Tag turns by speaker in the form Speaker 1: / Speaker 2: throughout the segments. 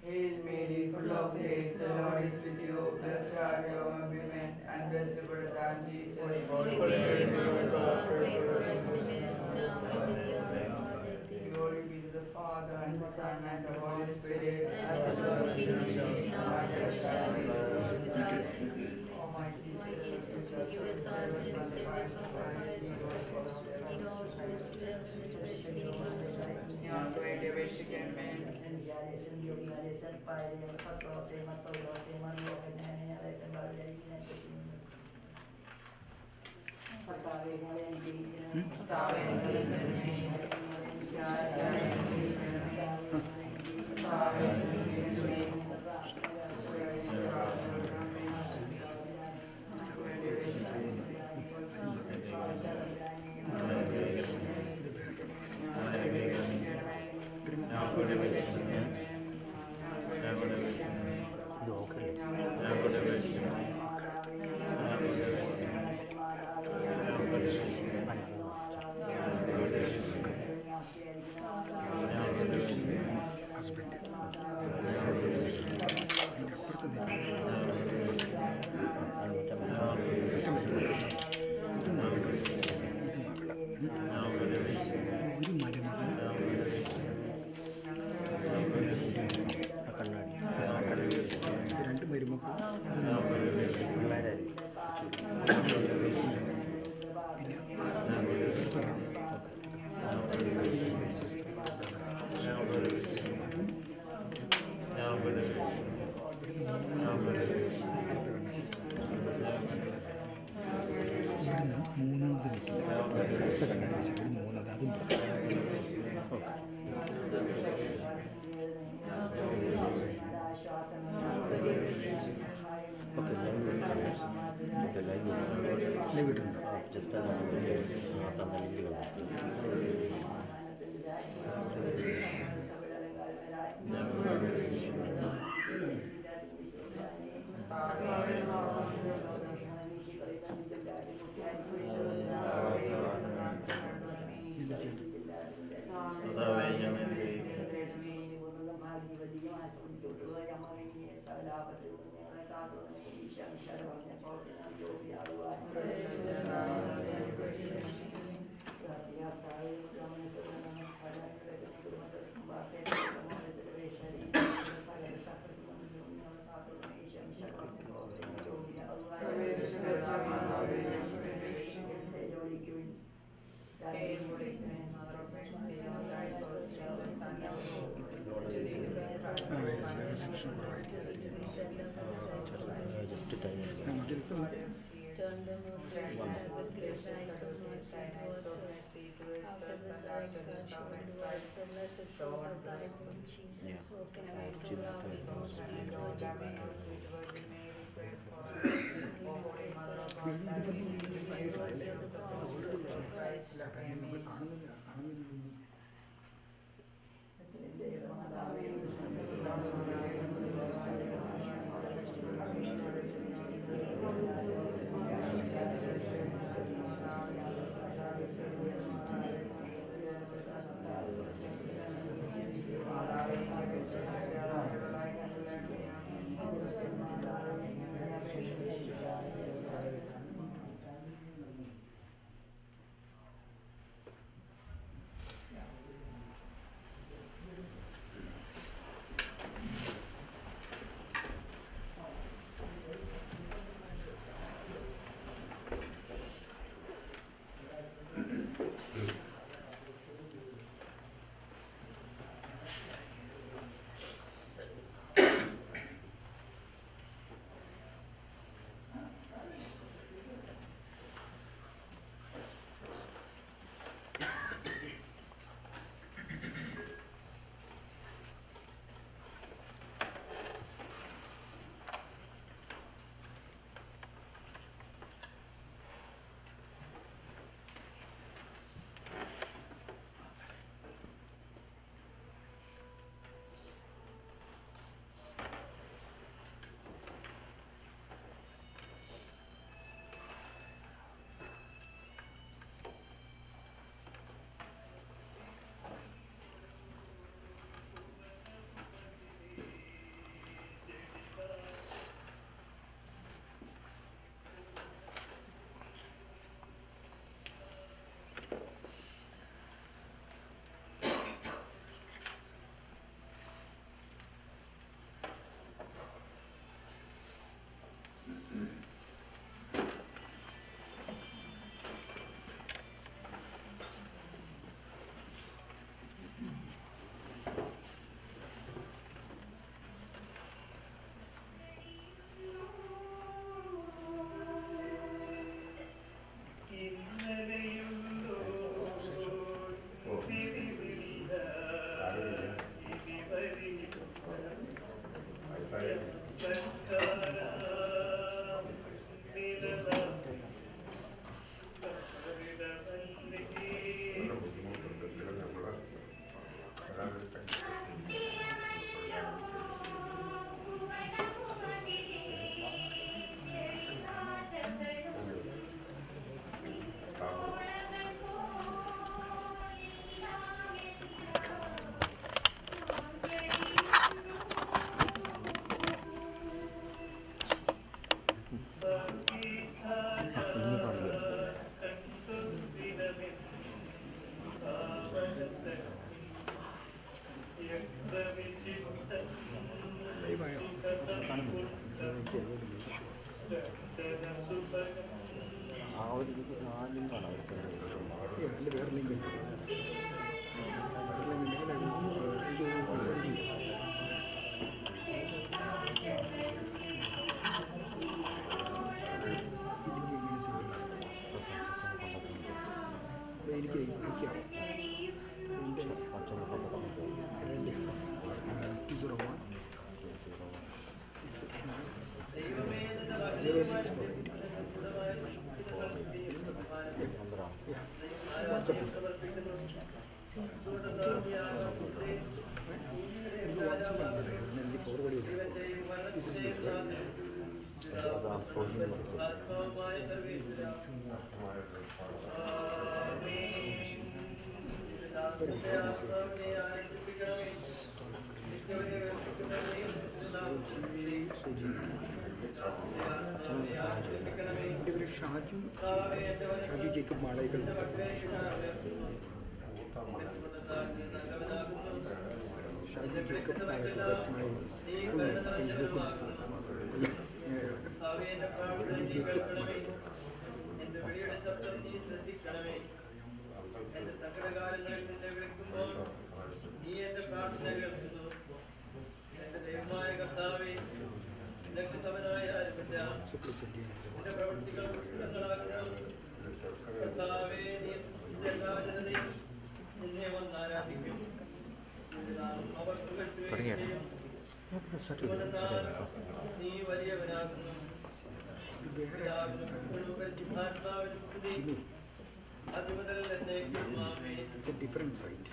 Speaker 1: Hail Mary, full of grace, the Lord is with you. Blessed are you among women, and blessed is the fruit of thy womb, Jesus.
Speaker 2: Holy Mary, Mother of God, pray for us sinners now and at the hour of our death. Amen.
Speaker 1: Glory be to the Father, and the Son, and the Holy Spirit.
Speaker 2: As it was in the beginning, is now, and ever shall be, world without end.
Speaker 1: Almighty
Speaker 2: My
Speaker 1: Jesus,
Speaker 2: Jesus,
Speaker 1: forgive
Speaker 2: forgive us
Speaker 1: us
Speaker 2: our
Speaker 1: our
Speaker 2: sins,
Speaker 1: sins,
Speaker 2: save us from the fires
Speaker 1: and
Speaker 2: of hell. Lead all souls to heaven, especially those who are most in
Speaker 1: Signor, tu hai
Speaker 2: need
Speaker 1: dei
Speaker 2: of
Speaker 1: vesci che
Speaker 2: mercy.
Speaker 1: me.
Speaker 2: Turn the most gracious advocate, eyes of mercy towards us. After this our exertion to us, the blessed fruit of thy womb, Jesus, open way to love and most sweet Virgin Mary. Holy Mother of God, worthy of the promises of Christ.
Speaker 3: Shaju Jacob Malayakkal Shaju Jacob Malayakkal that's my Facebook Shaju Jacob Malayakkal It's a different site.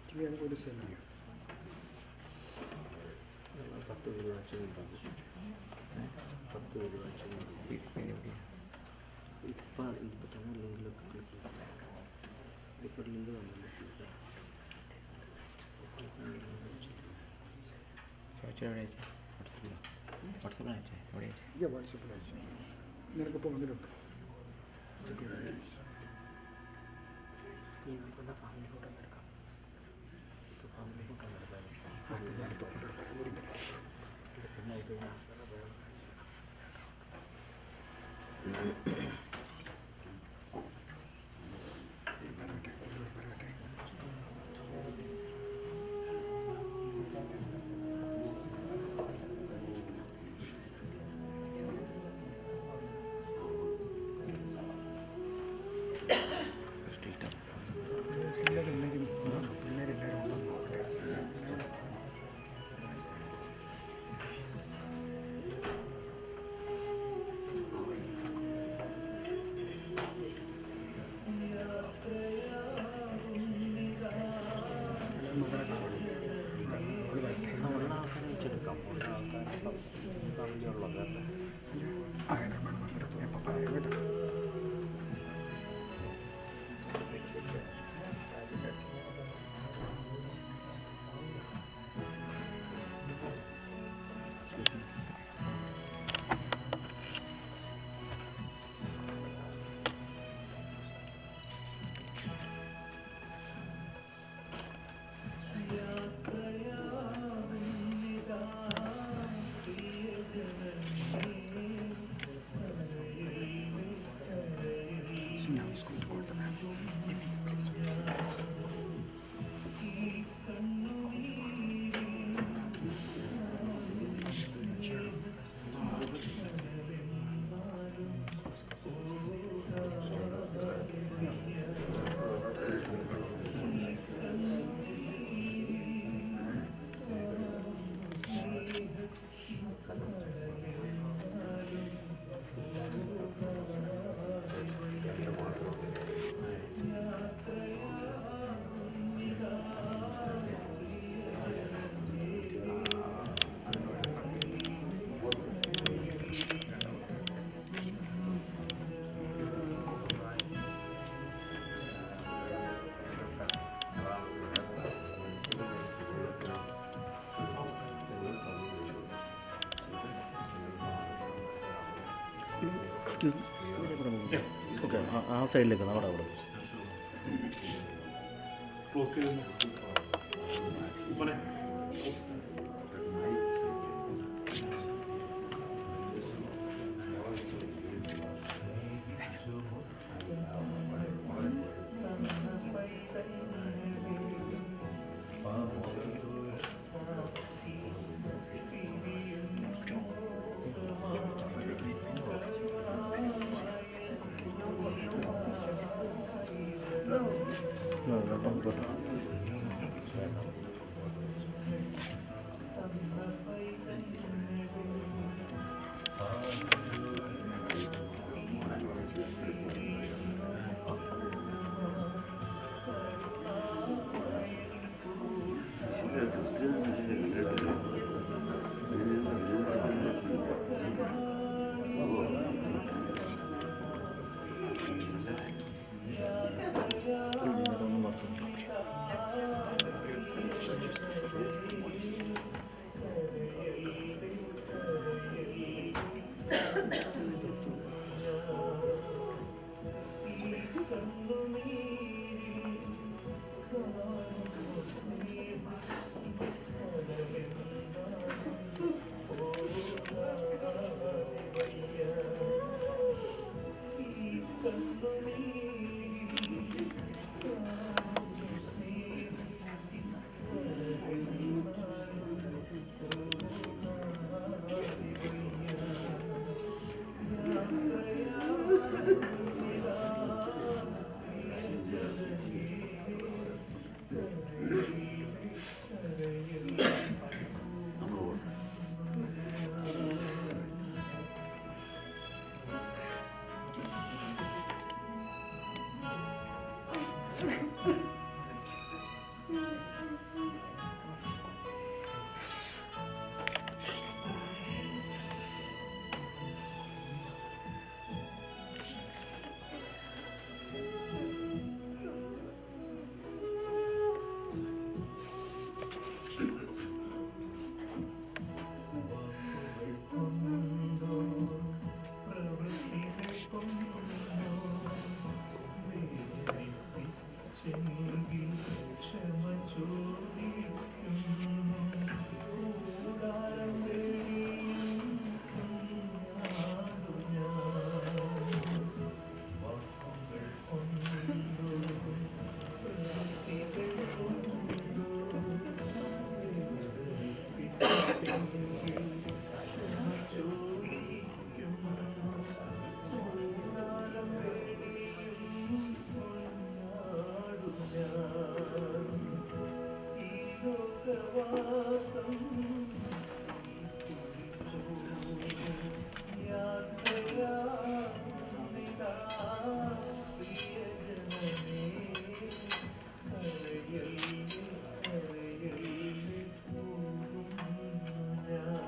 Speaker 3: TV I'm going to send you. Yeah, WhatsApp. നിനക്ക് പോകുന്നതിലൊക്കെ
Speaker 4: okay ആ സൈഡിലേക്ക് അവിടെ
Speaker 5: close ചെയ്ത്
Speaker 6: Yeah.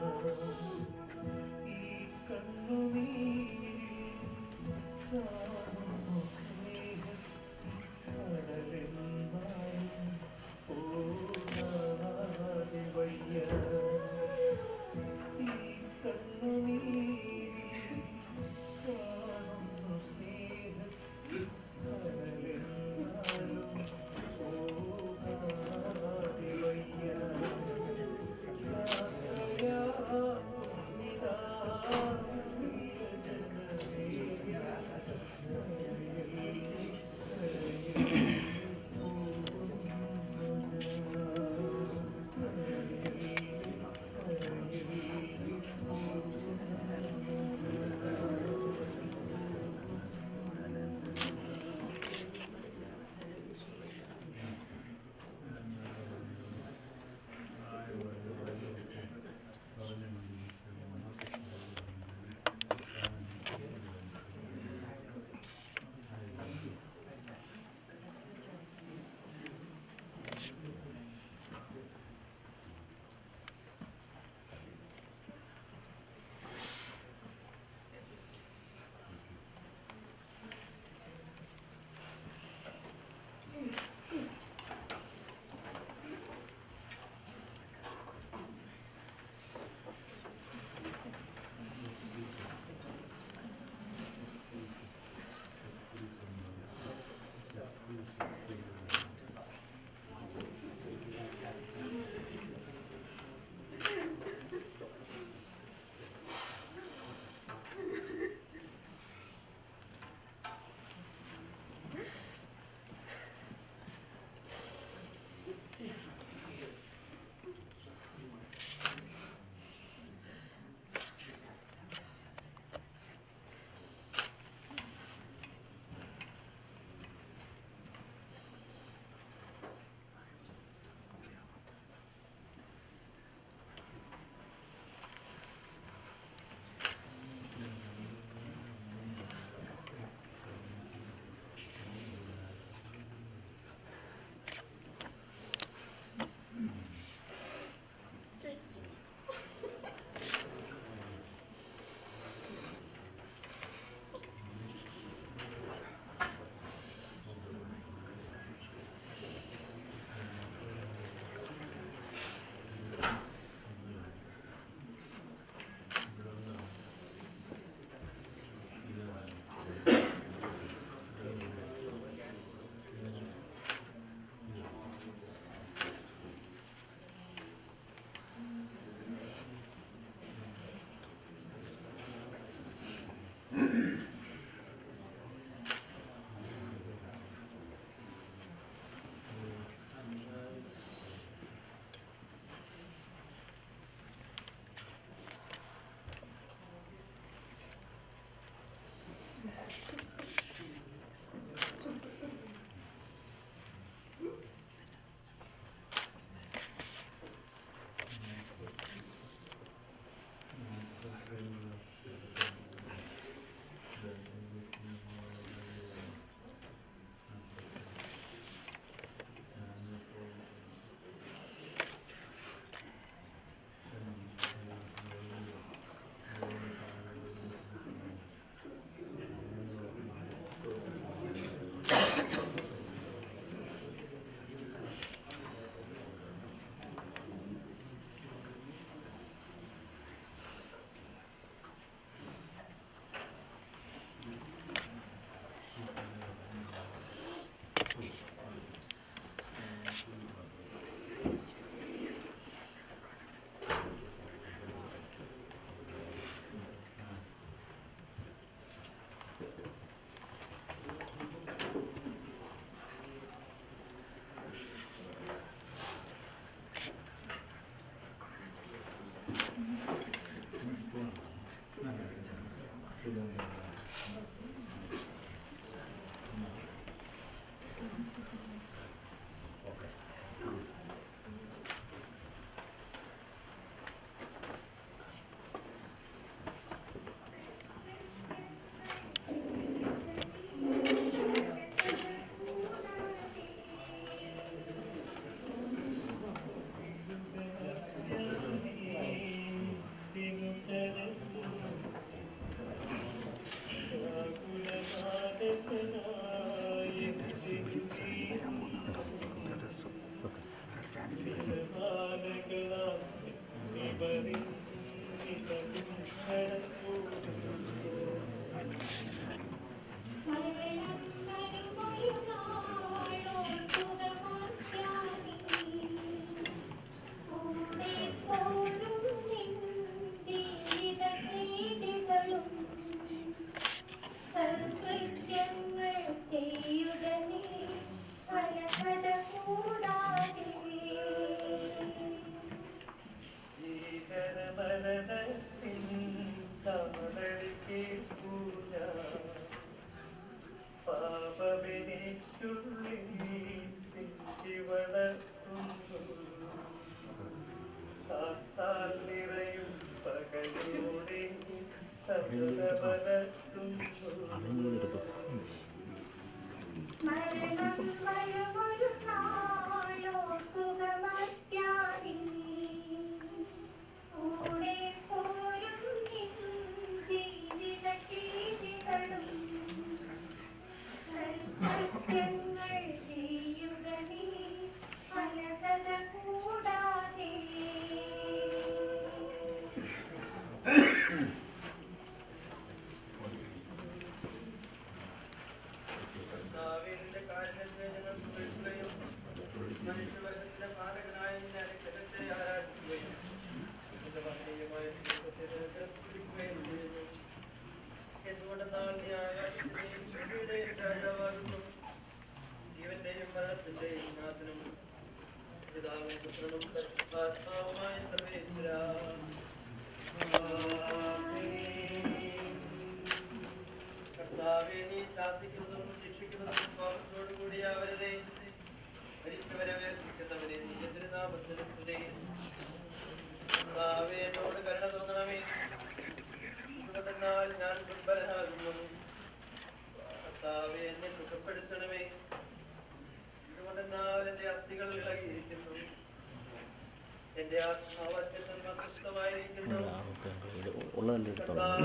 Speaker 4: ഉള്ളതല്ലേ എടുത്തോളാം.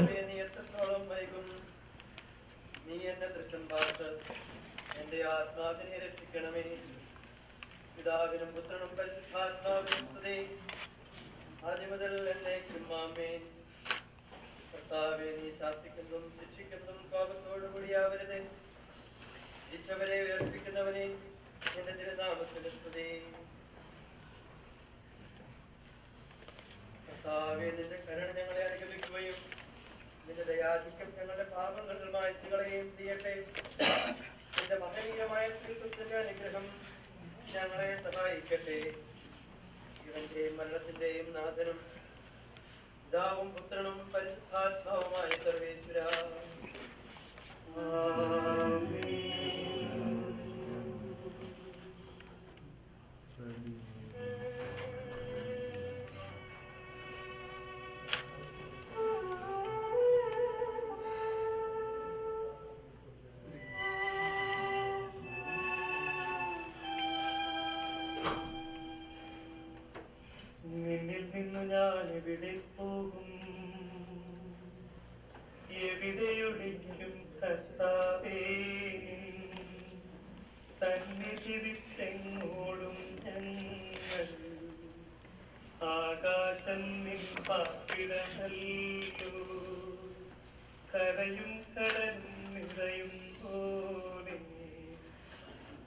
Speaker 5: നീ എന്നെ ദൃഷ്ടം പാർത്ത് എന്റെ ആത്മാവിനെ രക്ഷിക്കണമേ. പിതാവിനും പുത്രനും പരിശുദ്ധാത്മാവിനും സ്തുതി, ആദ്യം മുതൽ എന്നേക്കും ആമേൻ. കർത്താവേ, നീ ശാസിക്കുന്നതും ശിക്ഷിക്കുന്നതും കോപത്തോടു കൂടിയാവരുതേ. ശിക്ഷവരെ ഉയർപ്പിക്കുന്നവനെ എന്റെ തിരുനാമത്തിന് സ്തുതി. കർത്താവേ, നിന്റെ കരുണ ഞങ്ങളെ അനുഗമിക്കുകയും നിന്റെ ദയാധിക്യം ഞങ്ങളുടെ പാപങ്ങൾ മായ്ച്ചു കളയുകയും ചെയ്യട്ടെ. നിന്റെ മഹനീയമായ തിരുത്വത്തിന്റെ അനുഗ്രഹം ഞങ്ങളെ സഹായിക്കട്ടെ. ജീവന്റെയും മരണത്തിന്റെയും നാഥനും പിതാവും പുത്രനും പരിശുദ്ധാത്മാവുമായ സർവേശ്വരാ. നിന്നിൽ നിന്നു ഞാൻ എവിടെ പോകും? എവിടെയൊളിക്കും കർത്താവേ? സന്നിധിവിട്ടെങ്ങോടും ഞങ്ങൾ ആകാശം നിൻ പാർപ്പിടമല്ലോ കരയും കടലും നിറയും പോലെ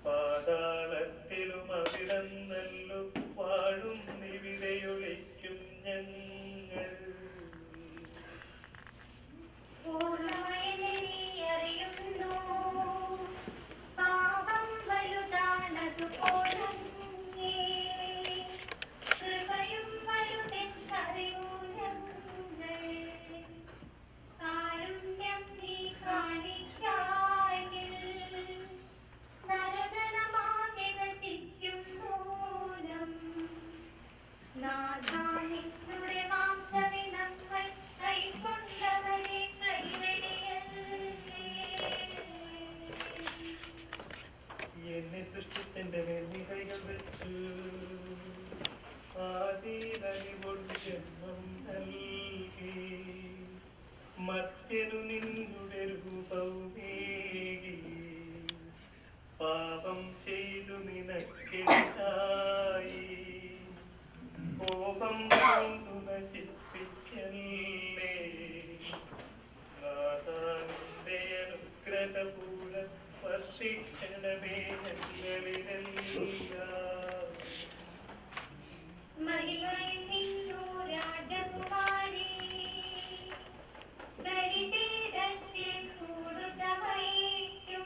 Speaker 5: പാതാളത്തിലും അവിടന്നല്ലോ വാഴും നിവിടെയൊളിക്കും ഞങ്ങൾ
Speaker 6: അറിയുന്നു പാപം വലുതാണതുപോലും കൃപയും വലുതെന്നറിയൂ ഞങ്ങൾ കാരുണ്യം നീ കാണിക്കായിൽ നരകണമാകെ നശിക്കും മൂലം നാഥാ നിന്നുടെ മാംസവിനങ്ങൾ കൈക്കൊണ്ടവരെ
Speaker 5: എന്നെ സൃഷ്ടിച്ചെന്റെ മേൽ നീ കൈകൾ വെച്ചു ആദിരണികൊണ്ട് ജന്മം നൽകി മറ്റൊരു നിന്നുടെ രൂപവുമേകി പാപം ചെയ്തു നിനക്കെതിരായി കോപം കൊണ്ടു നശിപ്പിക്കല്ലേ നാഥാനിന്റെ അനുഗ്രഹപൂരം വർഷിക്കണമേ ഞങ്ങളിലെല്ലാം
Speaker 6: മഹിമയിൽ നിന്നു രാജകുമാരി ബലിപീഠത്തിൽ കൂടുതമൈക്കും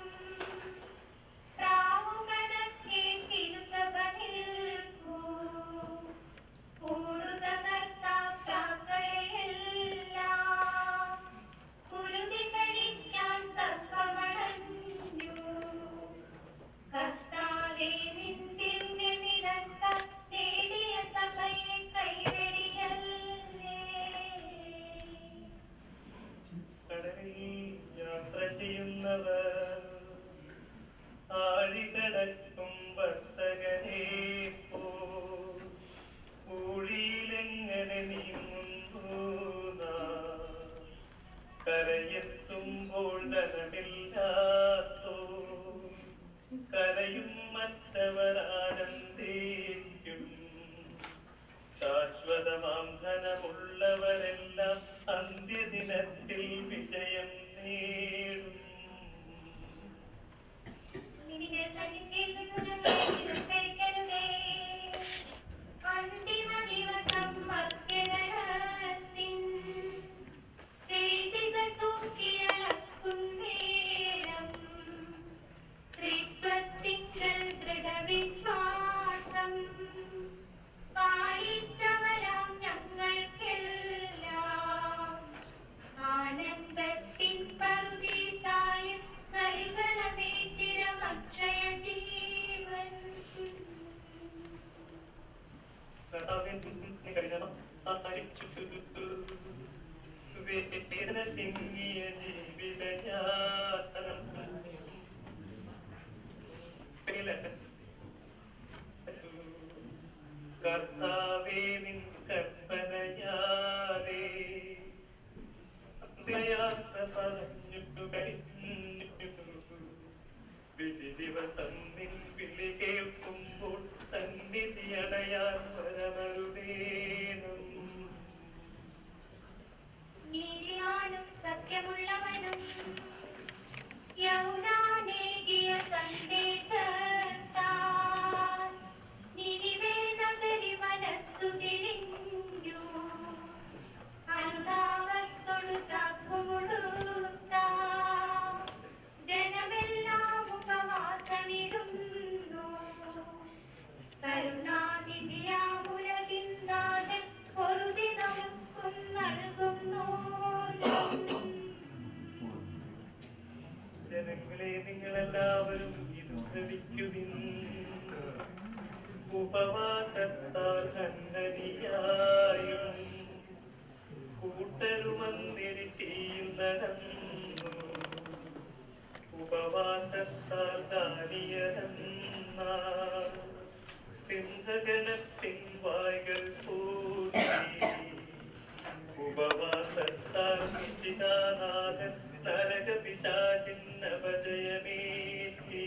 Speaker 6: പ്രാവുകണക്കെ തിരുസഭ നിൽക്കൂ കൂടുതലെല്ലാം കുരുതി കഴിക്കാൻ തർക്കമണഞ്ഞു കർത്താവേ നിൻ ദിവ്യനിരക്തം നേടിയ സഭയെ കൈവെടിയല്ലേ
Speaker 5: കടലിൽ യാത്ര ചെയ്യുന്നവർ ആഴികടക്കും വർത്തകനെ ൂഴിയിലെങ്ങനെ നീങ്ങുന്നു കരയെത്തുമ്പോൾ ധനമില്ലാത്തോ കരയും മറ്റവരാനന്ദിക്കും ശാശ്വതമാം ധനമുള്ളവരെല്ലാം അന്ത്യദിനത്തിൽ വിജയം നേടും
Speaker 6: നിന്റെ സന്നിധിയിൽ നിന്നു ഞങ്ങളെ തിരസ്കരിക്കരുതേ അന്തിമ ദിവസം മർത്യഗണത്തിൻ ചെയ്തികൾ തൂക്കിയളക്കുന്നേരം ത്രിത്വത്തിങ്കൽ ദൃഢവിശ്വാസം പാലിച്ചവരാം ഞങ്ങൾക്കെല്ലാം ആനന്ദത്തിൻ പറുദീസായും നൽകണമേ ചിരമക്ഷയ ജീവൻ
Speaker 5: വേദന തിങ്ങിയ ജീവിതയാതനം കർത്താവേ നിൻ കൽപ്പനയാലേ യാത്ര പറഞ്ഞിട്ടു കഴിഞ്ഞു വിധി ദിവസം നിൻ വിളി കേൾക്കുമ്പോൾ സന്നിധി അടയാൻ വരമരുതേണം
Speaker 6: നീതിയാനും സത്യമുള്ളവനും യൗനാനേകിയ സന്ദേശത്താൽ നിനിവേ നഗരി മനസ്സു തിരിഞ്ഞു അനുതാപത്തോടു സാക്കുമുടുത്ത ജനമെല്ലാം ഉപവാസമിരുന്നു കരുണാനിധിയാമുലകിന്താതൻ പൊറുതി നമുക്കും നൽകുന്നു
Speaker 5: ജനങ്ങളെ നിങ്ങളെല്ലാവരും ഇത് ശ്രവിക്കുവിൻ ഉപവാസത്താൽ ഖണ്ഡനിയായും കൂട്ടരുമന്തിരി ചെയ്യുന്നതെന്നു ഉപവാസത്താൽ ദാനിയരെന്ന സിംഹഗണത്തിൻ വായ്കൾ പൂട്ടി ഉപവാസത്താൽ നിശ്ചിതാനാഥൻ നരകപിശാചിന്നപജയമേറ്റി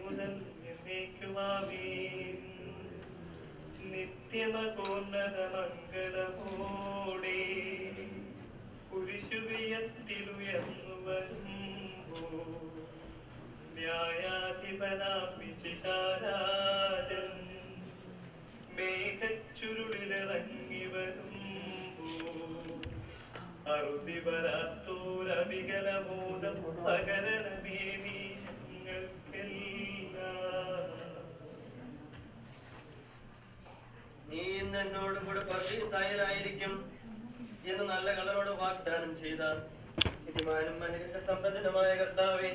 Speaker 5: മുതൽ എന്നേക്കുമാമേൻ. നിത്യമകോന്നത മംഗളമോടെ കുരിശുവിയത്തിലുയർന്നു വരുമ്പോൾ ന്യായാധിപനാം വിശിഷ്ടാരാജൻ മേഘച്ചുരുളിലിറങ്ങി വരുമ്പോൾ അറുതി വരാത്തോരവികലബോധം പകരണമേ നീ ഞങ്ങൾക്കെല്ലാം.
Speaker 7: നീ ഇന്ന് എന്നോട് കൂടെ പർദീസായരായിരിക്കും എന്ന് നല്ല കളറോട് വാഗ്ദാനം ചെയ്ത നീതിമാനും അനുഗ്രഹ സമ്പന്നനുമായ കർത്താവേ,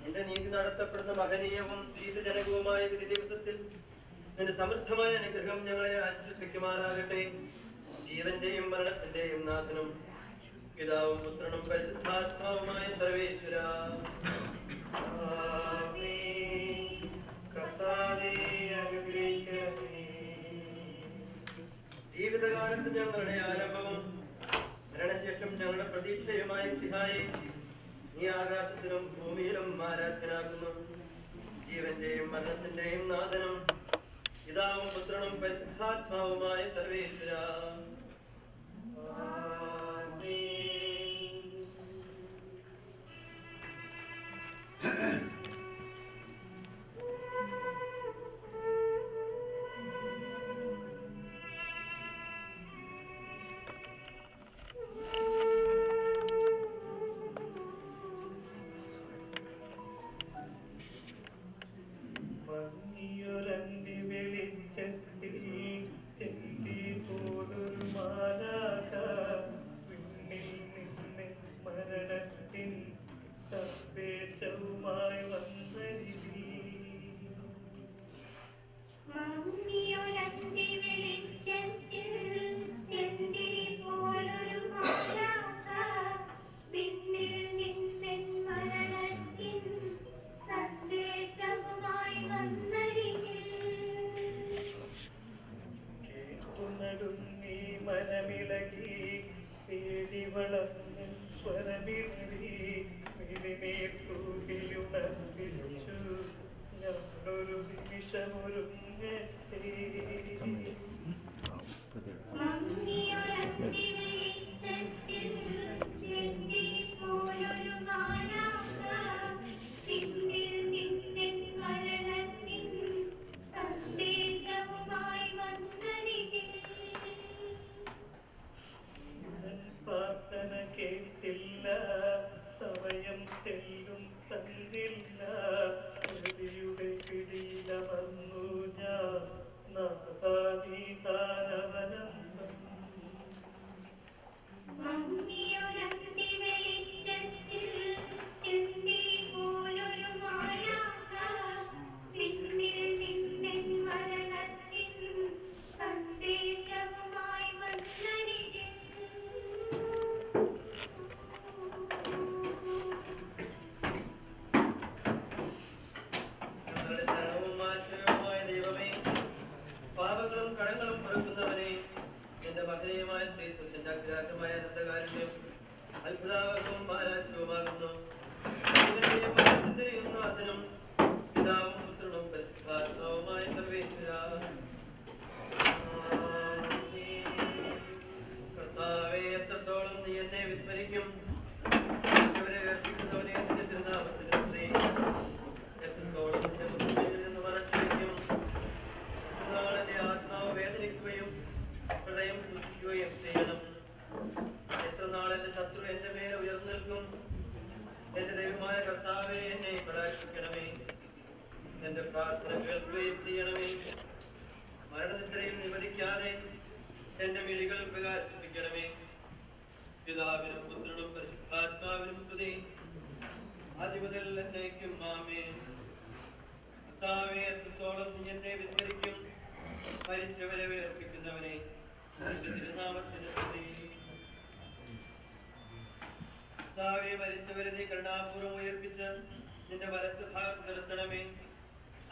Speaker 7: നിന്റെ നീതി നടത്തപ്പെടുന്ന മഹനീയവും പ്രീതിജനകവുമായ വിധി ദിവസത്തിൽ നിന്റെ സമൃദ്ധമായ അനുഗ്രഹം ഞങ്ങളെ ആശ്വസിപ്പിക്കുമാറാകട്ടെ. ജീവന്റെയും മരണത്തിന്റെയും നാഥനും പിതാവും പുത്രനും പരിശുദ്ധാത്മാവുമായ സർവേശ്വര. ജീവിതകാലത്ത് ഞങ്ങളുടെ ആരംഭവും മരണശേഷം ഞങ്ങളുടെ പ്രതീക്ഷയുമായ സിഹായി നീ ആകാശത്തിലും ഭൂമിയിലും ആരാധനാക്കുന്നു. ജീവന്റെയും മരണത്തിന്റെയും നാഥനും പിതാവും പുത്രനും പരിശുദ്ധാത്മാവുമായ സർവേശ്വര.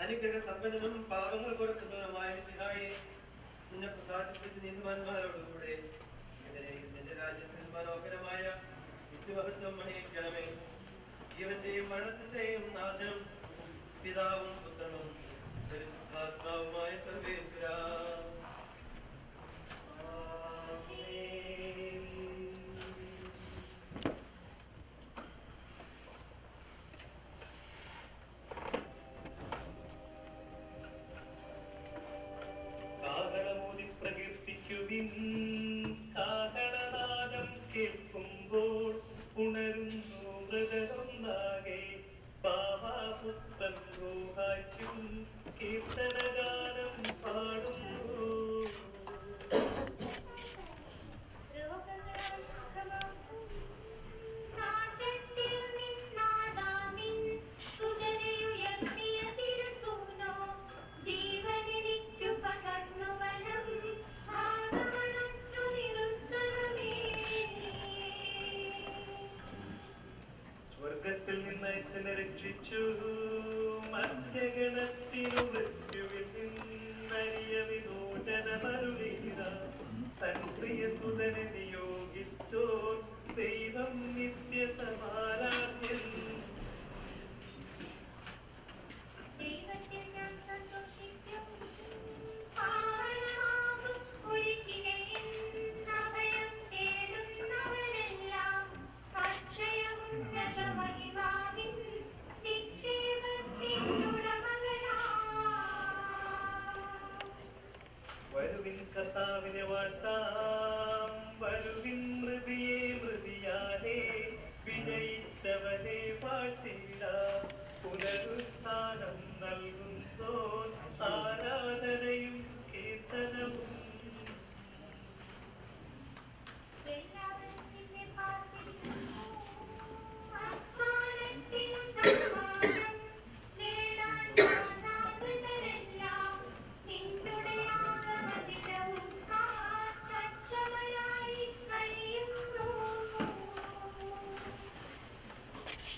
Speaker 7: അനുഗ്രഹ സമ്പന്നനും പാപങ്ങൾ കൊടുക്കുന്നതുമായ സിഹായെ നിന്നെ പ്രസാദിപ്പിച്ച് നീതിമാന്മാരോടുകൂടെ നിന്റെ രാജ്യത്തിൽ മനോഹരമായ നിത്യമഹത്വം അണിയിക്കണമേ. ജീവന്റെയും മരണത്തിന്റെയും നാശനം പിതാവും പുത്രനും പരിശുദ്ധാത്മാവുമായ സർവേശ്വരാ. കാഹളമൂതി പ്രകീർത്തിക്കുവിൻ, കാഹളനാദം കേൾക്കുമ്പോൾ ഉണരുന്നു മൃഗമൊന്നാകെ. പാവാപുത്രൻ ഗോഹായ്ക്കും കീർത്തനഗാനം പാടുന്നു. സ്വർഗത്തിൽ നിന്ന് എന്നെ രക്ഷിച്ചു, മധ്യഗണത്തിനു മൃത്യുവിൽ നിന്നറിയ വിമോചനമരുളിയ തൻ പ്രിയസുതനെ നിയോഗിച്ചോ ദൈവം നിത്യസമാരാധ്യൻ. വരുവിൻ കർത്താവിനെ വാഴ്ത്താം, വരുവിൻ മൃതിയെ മൃതിയാലേ വിജയിച്ചവനെ വാഴ്ത്തിടാം. പുനരുത്ഥാനം നൽകുന്നോൻ ആരാധനയും കീർത്തനവും.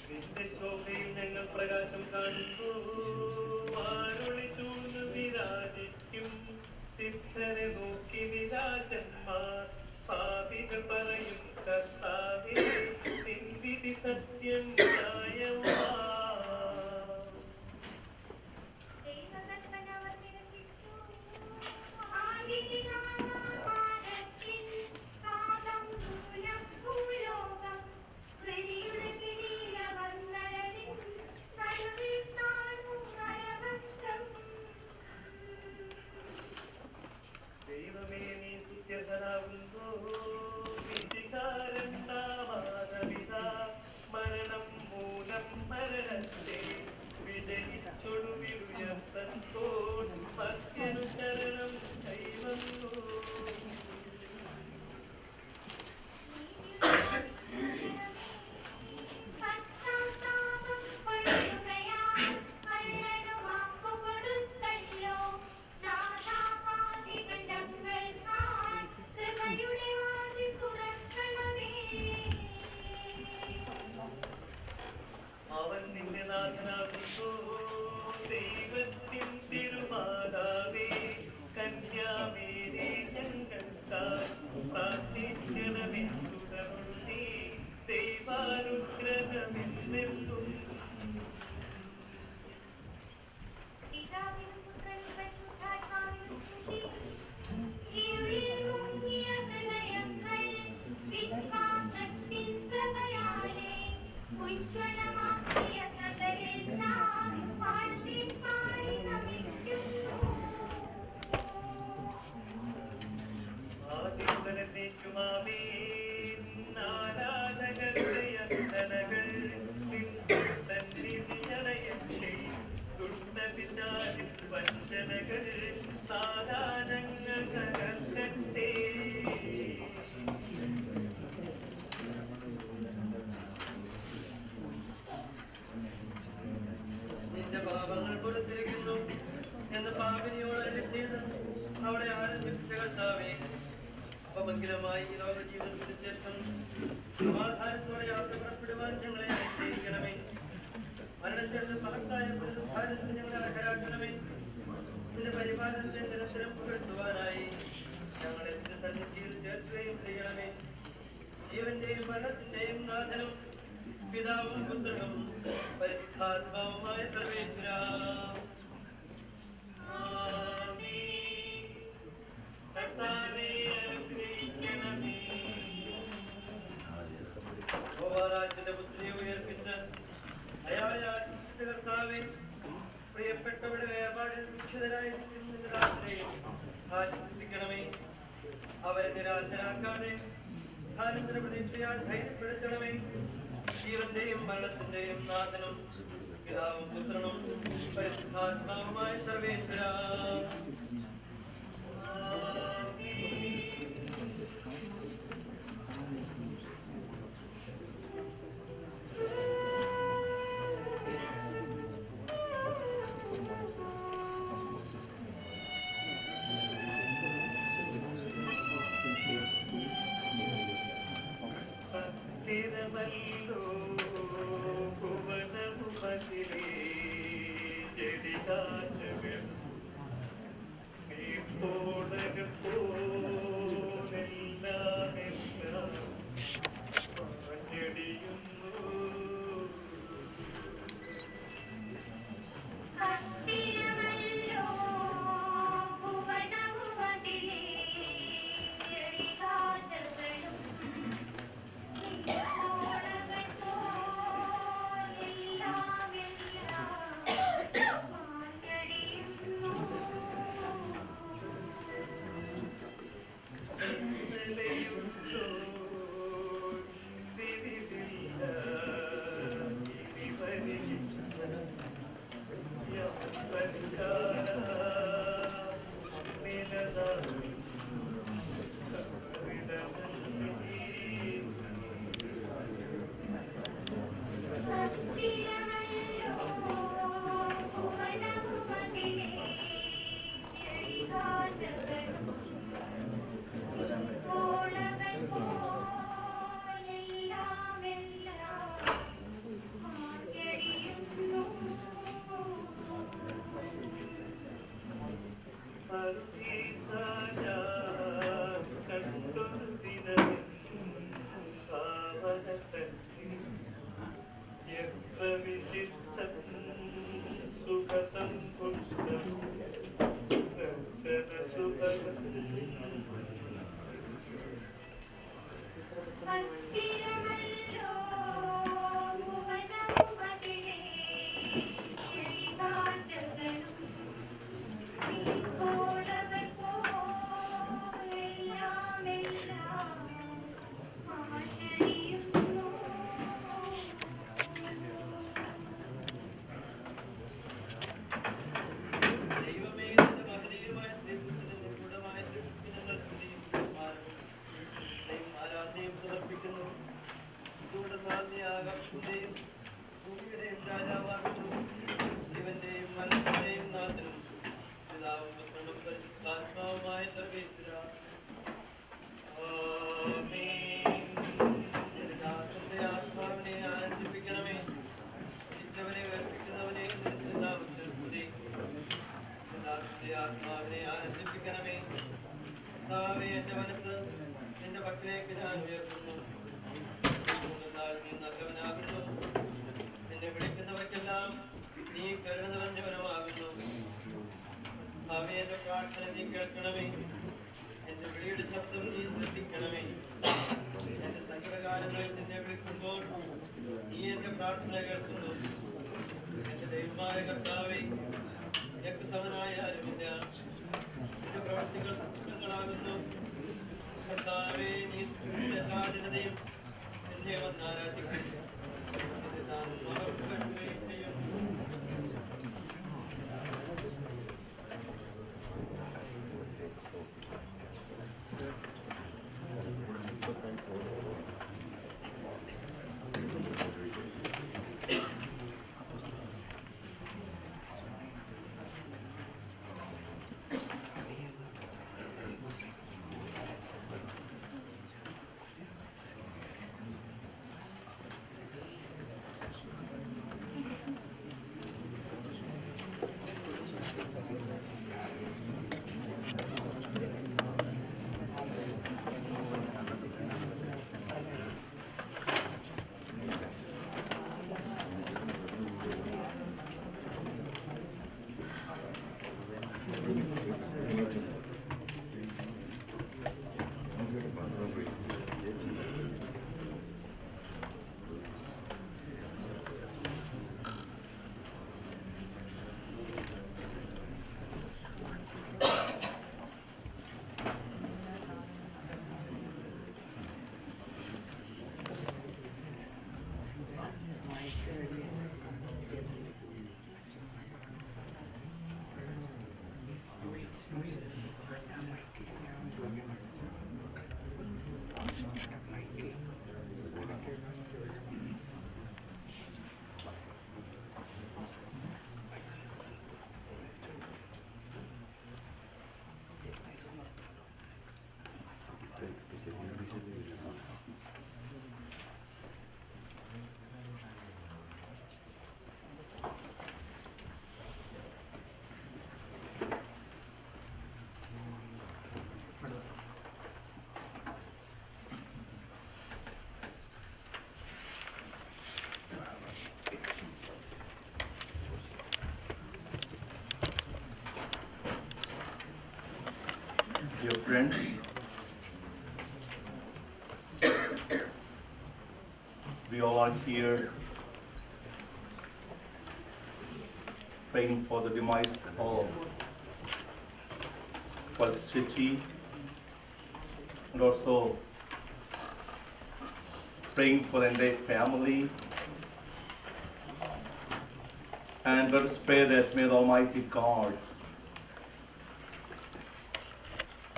Speaker 7: നിന്റെ ശോഭയിൽ ഞങ്ങൾ പ്രകാശം കാണുന്നു, വാനൊളി ചൂഴ്ന്നു വിരാജിക്കും. സിദ്ധരെ നോക്കി വിരാജന്മാർ പാപികൾ പറയും, കർത്താവേ നിൻ വിധി സത്യം ന്യായവുമാ. ദൈവമേ നീ സുത്യർഹനാകുന്നു, വിധികാരൻ നാമാനവിധ. മരണം മൂലം മരണത്തെ വിജയിച്ചൊടുവിൽ ഉയർത്തപ്പോൾ മധ്യനു ശരണം കൈവന്നു. അവൻ നിന്റെ നാഥനാകുന്നു, ദൈവത്തിൻ തിരുമാതാവേ. കന്യാമേരി ഞങ്ങൾക്കായി പ്രാർത്ഥിക്കണമെന്നുടർന്നേ, ദൈവാനുഗ്രഹമെന്നെന്നും. നിന്റെ പാപങ്ങൾ കൊടുത്തിരിക്കുന്നു എന്ന് പാപിനിയോട് അരുളി ചെയ്ത് അവിടെ ആനന്ദിച്ച കർത്താവേ, അപമംഗലമായി ഈ ലോക ജീവിതത്തിന് ശേഷം സമാധാനത്തോടെ യാത്ര പുറപ്പെടുവാൻ ഞങ്ങളെ അനുഗ്രഹിക്കണമേ. മരണശേഷം മഹത്തായ പുനരുദ്ധാനത്തിന് ഞങ്ങളെ അർഹരാക്കണമേ. നിന്റെ പരിപാലനത്തെ നിരന്തരം പുകഴ്ത്തുവാനായി ഞങ്ങളെ നിന്റെ സന്നിധിയിൽ ചേർക്കുകയും ചെയ്യണമേ. ജീവന്റെയും മരണത്തിന്റെയും നാഥനും പിതാവും പുത്രനും പരിശുദ്ധാത്മാവുമായ സർവേശ്വരാ. ആമേൻ. കർത്താവേ, അനുഗ്രഹിക്കണമേ. യഹോവാരാജ്യത്തിന്റെ പുത്രിയെ ഉയർപ്പിച്ച അയാളായ കർത്താവേ, പ്രിയപ്പെട്ടവരുടെ വേർപാടിൽ ദുഃഖിതരായിരിക്കുന്ന രാത്രിയിൽ ആശ്വസിപ്പിക്കണമേ. അവരെ നിരാശരാക്കാതെ ധാനത്തിന് പ്രതീക്ഷയാൽ ധൈര്യപ്പെടുത്തണമേ. ജീവന്റെയും മരണത്തിന്റെയും നാഥനും പിതാവും പുത്രനും പരിശുദ്ധാത്മാവുമായ സർവേശ്വരാ.
Speaker 8: Dear friends, we all are here praying for the demise of Clergy and also praying for the entire family. And let us pray that may the Almighty God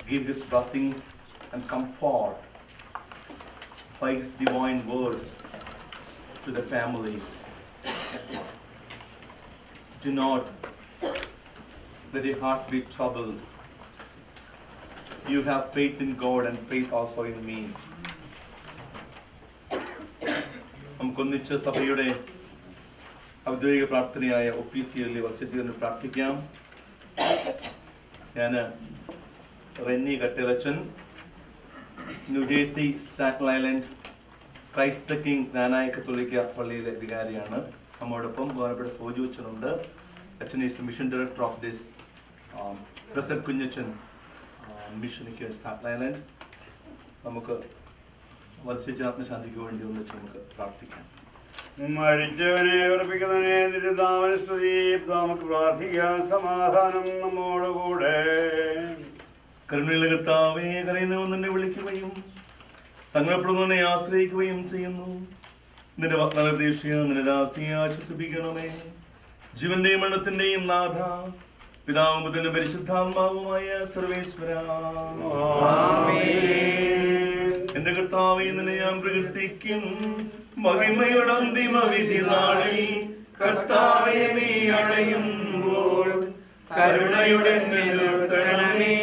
Speaker 8: give His blessings and comfort by His divine words to the family. Do not let your hearts be troubled. You have faith in God and faith also in me. നമുക്കൊന്നിച്ച് സഭയുടെ ഔദ്യോഗിക പ്രാർത്ഥനയായ ഒപ്പീസിയലിൽ വസിച്ചുകൊണ്ട് പ്രാർത്ഥിക്കാം. ഞാൻ റെന്നി കട്ടിലച്ചൻ, New Jersey Staten Island Christ King Knanaya കത്തോലിക്ക പള്ളിയിലെ വികാരിയാണ്. നമ്മോടൊപ്പം ബഹുമാനപ്പെട്ട സോജു അച്ഛനുണ്ട്. അച്ഛൻ is mission director of this present Kunjachan മിഷനിക്ക് സ്റ്റാറ്റൻ ഐലൻഡ്. നമുക്ക് വത്സിച്ച ആത്മശാന്തിക്ക് വേണ്ടി ഒന്നിച്ച് നമുക്ക് പ്രാർത്ഥിക്കാം.
Speaker 9: മരിച്ചവനെ ഉറപ്പിക്കുന്നവനെ നിരുതാവന സ്തുതി. നമുക്ക് പ്രാർത്ഥിക്കാം. സമാധാനം നമ്മോടുകൂടെ.
Speaker 8: കരുണയുള്ള കർത്താവേ, കരയുന്നവൻ നിന്നെ വിളിക്കുകയും സങ്കടപ്പെടുന്നവനെ ആശ്രയിക്കുകയും ചെയ്യുന്നു. നിന്റെ വാഗ്ദാനദീക്ഷയെ നിന്റെ ദാസിയെ ആശ്വസിപ്പിക്കണമേ. ജീവന്റെയും മരണത്തിന്റെയും നാഥ, പിതാവും പുത്രനും പരിശുദ്ധാത്മാവുമായ സർവേശ്വര, എന്റെ കർത്താവേ, നിന്നെ ഞാൻ പ്രകീർത്തിക്കും. മഹിമയുടെ അന്തിമ വിധി നാളിൽ കർത്താവേ, നീ അണയുമ്പോൾ കരുണയുടെ നിർത്തണമേ.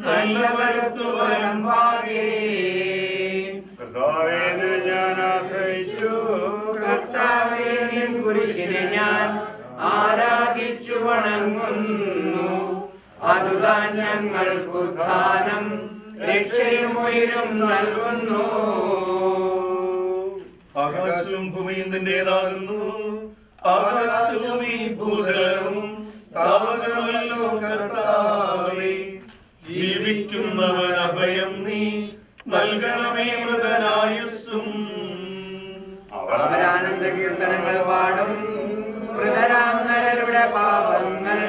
Speaker 8: നല്ല വരത്തുവരം ഭാഗേ.
Speaker 9: കർത്താവേ, നിന്നെ ഞാൻ ആശ്രയിച്ചു.
Speaker 10: കർത്താവേ, നിൻ കുരിശിനെ ഞാൻ ആരാധിച്ചു വണങ്ങുന്നു. അതുതാൻ ഞങ്ങൾക്ക് ഉദ്ധാനം രക്ഷയും ഉയരും നൽകുന്നു.
Speaker 8: ആകാശവും ഭൂമിയും നിന്റേതാകുന്നു. ആകാശവും ഈ ഭൂതലവും താവകമല്ലോ കർത്താവേ. ജീവിക്കുന്നവൻ അഭയം നീ നൽകണമേ മൃതനായുസ്സും.
Speaker 10: അവരാനന്ദ കീർത്തനങ്ങൾ പാടും. മൃതരാങ്ങരുടെ പാപങ്ങൾ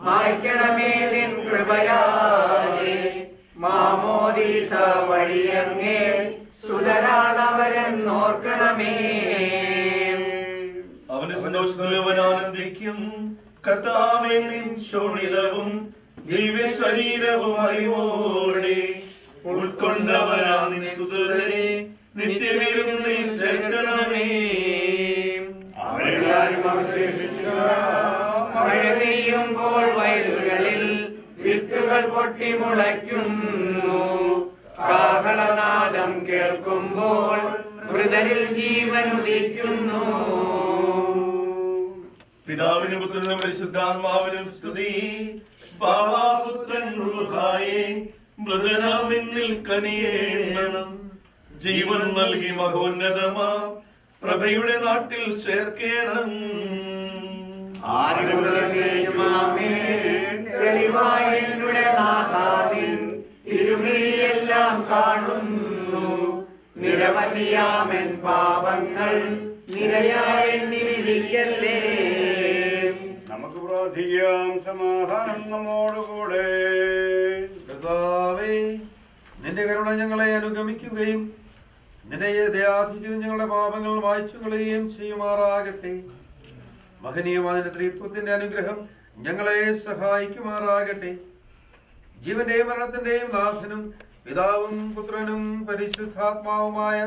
Speaker 10: മായ്ക്കണമേ നിൻ കൃപയാലെ. മാമോദീസ വഴിയങ്ങേ സുതരാണവരെന്നോർക്കണമേ.
Speaker 8: അവന് സന്തോഷത്തിലവൻ ആനന്ദിക്കും. കർത്താവേ, നിൻ ശോണിതവും ദിവ്യ ശരീരവും അറിവോടെ ഉൾക്കൊണ്ടവനാ നിൻ സുതരെ നിത്യവിരുന്നിൽ ചേർക്കണമേ.
Speaker 10: അവരെല്ലാരും അവശേഷിക്കുക. മഴ പെയ്യുമ്പോൾ വയലുകളിൽ വിത്തുകൾ പൊട്ടി മുളയ്ക്കുന്നു. കാഹളനാദം കേൾക്കുമ്പോൾ മൃതരിൽ ജീവൻ ഉദിക്കുന്നു.
Speaker 8: പിതാവിനും പുത്രനും പരിശുദ്ധാത്മാവിനും സ്തുതി. ബാബാപുത്രൻ റൂഹായേ, മൃതനാമിന്നിൽ കനിയേണം. ജീവൻ നൽകി മഹോന്നതമാ പ്രഭയുടെ നാട്ടിൽ ചേർക്കേണം.
Speaker 10: ആദ്യം മുതൽ തെളിവായ അറിയാമെൻ പാപങ്ങൾ നിരയായി എണ്ണി വിധിക്കല്ലേ.
Speaker 9: നമുക്ക് പ്രാർത്ഥിക്കാം. സമാധാനം നമ്മോടുകൂടെ.
Speaker 11: കർത്താവേ, നിന്റെ കരുണ ഞങ്ങളെ അനുഗമിക്കുകയും നിന്റെ ദയാധിക്യം ഞങ്ങളുടെ പാപങ്ങൾ മായ്ച്ചു കളയുകയും ചെയ്യുമാറാകട്ടെ. മഹനീയമായ ത്രിത്വത്തിന്റെ അനുഗ്രഹം ഞങ്ങളെ സഹായിക്കുമാറാകട്ടെ. ജീവന്റെയും മരണത്തിന്റെയും നാഥനും പിതാവും പുത്രനും പരിശുദ്ധാത്മാവുമായ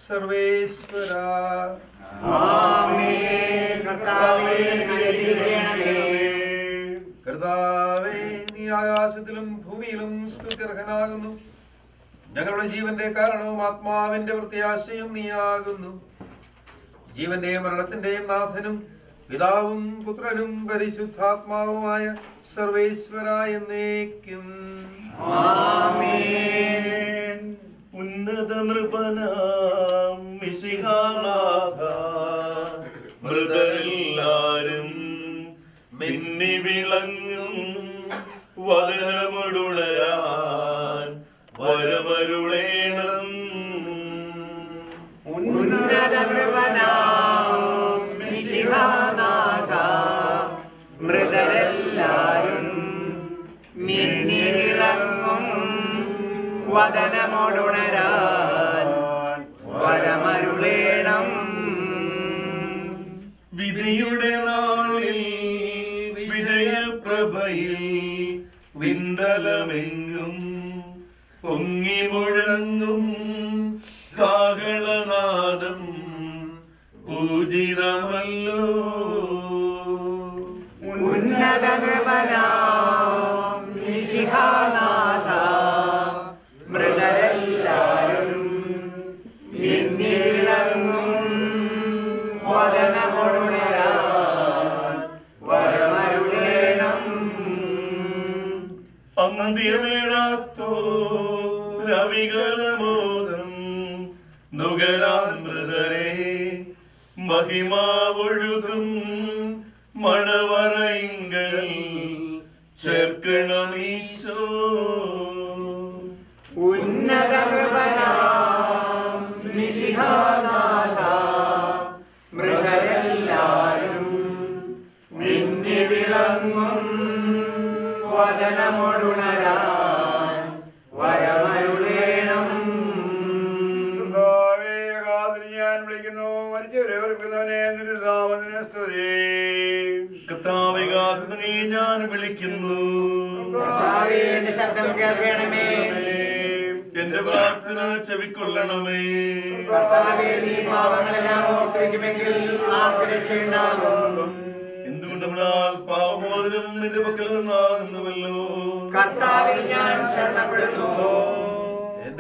Speaker 11: സർവേശ്വര. കർത്താവേ, നീ ആകാശത്തിലും ഭൂമിയിലും സ്തുത്യർഹനാകുന്നു. ഞങ്ങളുടെ ജീവന്റെ കാരണവും ആത്മാവിന്റെ പ്രത്യാശയും നീയാകുന്നു. ജീവന്റെയും മരണത്തിന്റെയും നാഥനും പിതാവും പുത്രനും പരിശുദ്ധാത്മാവുമായ സർവേശ്വര എന്നേക്കും.
Speaker 12: ഉന്നത നൃപനാം മിശിഹാനാഥ, മൃതരെല്ലാരും മിന്നി വിളങ്ങും വദനമുടുണരാൻ വരമരുളേണം.
Speaker 10: ഉന്നത നൃപനാം മിശിഹാനാഥ, മൃതരെല്ലാരും മിന്നി വിളങ്ങും വദനമോടുണരാൻ വരമരുളേണം.
Speaker 12: വിധിയുടെ നാളിൽ വിജയപ്രഭയിൽ വിണ്ടലമെങ്ങും പൊങ്ങി മുഴങ്ങും കാഹളനാദം പൂജിതമല്ലോ.
Speaker 10: ഉന്നത നൃപനാം മിശിഹാനാഥ, മൃതരെല്ലാരും മിന്നി വിളങ്ങും വദനമൊടുണരാൻ വരമരുളേണം.
Speaker 12: അന്ത്യമിടാത്തോ രവികലമോദം നുകരാൻ മൃതരെ മഹിമാവൊഴുകും മണവറയിങ്കൽ ചേർക്കണമീശോ.
Speaker 10: ഉന്നത നൃപനാം മിശിഹാനാഥ, മൃതരെല്ലാരും മിന്നി വിളങ്ങും വദനമൊടുണരാൻ വരമരുളേണം.
Speaker 9: ഞാൻ വിളിക്കുന്നു. മരിച്ചവരെ ഓർക്കുന്നവനെ നിരുതാവതിന് സ്തുതി.
Speaker 12: കർത്താവേ, ഞാൻ വിളിക്കുന്നു.
Speaker 10: കർത്താവേ, എന്റെ ശബ്ദം കേൾക്കണമേ.
Speaker 12: എന്റെ പ്രാർത്ഥന ചെവിക്കൊള്ളണമേ.
Speaker 10: കർത്താവേ, നീ പാപങ്ങളെല്ലാം ഓർത്തിരിക്കുമെങ്കിൽ ആർക്ക് രക്ഷയുണ്ടാകും?
Speaker 12: എന്തുകൊണ്ടെന്നാൽ പാപമോചനം നിന്റെ പക്കൽ നിന്നാകുന്നുവല്ലോ.
Speaker 10: കർത്താവിൽ ഞാൻ ശരണപ്പെടുന്നു.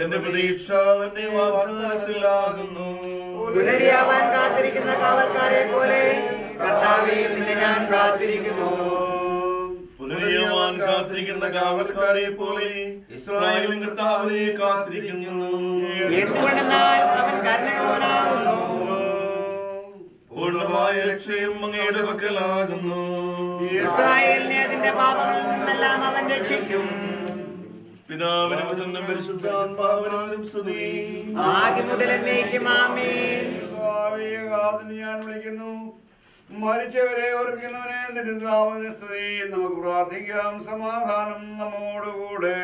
Speaker 12: എന്റെ പ്രതീക്ഷ എന്റെ വാഗ്ദാനത്തിലാകുന്നു.
Speaker 10: പുനരിയാവാൻ കാത്തിരിക്കുന്ന കാവൽക്കാരെ പോലെ കർത്താവേ, നിന്നെ ഞാൻ കാത്തിരിക്കുന്നു.
Speaker 12: പുനരിയാവാൻ കാത്തിരിക്കുന്ന കാവൽക്കാരെ പോലെ ഇസ്രായേലും കർത്താവിനെ കാത്തിരിക്കുന്നു.
Speaker 10: എന്തുകൊണ്ടെന്നാൽ അവൻ കരുണയുള്ളവനാകുന്നു.
Speaker 12: പൂർണ്ണമായ രക്ഷയും അങ്ങയുടെ പക്കലാകുന്നു.
Speaker 10: ഇസ്രായേലിനെ അതിന്റെ പാപങ്ങളിൽ നിന്നെല്ലാം അവൻ രക്ഷിക്കും.
Speaker 12: പിതാവിനും പുത്രനും പരിശുദ്ധാത്മാവിനും സ്തുതി.
Speaker 10: ആദ്യം മുതൽ എന്നേക്കും ആമേൻ.
Speaker 9: ഞാൻ വിളിക്കുന്നു. മരിച്ചവരെ ഓർക്കുന്നവനെ നിരുതാവതിന് സ്തുതി. നമുക്ക് പ്രാർത്ഥിക്കാം. സമാധാനം നമ്മോടുകൂടെ.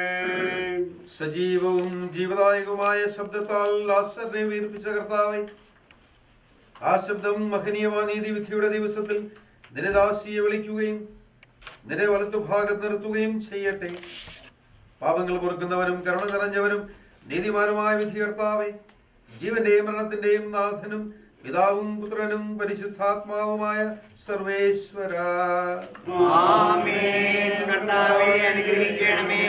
Speaker 11: സജീവവും ജീവദായകവുമായ ശബ്ദത്താൽ ലാസറിനെ ഉയർപ്പിച്ച കർത്താവേ, ആ ശബ്ദം മഹനീയമായ നീതിവിധിയുടെ ദിവസത്തിൽ നിന്റെ ദാസിയെ വിളിക്കുകയും നിന്റെ വലത്തുഭാഗത്ത് നിർത്തുകയും ചെയ്യട്ടെ. പാപങ്ങൾ പൊറുക്കുന്നവനും കരുണ നിറഞ്ഞവനും നീതിമാനുമായ വിധി കർത്താവേ, ജീവന്റെയും മരണത്തിന്റെയും നാഥനും പിതാവും പുത്രനും പരിശുദ്ധാത്മാവുമായ സർവേശ്വര.
Speaker 10: ആമേൻ. കർത്താവേ, അനുഗ്രഹിക്കണമേ.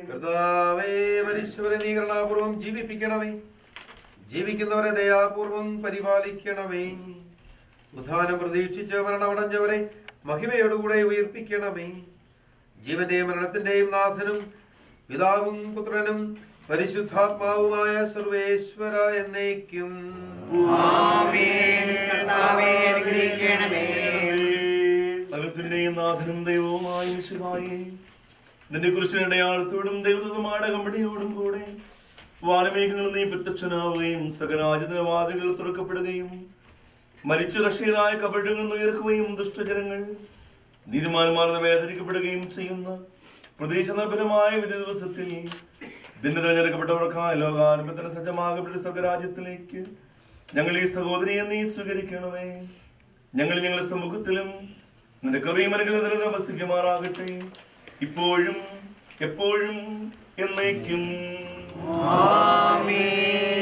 Speaker 11: കർത്താവേ, മരിച്ചവരെ നീ കരുണാപൂർവം ജീവിപ്പിക്കണമേ. ജീവിക്കുന്നവരെ ദയാപൂർവം പരിപാലിക്കണമേ. ഉദ്ധാനം പ്രതീക്ഷിച്ച് മരണമടഞ്ഞവരെ മഹിമയോടുകൂടെ ഉയർപ്പിക്കണമേ. ജീവന്റെയും മരണത്തിന്റെയും നാഥനും പിതാവും പുത്രനും പരിശുദ്ധാത്മാവുമായ സർവേശ്വര എന്നേക്കും.
Speaker 10: ആമേൻ. കർത്താവേ, അനുഗ്രഹിക്കണമേ.
Speaker 12: സകലത്തിന്റെയും നാഥനും ദൈവവുമായ യേശുവായേ, നിന്റെ കുറിച്ച് അടയാളത്തോടും ദൈവമാടകമ്പടിയോടും കൂടെ വാനമേഘങ്ങളിൽ നീ പ്രത്യക്ഷനാവുകയും സകരാജത്തിന്റെ വാതിലുകൾ തുറക്കപ്പെടുകയും മരിച്ച രക്ഷകനായ കപടങ്ങൾ ഉയർക്കുകയും ദുഷ്ടജനങ്ങൾ നീതിമാന്മാർന്ന് വേദനിക്കപ്പെടുകയും ചെയ്യുന്ന പ്രതീക്ഷ നിർഭരമായ വിധി ദിവസത്തിൽ ഇതിന്റെ തിരഞ്ഞെടുക്കപ്പെട്ടവർക്കായ ലോകാരംഭത്തിന് സജ്ജമാകപ്പെട്ട സ്വർഗരാജ്യത്തിലേക്ക് ഞങ്ങൾ ഈ സഹോദരിയെ നീ സ്വീകരിക്കണമേ. ഞങ്ങൾ ഞങ്ങളുടെ സമൂഹത്തിലും നിന്റെ കൃപയും അനുഗ്രഹത്തിലും വസിക്കുമാറാകട്ടെ, ഇപ്പോഴും എപ്പോഴും എന്നേക്കും.
Speaker 6: Thank you.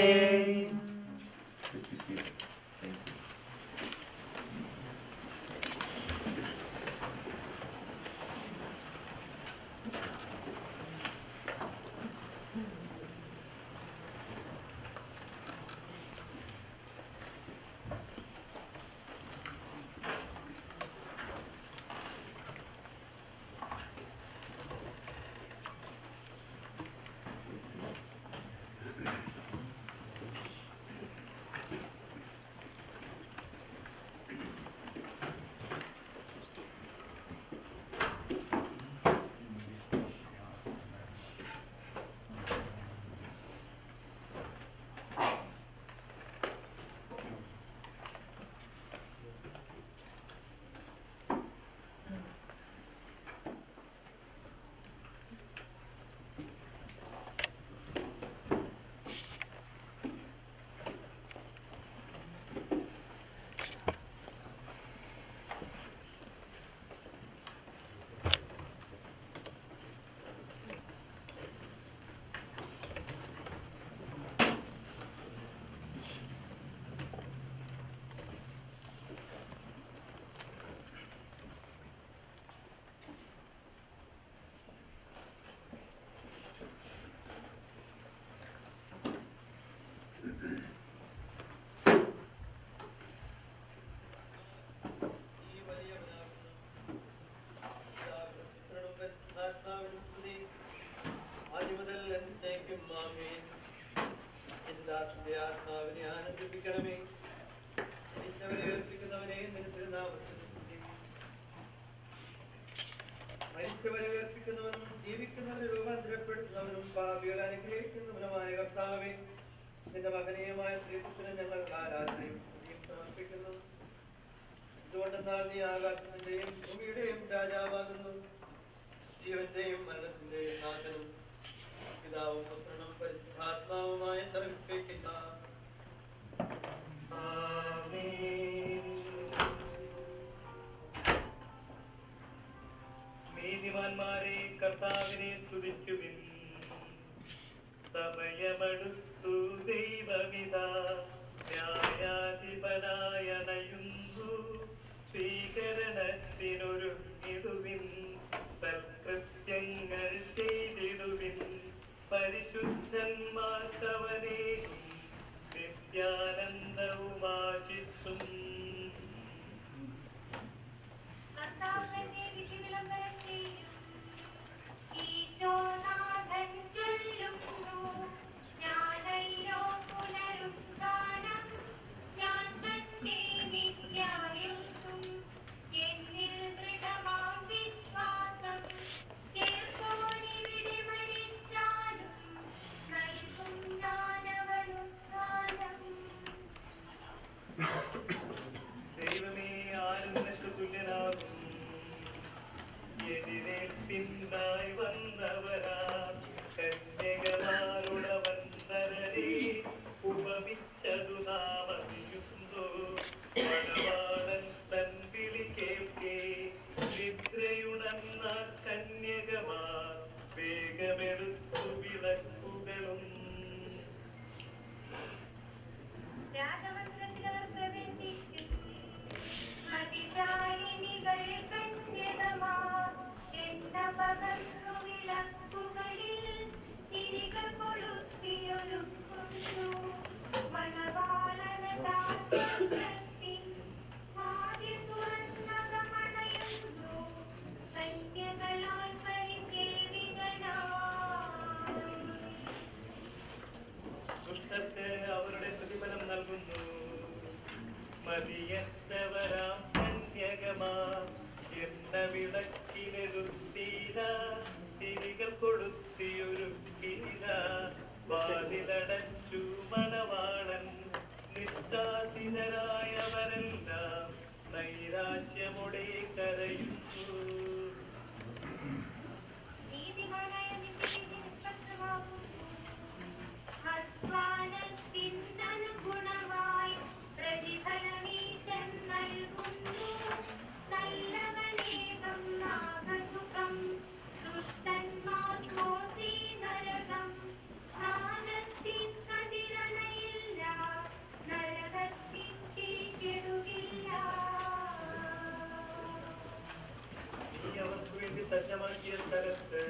Speaker 5: സ്ഥലത്ത്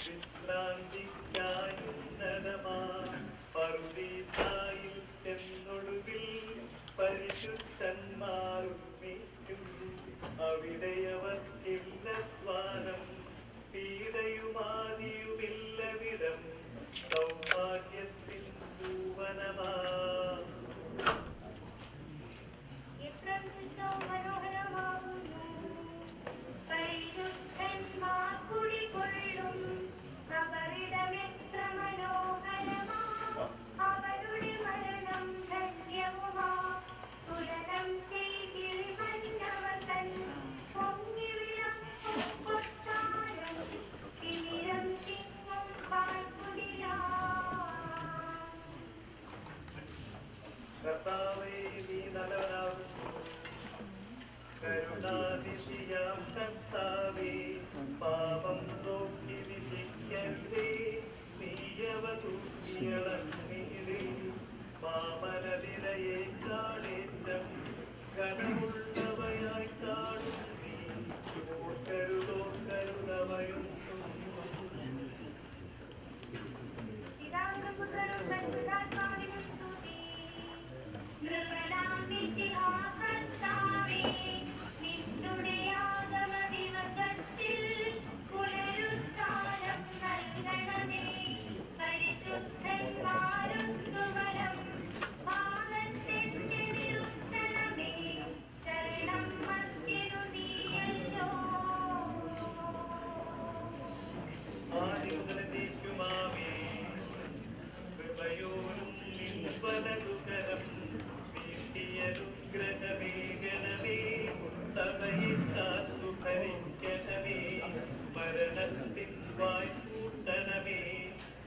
Speaker 5: വിശ്രാന്തിക്കായുന്നതമാ പർവ്വീതായിൽ ചെന്നൊടുവിൽ പരിശുദ്ധന്മാരുമേക്കും അവിടെയവർക്കില്ല സ്വാനം പീഡയുമാതിയുമില്ല വിധം സൗഭാഗ്യത്തിൻ പൂവനമാ കർത്താവേ നീ നല്ലവനാകുന്നു കരുണാനിധിയാം കർത്താവേ പാപം നോക്കി വിധിക്കരുതേ നീയവതൂക്കിയളന്നീരേ പാമരനിരയെ കാണേറ്റം ഘനമുള്ളവയായി കാണും നീ ഓർക്കരുതോ കരുണവയും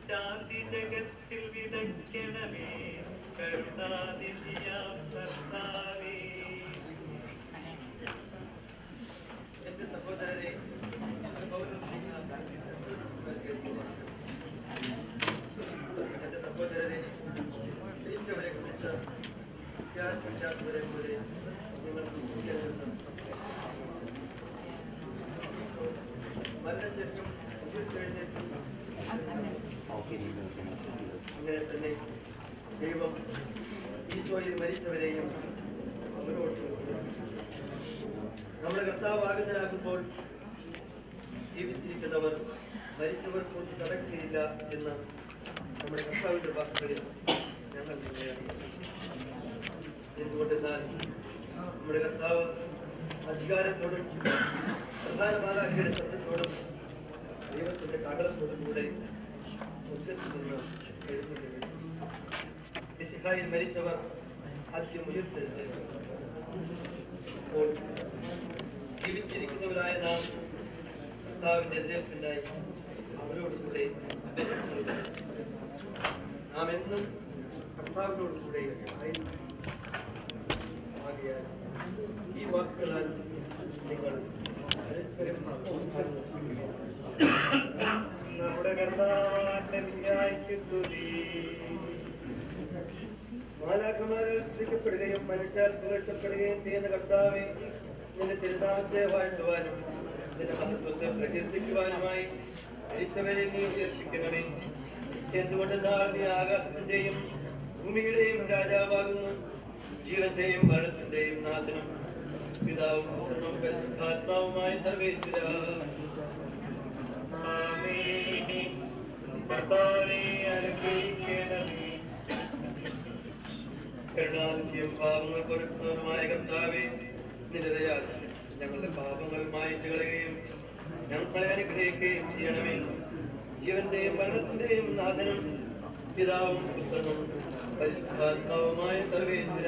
Speaker 5: ശാന്തി ജഗത്തിൽ വിതയ്ക്കണമേ കരുണാനിധിയാം കർത്താവേ. എന്റെ സഹോദരരെ ക്രിസ്തുവിനെ കുറിച്ച് വിശ്വാസിക്കാത്തവരെ പോലെ മരണശേഷം അങ്ങനെ തന്നെ ദൈവം ഈശോയിൽ മരിച്ചവരെയും അവരോട് നമ്മുടെ കർത്താവ് ആഗതരാകുമ്പോൾ ജീവിച്ചിരിക്കുന്നവർ മരിച്ചവർ കൊണ്ട് നടക്കുകയില്ല എന്ന് നമ്മുടെ കർത്താവിന്റെ വാക്കുകളിൽ ഞങ്ങൾ എന്തുകൊണ്ടെന്നാൽ നമ്മുടെ കർത്താവ് അധികാരത്തോടും പ്രധാന മാതാക്കളുടെ ശബ്ദത്തോടും ദൈവത്തിന്റെ കാകളത്തോടും കൂടെ ഉച്ചത്തിൽ നിന്ന് മിശിഹായിൽ മരിച്ചവർ ആദ്യം ഉയർത്തെഴുന്നേൽക്കും. അപ്പോൾ ജീവിച്ചിരിക്കുന്നവരായ നാം കർത്താവിന്റെ എതിരേൽപ്പിനായി അവരോടുകൂടെ നാം എന്നും കർത്താവിനോടുകൂടെ ആകിയാൽ ഈ വാക്കുകളാൽ നിങ്ങൾ നമ്മുടെ കർത്താവിന്റെ സ്തുതി. മാലാഖമാരിൽ സൃഷ്ടിക്കപ്പെടുകയും മനുഷ്യർ പുകഴ്ത്തപ്പെടുകയും ചെയ്യുന്ന കർത്താവെ, നിന്റെ തിരുനാമത്തെ വാഴ്ത്തുവാനും നിന്റെ മഹത്വത്തെ പ്രകീർത്തിക്കുവാനുമായി മരിച്ചവരെ നീ ഉയർപ്പിക്കണമേ. എന്തുകൊണ്ടെന്നാൽ നീ ആകാശത്തിന്റെയും ഭൂമിയുടെയും രാജാവാകുന്നു, ജീവന്റെയും മരണത്തിന്റെയും നാഥനും പിതാവും പുത്രനും പരിശുദ്ധാത്മാവുമായ സർവേശ്വര. കരുണാനിധിയും പാപങ്ങൾ പൊറുക്കുന്നവരുമായ കർത്താവേ, നിന്റെ ദയാൽ ഞങ്ങളുടെ പാപങ്ങൾ മായ്ച്ചു കളയുകയും ഞങ്ങളെ അനുഗ്രഹിക്കുകയും ചെയ്യണമേ. ജീവന്റെയും മരണത്തിന്റെയും നാഥനും പിതാവും പുത്രനും പരിശുദ്ധാത്മാവുമായ സർവേശ്വര.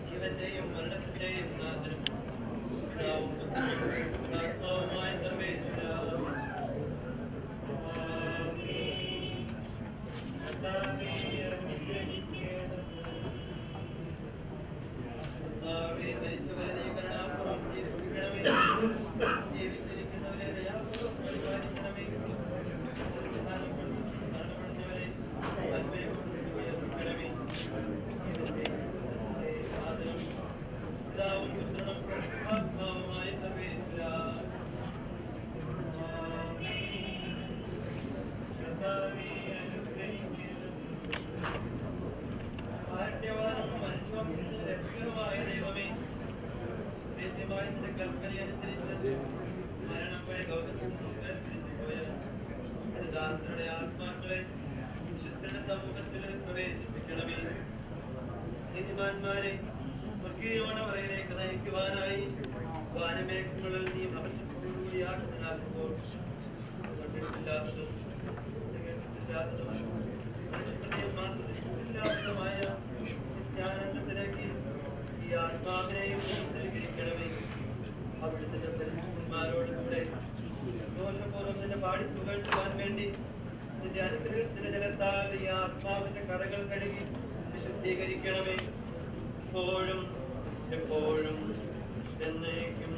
Speaker 7: ജീവന്റെയും ഞങ്ങളുടെ ആത്മാക്കളെ വിശുദ്ധരുടെ സമൂഹത്തിൽ പ്രവേശിപ്പിക്കണമേ. നീതിമാന്മാരെ സ്വർഗീയവനവരയിലേക്ക് നയിക്കുവാനായി വാനമേഘങ്ങളിൽ നീ ഭവിഷ്യത്തോടുകൂടി ആക്ഷനാക്കുമ്പോൾ കണ്ടിട്ടില്ലാത്തതും കേട്ടിട്ടില്ലാത്തതുമായ ജ്ഞാനത്തിലേക്ക് ഈ ആത്മാവിനെയും സ്വീകരിക്കണമേ. അവിടുത്തെ പരിശുദ്ധന്മാരോട് കൂടെ സന്തോഷപൂർവ്വം നിന്നെ പാടി പുകഴ്ത്തുവാൻ വേണ്ടി നിന്റെ അനുഗ്രഹത്തിന്റെ ജലത്താൽ ഈ ആത്മാവിന്റെ കടകൾ കഴുകി വിശുദ്ധീകരിക്കണമേ. എപ്പോഴും എപ്പോഴും എന്നേക്കും.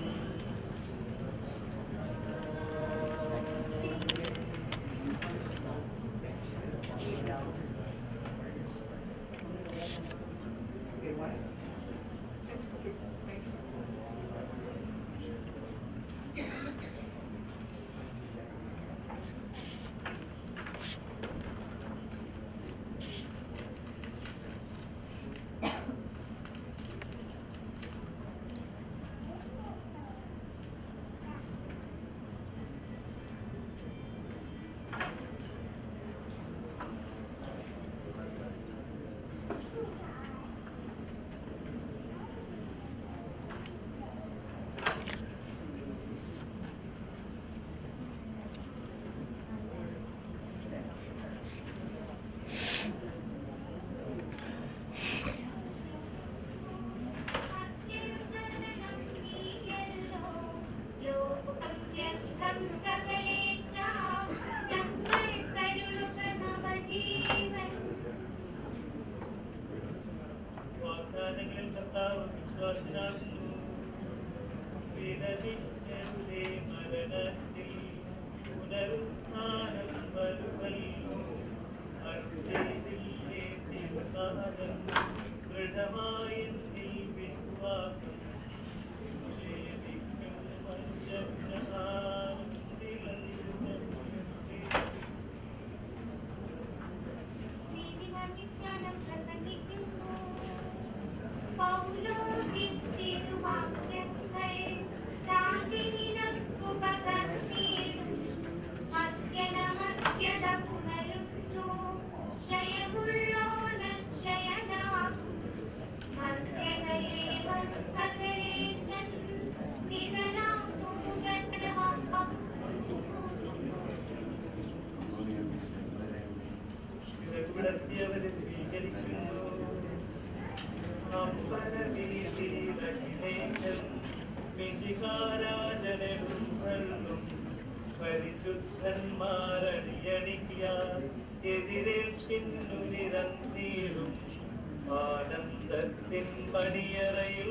Speaker 7: ആനന്ദത്തിൻ മണിയറയിൽ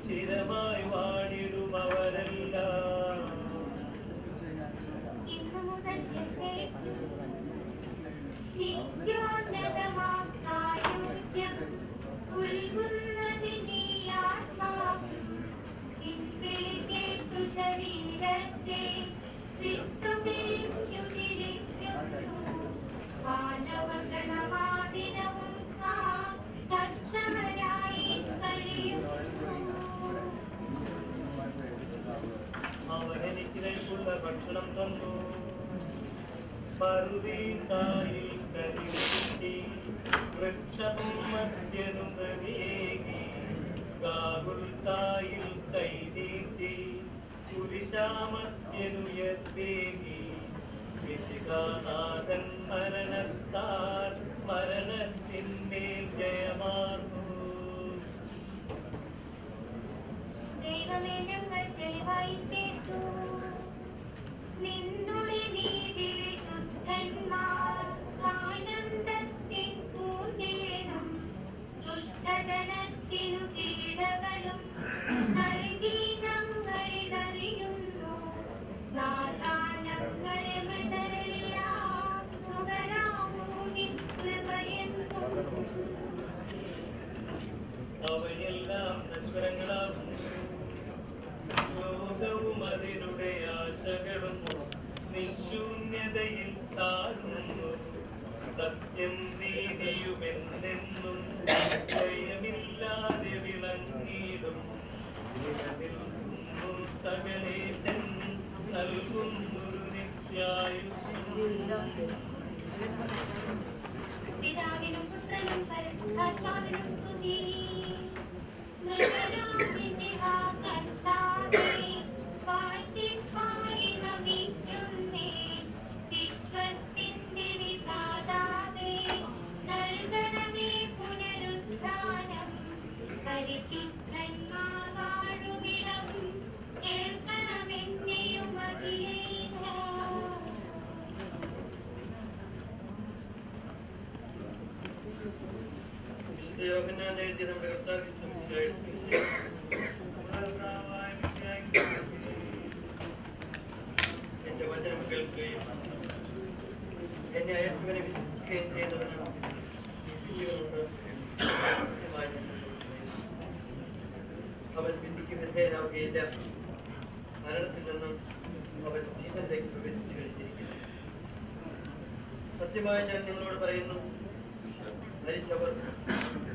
Speaker 7: ചിരമായി വാണിടും അവരെല്ലാം.
Speaker 6: ഇന്നു മുതൽ നിത്യോന്നതമാകായോഗ്യം ഉൾകൊള്ളുന്നതിനീ ആത്മാവ് ഇൻവിളി കേട്ടു ശരീരത്തെ വിട്ടുപിരിഞ്ഞുതിരിക്കുന്നു. മാനവഗണമാദിനവും കർഷകരായി കഴിയുന്നു.
Speaker 7: അവനെനിക്ക് നൽകുള്ള ഭക്ഷണം തന്നു. പറുദീസായിൽ കരിമുട്ടി വൃക്ഷവും മധ്യനും പ്രവേഗി ഗാഗുൽത്തായിൽ കൈനീട്ടി കുരിശാമധ്യനുയർത്തേകി വിശിഖാനാഥൻ മരണത്താൽ മരണത്തിന്മേൽ ജയമാർന്നു.
Speaker 6: ദൈവമേ ഞങ്ങൾ തെളിവായി കേട്ടു. നിന്നുടെ നീതിയിൽ ശുദ്ധന്മാർ ആനന്ദത്തിൻ പൂന്തേനും ദുഷ്ടജനത്തിനു കീടകളും നൽകി ഞങ്ങളിതറിയുന്നു. നാഥാനങ്ങളെ മൃതരെല്ലാം സുഖരാമോ നിൻ കൃപയെന്നും.
Speaker 7: അവയെല്ലാം നശ്വരങ്ങളാകുന്നു. ലോകവും അതിരുടെ ആശകളും നിശൂന്യതയിൽ താഴുന്നു. സത്യം നീതിയുമെന്നെന്നും ജയമില്ലാതെ വിളങ്ങിടും. നിലനിൽക്കുന്നു സകലേശൻ നൽകുന്നൊരു നിത്യായുസ്സും.
Speaker 6: പിതാവിനും പുത്രനും പരിശുദ്ധാത്മാവിനും സ്തുതി. നഗരാമിതിഹാ കർത്താവേ, വാഴ്ത്തിപ്പാടി നമിക്കുന്നേ. വിശ്വത്തിന്റെ വിധാതാവേ, നൽകണമേ പുനരുത്ഥാനം. പരിശുദ്ധന്മാർ വാഴുമിടം, കേൾക്കണമെന്നെയും മതിയേനാ.
Speaker 5: യോഹന്നാൻ എഴുതിയ നമ്മുടെ കർത്താവിന്റെ എന്റെ വചനം കേൾക്കുകയും എന്നെ അയച്ചവനെ വിശ്വസിക്കുകയും ചെയ്തവനാണ് ജീവനുണ്ട്. അവൻ വിധിക്ക് വിധേയനാവുകയില്ല. മരണത്തിൽ നിന്നും അവൻ ജീവനിലേക്ക് പ്രവേശിച്ചു കഴിഞ്ഞിരിക്കുന്നു. സത്യമായി ഞാൻ നിങ്ങളോട് പറയുന്നു, മരിച്ചവർ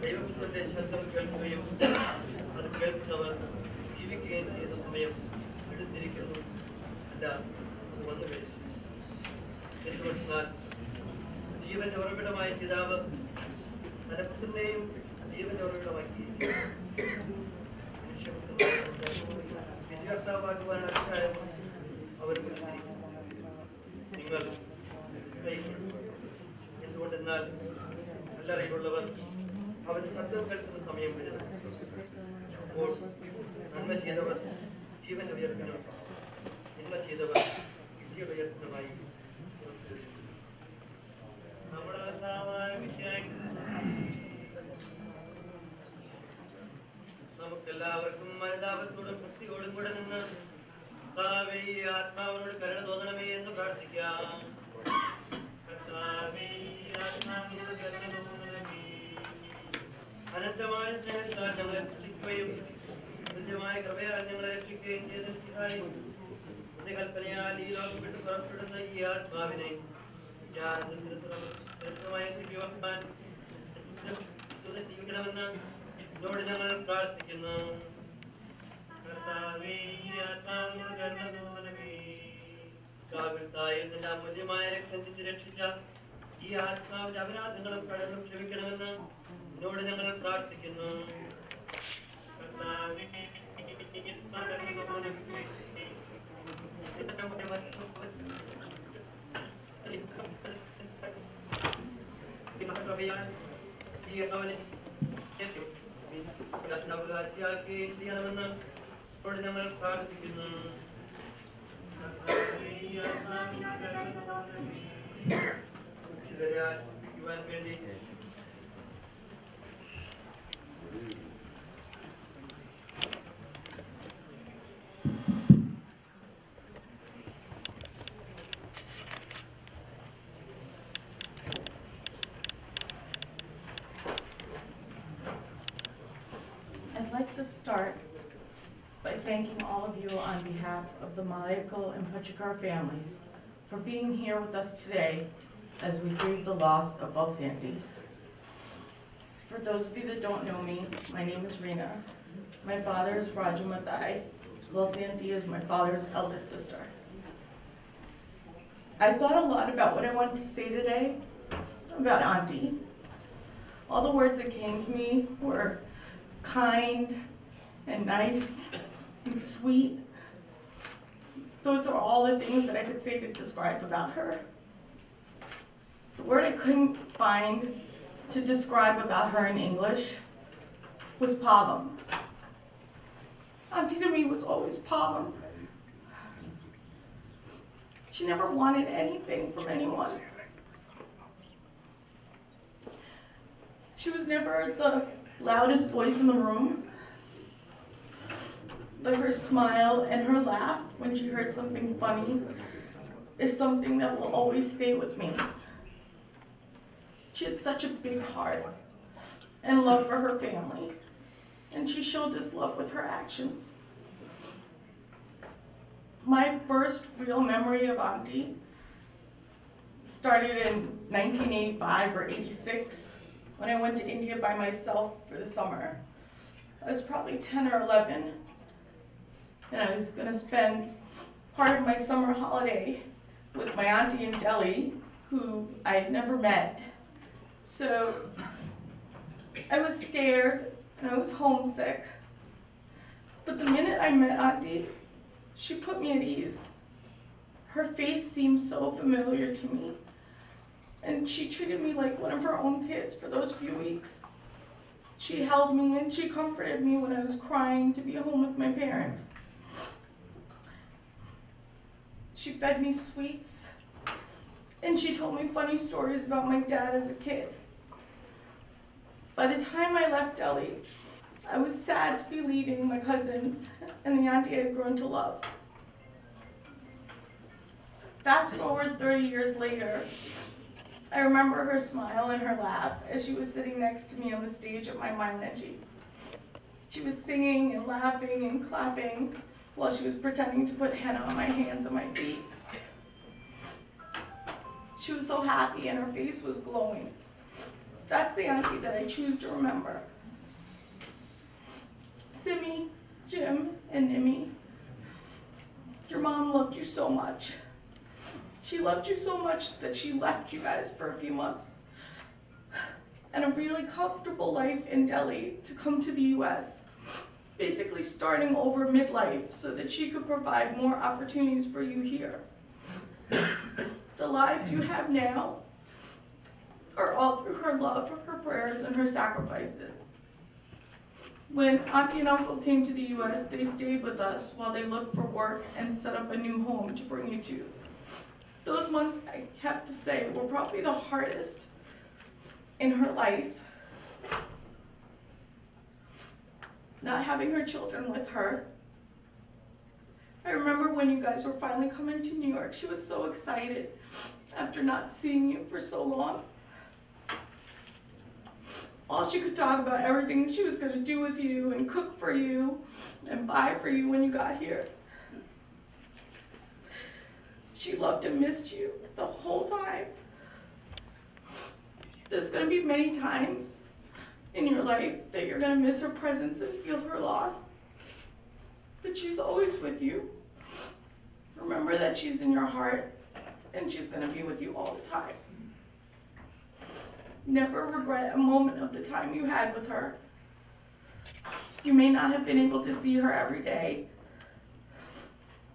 Speaker 5: ദൈവപുത്രന്റെ ശബ്ദം കേൾക്കുകയും അത് കേൾക്കുന്നവർ ജീവിക്കുകയും ചെയ്ത സമയം എടുത്തിരിക്കുന്നു. അല്ല, അത് വന്നു കഴിച്ചു. എന്തുകൊണ്ടാൽ ജീവന്റെ ഉറവിടമായ പിതാവ് തന്റെ പുത്രനെയും ജീവന്റെ ഉറവിടമാക്കി വിധികർത്താവാക്കുവാൻ അധികാരം അവർ കൊടുത്തിരിക്കുന്നു. നിങ്ങൾ എന്തുകൊണ്ടെന്നാൽ നല്ല അറിവുള്ളവർ അവന്റെ ശബ്ദം കേൾക്കുന്ന സമയം വരുന്നു. അപ്പോൾ നന്മ ചെയ്തവർ ജീവന്റെ ഉയർത്തണം, തിന്മ ചെയ്തവർ വിധിയുടെ ഉയർത്തണമായി. നമുക്കെല്ലാവർക്കും മനുതാപത്തോടും ഭക്തിയോടും കൂടെ നിന്ന് കർത്താവേ, ആത്മാവിനോട് കരുണ തോന്നണമേ എന്ന് പ്രാർത്ഥിക്കാം. കർത്താവേ, ആത്മാവിനോട് കരുണ തോന്നണമേ. അനന്തമായ സ്നേഹത്താൽ ഞങ്ങളെ രക്ഷിക്കുകയും തുല്യമായ കൃപയാൽ ഞങ്ങളെ രക്ഷിക്കുകയും ചെയ്ത കൽപ്പനയാൽ ഈ ലോകം വിട്ട് പുറപ്പെടുന്ന ഈ ആത്മാവിനെ ജീവിക്കണമെന്ന് എന്നോട് ഞങ്ങൾ പ്രാർത്ഥിക്കുന്നു. കർത്താവേ, ആത്മാവിനോട് കരുണ തോന്നണമേ. നിന്റെ അമൂല്യമായ രക്തം ചിന്തി രക്ഷിച്ച ഈ ആത്മാവിന്റെ അപരാധങ്ങളും കടലും ക്ഷമിക്കണമെന്ന് എന്നോട് ഞങ്ങൾ പ്രാർത്ഥിക്കുന്നു. കർത്താവേ, ചെയ്യണമെന്ന് ഞങ്ങൾ പ്രാർത്ഥിക്കുന്നു. ഇവരെ ആശ്രയിക്കുവാൻ വേണ്ടി
Speaker 10: I'd like to start by thanking all of you on behalf of the Maliyekkal and Pachikar families for being here with us today as we grieve the loss of Valsa. For those of you that don't know me, my name is Rena. My father is Raju Mathai. Valsa is my father's eldest sister. I thought a lot about what I wanted to say today about Auntie. All the words that came to me were kind and nice and sweet. Those are all the things that I could say to describe about her. The word I couldn't find to describe about her in English was pavam. Auntie to me was always pavam. She never wanted anything from anyone. She was never the loudest voice in the room, but her smile and her laugh when she heard something funny is something that will always stay with me. She had such a big heart and love for her family, and she showed this love with her actions. My first real memory of Auntie started in 1985 or 86. When I went to India by myself for the summer. I was probably 10 or 11, and I was going to spend part of my summer holiday with my auntie in Delhi, who I had never met. So I was scared and I was homesick. But the minute I met Auntie, she put me at ease. Her face seemed so familiar to me. And she treated me like one of her own kids for those few weeks. She held me and she comforted me when I was crying to be home with my parents. She fed me sweets, and she told me funny stories about my dad as a kid. By the time I left Delhi, I was sad to be leaving my cousins and the auntie I had grown to love. Fast forward 30 years later, I remember her smile and her laugh as she was sitting next to me on the stage at my Maliyekkal. She was singing and laughing and clapping while she was pretending to put henna on my hands and my feet. She was so happy and her face was glowing. That's the auntie that I choose to remember. Simi, Jim, and Nimi, your mom loved you so much. She loved you so much that she left you guys for a few months and a really comfortable life in Delhi to come to the US, basically starting over midlife so that she could provide more opportunities for you here. The lives you have now are all through her love, her prayers, and her sacrifices. When Auntie and Uncle came to the US, they stayed with us while they looked for work and set up a new home to bring you to. Those months, I have to say, were probably the hardest in her life. Not having her children with her. I remember when you guys were finally coming to New York, she was so excited after not seeing you for so long. All she could talk about everything she was going to do with you and cook for you and buy for you when you got here. She loved and missed you the whole time. There's going to be many times in your life that you're going to miss her presence and feel her loss. But she's always with you. Remember that she's in your heart and she's going to be with you all the time. Never regret a moment of the time you had with her. You may not have been able to see her every day,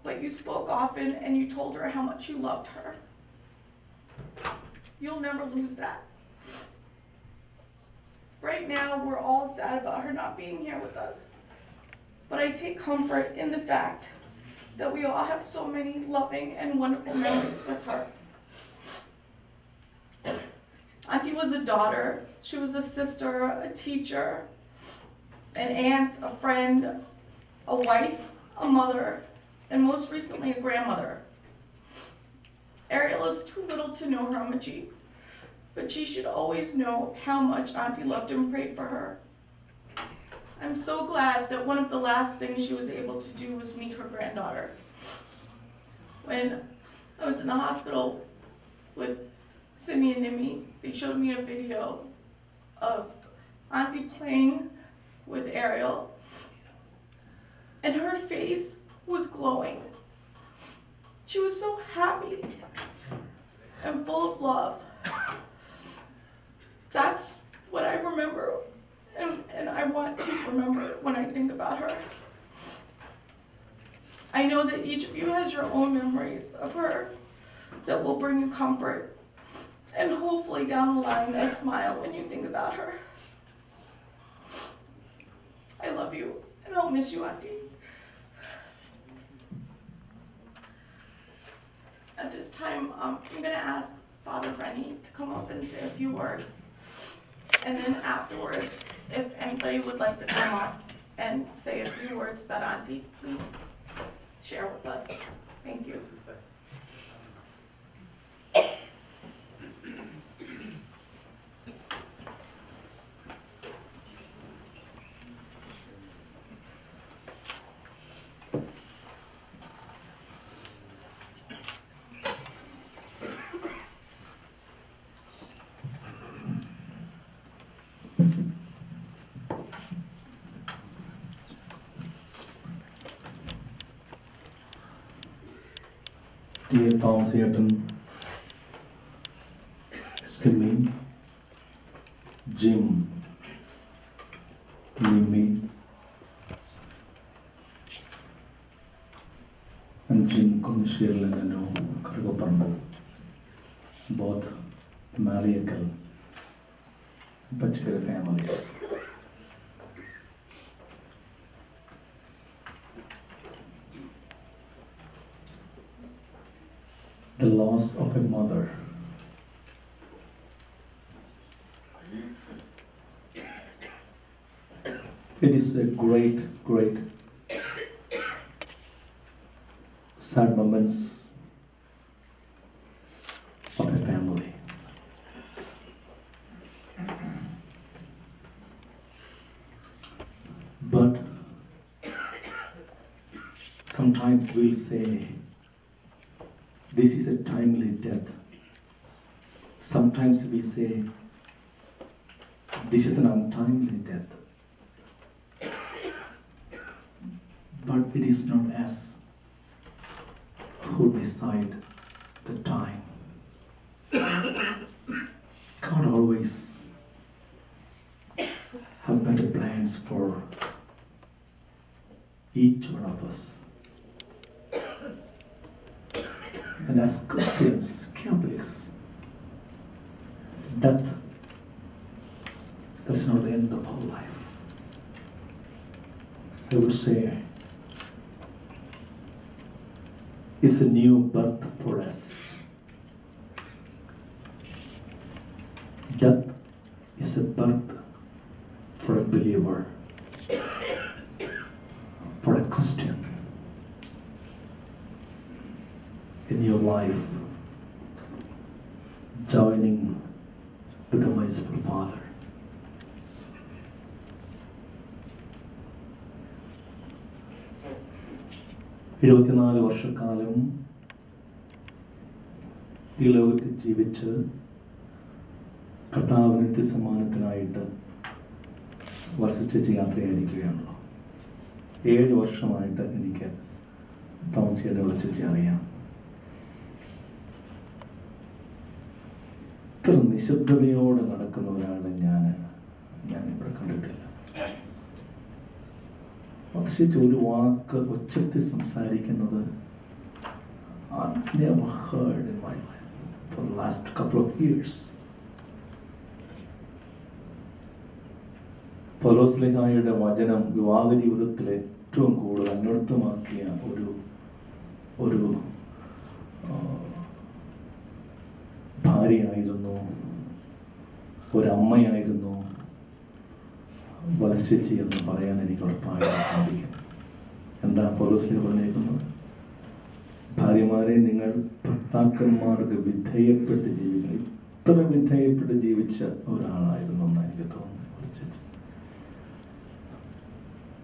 Speaker 10: but you spoke often and you told her how much you loved her. You'll never lose that. Right now, we're all sad about her not being here with us, but I take comfort in the fact that we all have so many loving and wonderful memories with her. Auntie was a daughter, she was a sister, a teacher, an aunt, a friend, a wife, a mother, and most recently a grandmother. Ariel is too little to know her Amaji, but she should always know how much Auntie loved and prayed for her. I'm so glad that one of the last things she was able to do was meet her granddaughter. When I was in the hospital with Simi and Nimi, they showed me a video of Auntie playing with Ariel, and her face was glowing. She was so happy and full of love. That's what I remember, and I want to remember when I think about her. I know that each of you has your own memories of her that will bring you comfort, and hopefully down the line a smile when you think about her. I love you, and I'll miss you, Auntie. At this time, I'm going to ask Father Rennie to come up and say a few words. And then afterwards, if anybody would like to come up and say a few words about Auntie, please share with us. Thank you.
Speaker 12: Dear Thomas Ayrton,
Speaker 13: Simi, Jim, Mimi, and Jim Komishir Lenano Kargoparmo, both maliyekkal particular families. The loss of a mother. It is a great sad moments of a family. But sometimes we'll say, this is a timely death. Sometimes we say, this is an untimely death. But it is not us who decide the time. God always have better plans for each one of us. And as Christians, Catholics, death, that's not the end of our life. I would say it's a new birth for us. Death is a birth for a believer, for a Christian. In your life, joining with the merciful Father. എഴുപത്തിനാല് വർഷക്കാലം ഈ ലോകത്തിൽ ജീവിച്ച് കർത്താവിന് നിത്യസമ്മാനത്തിനായിട്ട് വർഷിച്ച് യാത്രയായിരിക്കുകയാണല്ലോ. 7 വർഷമായിട്ട് എനിക്ക് തോമസിയുടെ വിളിച്ച് അറിയാം. ഇത്ര നിശബ്ദതയോടെ നടക്കുന്ന ഒരാളെ ഞാൻ ഇവിടെ കണ്ടിട്ടില്ല. പ്രത്യേകിച്ച് ഒരു വാക്ക് ഒച്ചത്തിൽ സംസാരിക്കുന്നത് I've never heard in my life for the last couple of years. പൗലോസ്ലീഹായുടെ വചനം വിവാഹ ജീവിതത്തിൽ ഏറ്റവും കൂടുതൽ അന്വർത്ഥമാക്കിയ ഒരു ഭാര്യയായിരുന്നു, ഒരമ്മയായിരുന്നു വലശ്ശേച്ചി എന്ന് പറയാൻ എനിക്ക് ഉറപ്പായിട്ട് സാധിക്കും. എന്താ പൗലോസ്ലീഹ പറഞ്ഞേക്കുന്നത്? ഭാര്യമാരെ നിങ്ങൾ ഭർത്താക്കന്മാർക്ക് വിധേയപ്പെട്ട് ജീവിക്കണം. ഇത്ര വിധേയപ്പെട്ട് ജീവിച്ച ഒരാളായിരുന്നു എന്ന് എനിക്ക് തോന്നുന്നു വലശ്ശേച്ചി.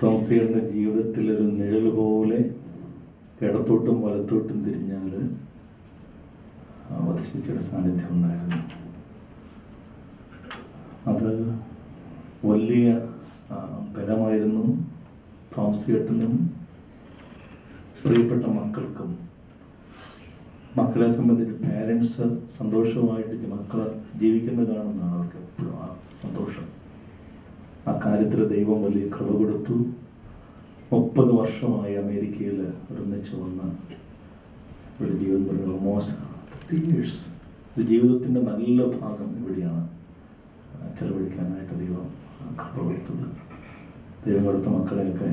Speaker 13: തോമസിയുടെ ജീവിതത്തിൽ ഒരു നിഴൽ പോലെ ഇടത്തോട്ടും വലത്തോട്ടും തിരിഞ്ഞാൽ വലശ്ശേച്ചിയുടെ സാന്നിധ്യം ഉണ്ടായിരുന്നു. അത് വലിയ ബലമായിരുന്നു തോമസിയേട്ടനും പ്രിയപ്പെട്ട മക്കൾക്കും. മക്കളെ സംബന്ധിച്ച് പാരൻസ് സന്തോഷമായിട്ട് മക്കളെ ജീവിക്കുന്നത് കാണുന്നതാണ് അവർക്ക് എപ്പോഴും ആ സന്തോഷം. ആ കാര്യത്തിൽ ദൈവം വലിയ കൃപ കൊടുത്തു. 30 വർഷമായി അമേരിക്കയിൽ ഒന്നിച്ച് വന്ന് ഇവിടെ ജീവിതം ഓൾമോസ്റ്റ് 30 years. ജീവിതത്തിൻ്റെ നല്ല ഭാഗം ഇവിടെയാണ് ചെലവഴിക്കാനായിട്ട് ദൈവം കൃപ കൊടുത്തത്. ദൈവം കൊടുത്ത മക്കളെയൊക്കെ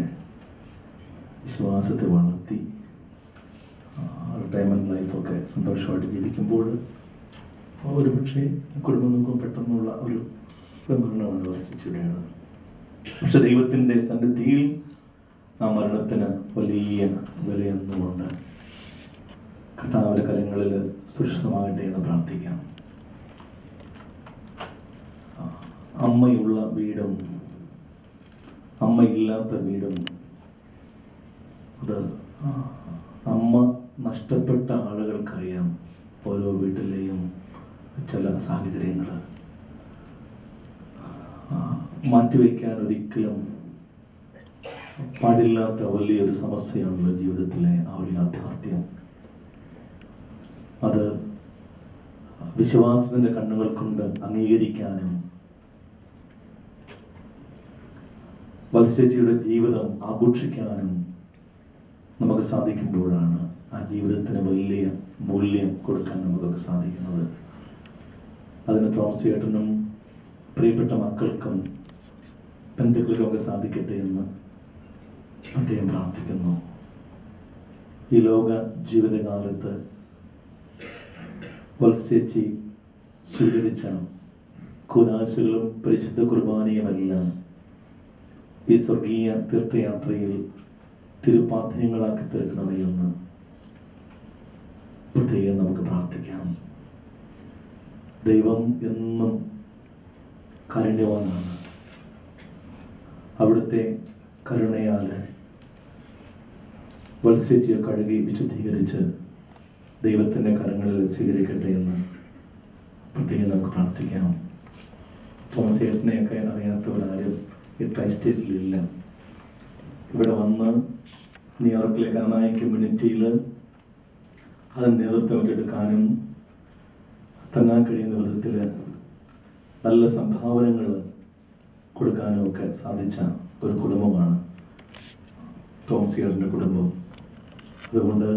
Speaker 13: വിശ്വാസത്തെ വളർത്തി റിട്ടയർമെൻറ്റ് ലൈഫൊക്കെ സന്തോഷമായിട്ട് ജീവിക്കുമ്പോൾ ഒരു പക്ഷേ കുടുംബങ്ങൾക്കും പെട്ടെന്നുള്ള ഒരു മരണമാണ് വർഷിച്ചിടേണ്ടത്. പക്ഷെ ദൈവത്തിൻ്റെ സന്നിധിയിൽ ആ മരണത്തിന് വലിയ വിലയൊന്നുമുണ്ട്. കർത്താവിൻ്റെ കരങ്ങളിൽ സുരക്ഷിതമാകട്ടെ എന്ന് പ്രാർത്ഥിക്കാം. അമ്മയുള്ള വീടും അമ്മയില്ലാത്ത വീടും, അത് അമ്മ നഷ്ടപ്പെട്ട ആളുകൾക്കറിയാം ഓരോ വീട്ടിലെയും ചില സാഹചര്യങ്ങൾ. മാറ്റിവെക്കാൻ ഒരിക്കലും പാടില്ലാത്ത വലിയൊരു സമസ്യയാണല്ലോ ജീവിതത്തിലെ ആ ഒരു യാഥാർത്ഥ്യം. അത് വിശ്വാസത്തിന്റെ കണ്ണുകൾ കൊണ്ട് അംഗീകരിക്കാനും വത്സേച്ചിയുടെ ജീവിതം ആഘോഷിക്കാനും നമുക്ക് സാധിക്കുമ്പോഴാണ് ആ ജീവിതത്തിന് വലിയ മൂല്യം കൊടുക്കാൻ നമുക്കൊക്കെ സാധിക്കുന്നത്. അതിന് തോമസ് ചേട്ടനും പ്രിയപ്പെട്ട മക്കൾക്കും ബന്ധുക്കൾക്കൊക്കെ സാധിക്കട്ടെ എന്ന് അദ്ദേഹം പ്രാർത്ഥിക്കുന്നു. ഈ ലോക ജീവിതകാലത്ത് വത്സേച്ചി സ്വീകരിച്ച കുനാശകളും പരിശുദ്ധ കുർബാനയുമെല്ലാം ഈ സ്വർഗീയ തീർത്ഥയാത്രയിൽ തിരുപ്പാഥ്യങ്ങളാക്കി തീർക്കണമേ എന്ന് പ്രത്യേകം നമുക്ക് പ്രാർത്ഥിക്കാം. ദൈവം എന്നും കാരുണ്യവാനാണ്. അവിടുത്തെ കരുണയാൽ വത്സേച്ചിയെ കഴുകി വിശുദ്ധീകരിച്ച് ദൈവത്തിൻ്റെ കരങ്ങളിൽ സ്വീകരിക്കട്ടെ എന്ന് പ്രത്യേകം നമുക്ക് പ്രാർത്ഥിക്കാം. തോമസ് ചേട്ടനെയൊക്കെ അറിയാത്തവരാരും ഈ ട്രൈസ്റ്റേറ്റിലില്ല. ഇവിടെ വന്ന് ന്യൂയോർക്കിലെ കാനായ കമ്മ്യൂണിറ്റിയിൽ അതിന് നേതൃത്വം ഏറ്റെടുക്കാനും താങ്ങാൻ കഴിയുന്ന വിധത്തിൽ നല്ല സംഭാവനകൾ കൊടുക്കാനും ഒക്കെ സാധിച്ച ഒരു കുടുംബമാണ് തോമസ് ചേട്ടൻ്റെ കുടുംബം. അതുകൊണ്ട്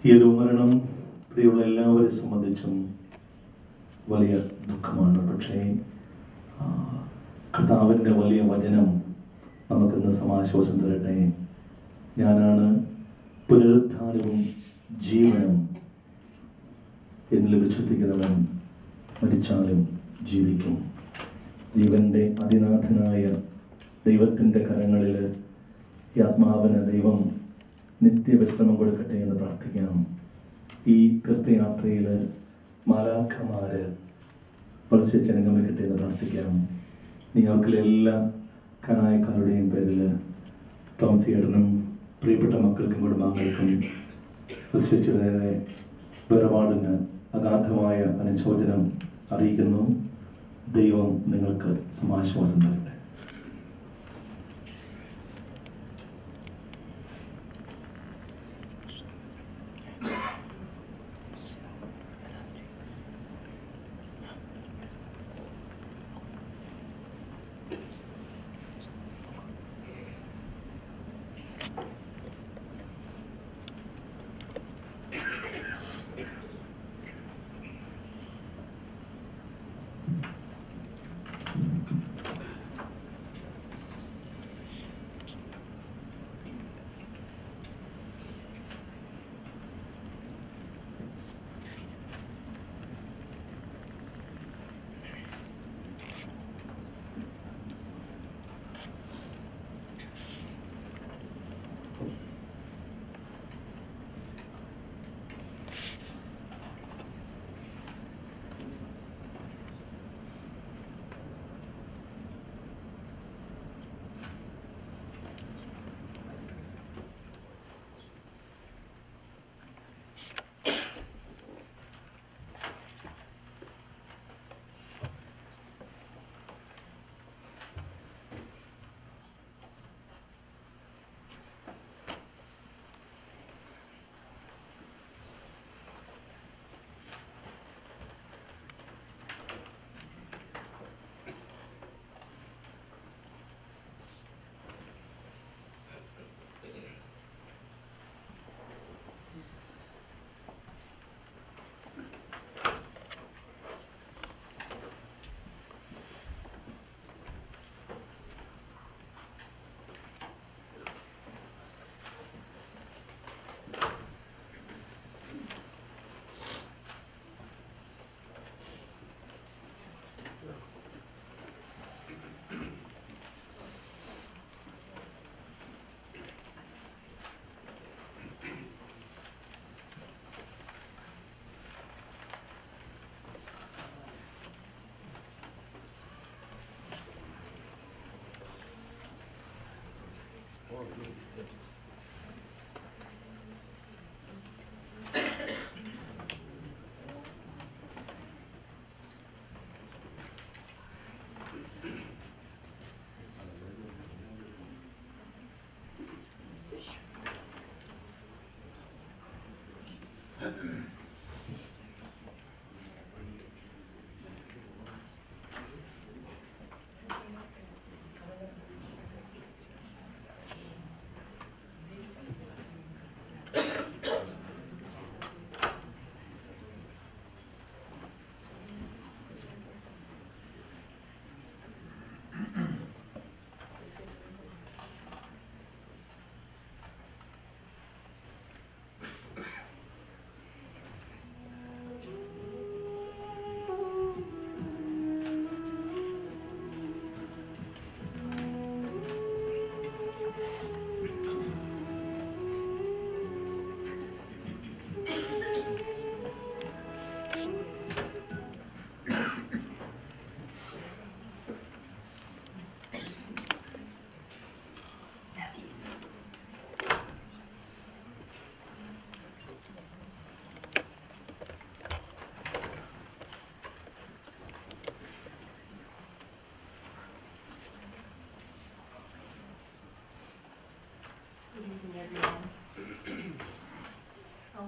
Speaker 13: ഈ ഒരു മരണം ഇവിടെയുള്ള എല്ലാവരെ സംബന്ധിച്ചും വലിയ ദുഃഖമാണ്. പക്ഷേ കർത്താവിൻ്റെ വലിയ വചനം നമുക്കിന്ന് സമാശ്വാസം തരട്ടെ. ഞാനാണ് പുനരുദ്ധാനവും ജീവനും, എന്നിൽ വിശ്വസിക്കുന്നവൻ മരിച്ചാലും ജീവിക്കും. ജീവന്റെ അതിനാഥനായ ദൈവത്തിൻ്റെ കരങ്ങളിൽ ഈ ആത്മാവിന് ദൈവം നിത്യവിശ്രമം കൊടുക്കട്ടെ എന്ന് പ്രാർത്ഥിക്കാം. ഈ തീർത്ഥയാത്രയിൽ മാലാഖമാര് പരിശീലിച്ചനുഗമിക്കട്ടെ എന്ന് പ്രാർത്ഥിക്കാം. ന്യൂയോർക്കിലെ എല്ലാ കനായക്കാരുടെയും പേരിൽ തോമസ് ചേട്ടനും പ്രിയപ്പെട്ട മക്കൾക്കും കുടുംബാംഗങ്ങൾക്കും പരിശീലിച്ചതിനെ വേർപാടിന് അഗാധമായ അനുശോചനം അറിയിക്കുന്നു. ദൈവം നിങ്ങൾക്ക് സമാശ്വാസം തരട്ടെ.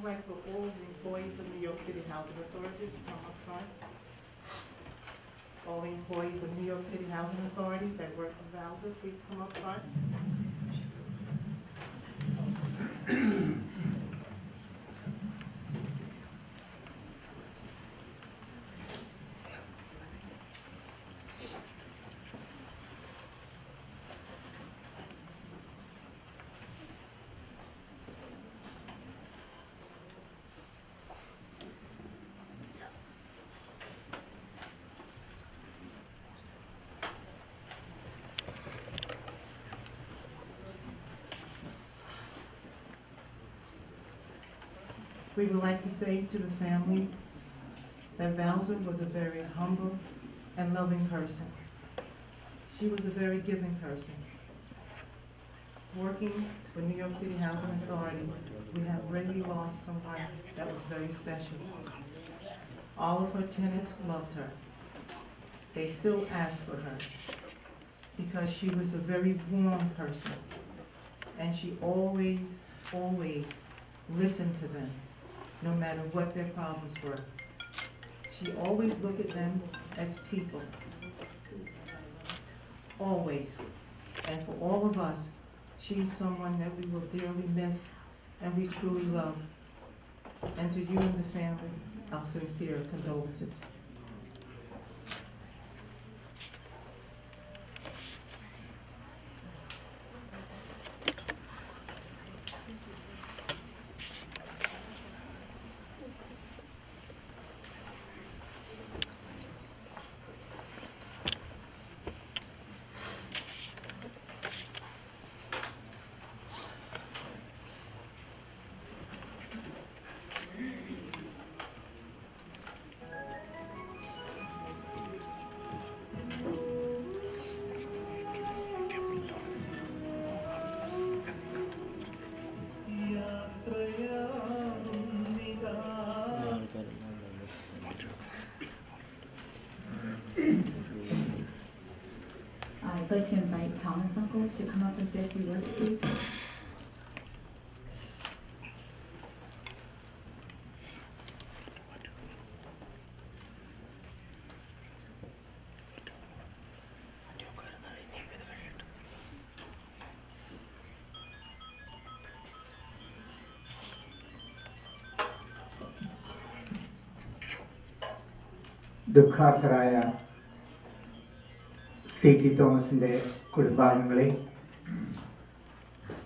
Speaker 10: like for all the employees of New York City Housing Authority to come up front. All the employees of New York City Housing Authority that work for Valsa, please come up front. We would like to say to the family that Valsa was a very humble and loving person. She was a very giving person. Working for New York City Housing Authority, we have really lost someone that was very special. All of her tenants loved her. They still ask for her because she was a very warm person, and she always, always listened to them, no matter what their problems were. She always looked at them as people, always. And for all of us, she's someone that we will dearly miss and we truly love. And to you and the family, our sincere condolences.
Speaker 14: I'd like to invite Thomas Uncle to come up and say a few words, please.
Speaker 15: ദുഃഖാർത്ഥരായ C.T. തോമസിൻ്റെ കുടുംബാംഗങ്ങളെ,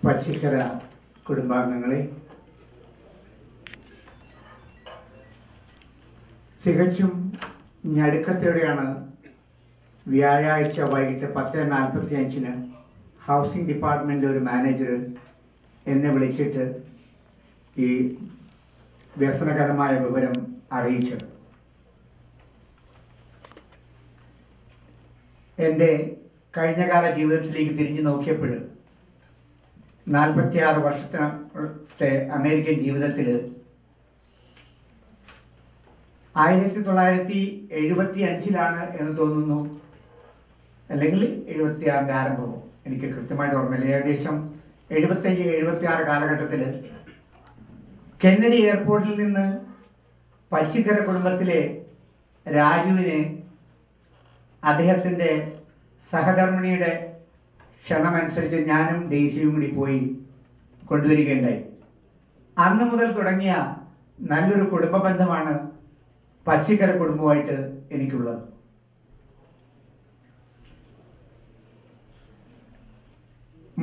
Speaker 15: പച്ചിക്കര കുടുംബാംഗങ്ങളെ, തികച്ചും ഞടുക്കത്തോടെയാണ് വ്യാഴാഴ്ച വൈകിട്ട് 10:45 housing ഡിപ്പാർട്ട്മെൻറ്റിലെ ഒരു manager എന്നെ വിളിച്ചിട്ട് ഈ വ്യസനകരമായ വിവരം അറിയിച്ചത്. എൻ്റെ കഴിഞ്ഞകാല ജീവിതത്തിലേക്ക് തിരിഞ്ഞു നോക്കിയപ്പോൾ 46 വർഷത്തെ അമേരിക്കൻ ജീവിതത്തിൽ 1975 എന്ന് തോന്നുന്നു, അല്ലെങ്കിൽ 76 ആരംഭമോ, എനിക്ക് കൃത്യമായിട്ട് ഓർമ്മയില്ല, ഏകദേശം 75-76 കാലഘട്ടത്തിൽ കെന്നഡി എയർപോർട്ടിൽ നിന്ന് പച്ചിക്കര കുടുംബത്തിലെ രാജുവിനെ അദ്ദേഹത്തിൻ്റെ സഹധർമ്മിണിയുടെ ക്ഷണമനുസരിച്ച് ഞാനും ഡെയ്സിയും കൂടി പോയി കൊണ്ടുവരികയുണ്ടായി. അന്ന് മുതൽ തുടങ്ങിയ നല്ലൊരു കുടുംബ ബന്ധമാണ് പച്ചിക്കര കുടുംബമായിട്ട് എനിക്കുള്ളത്.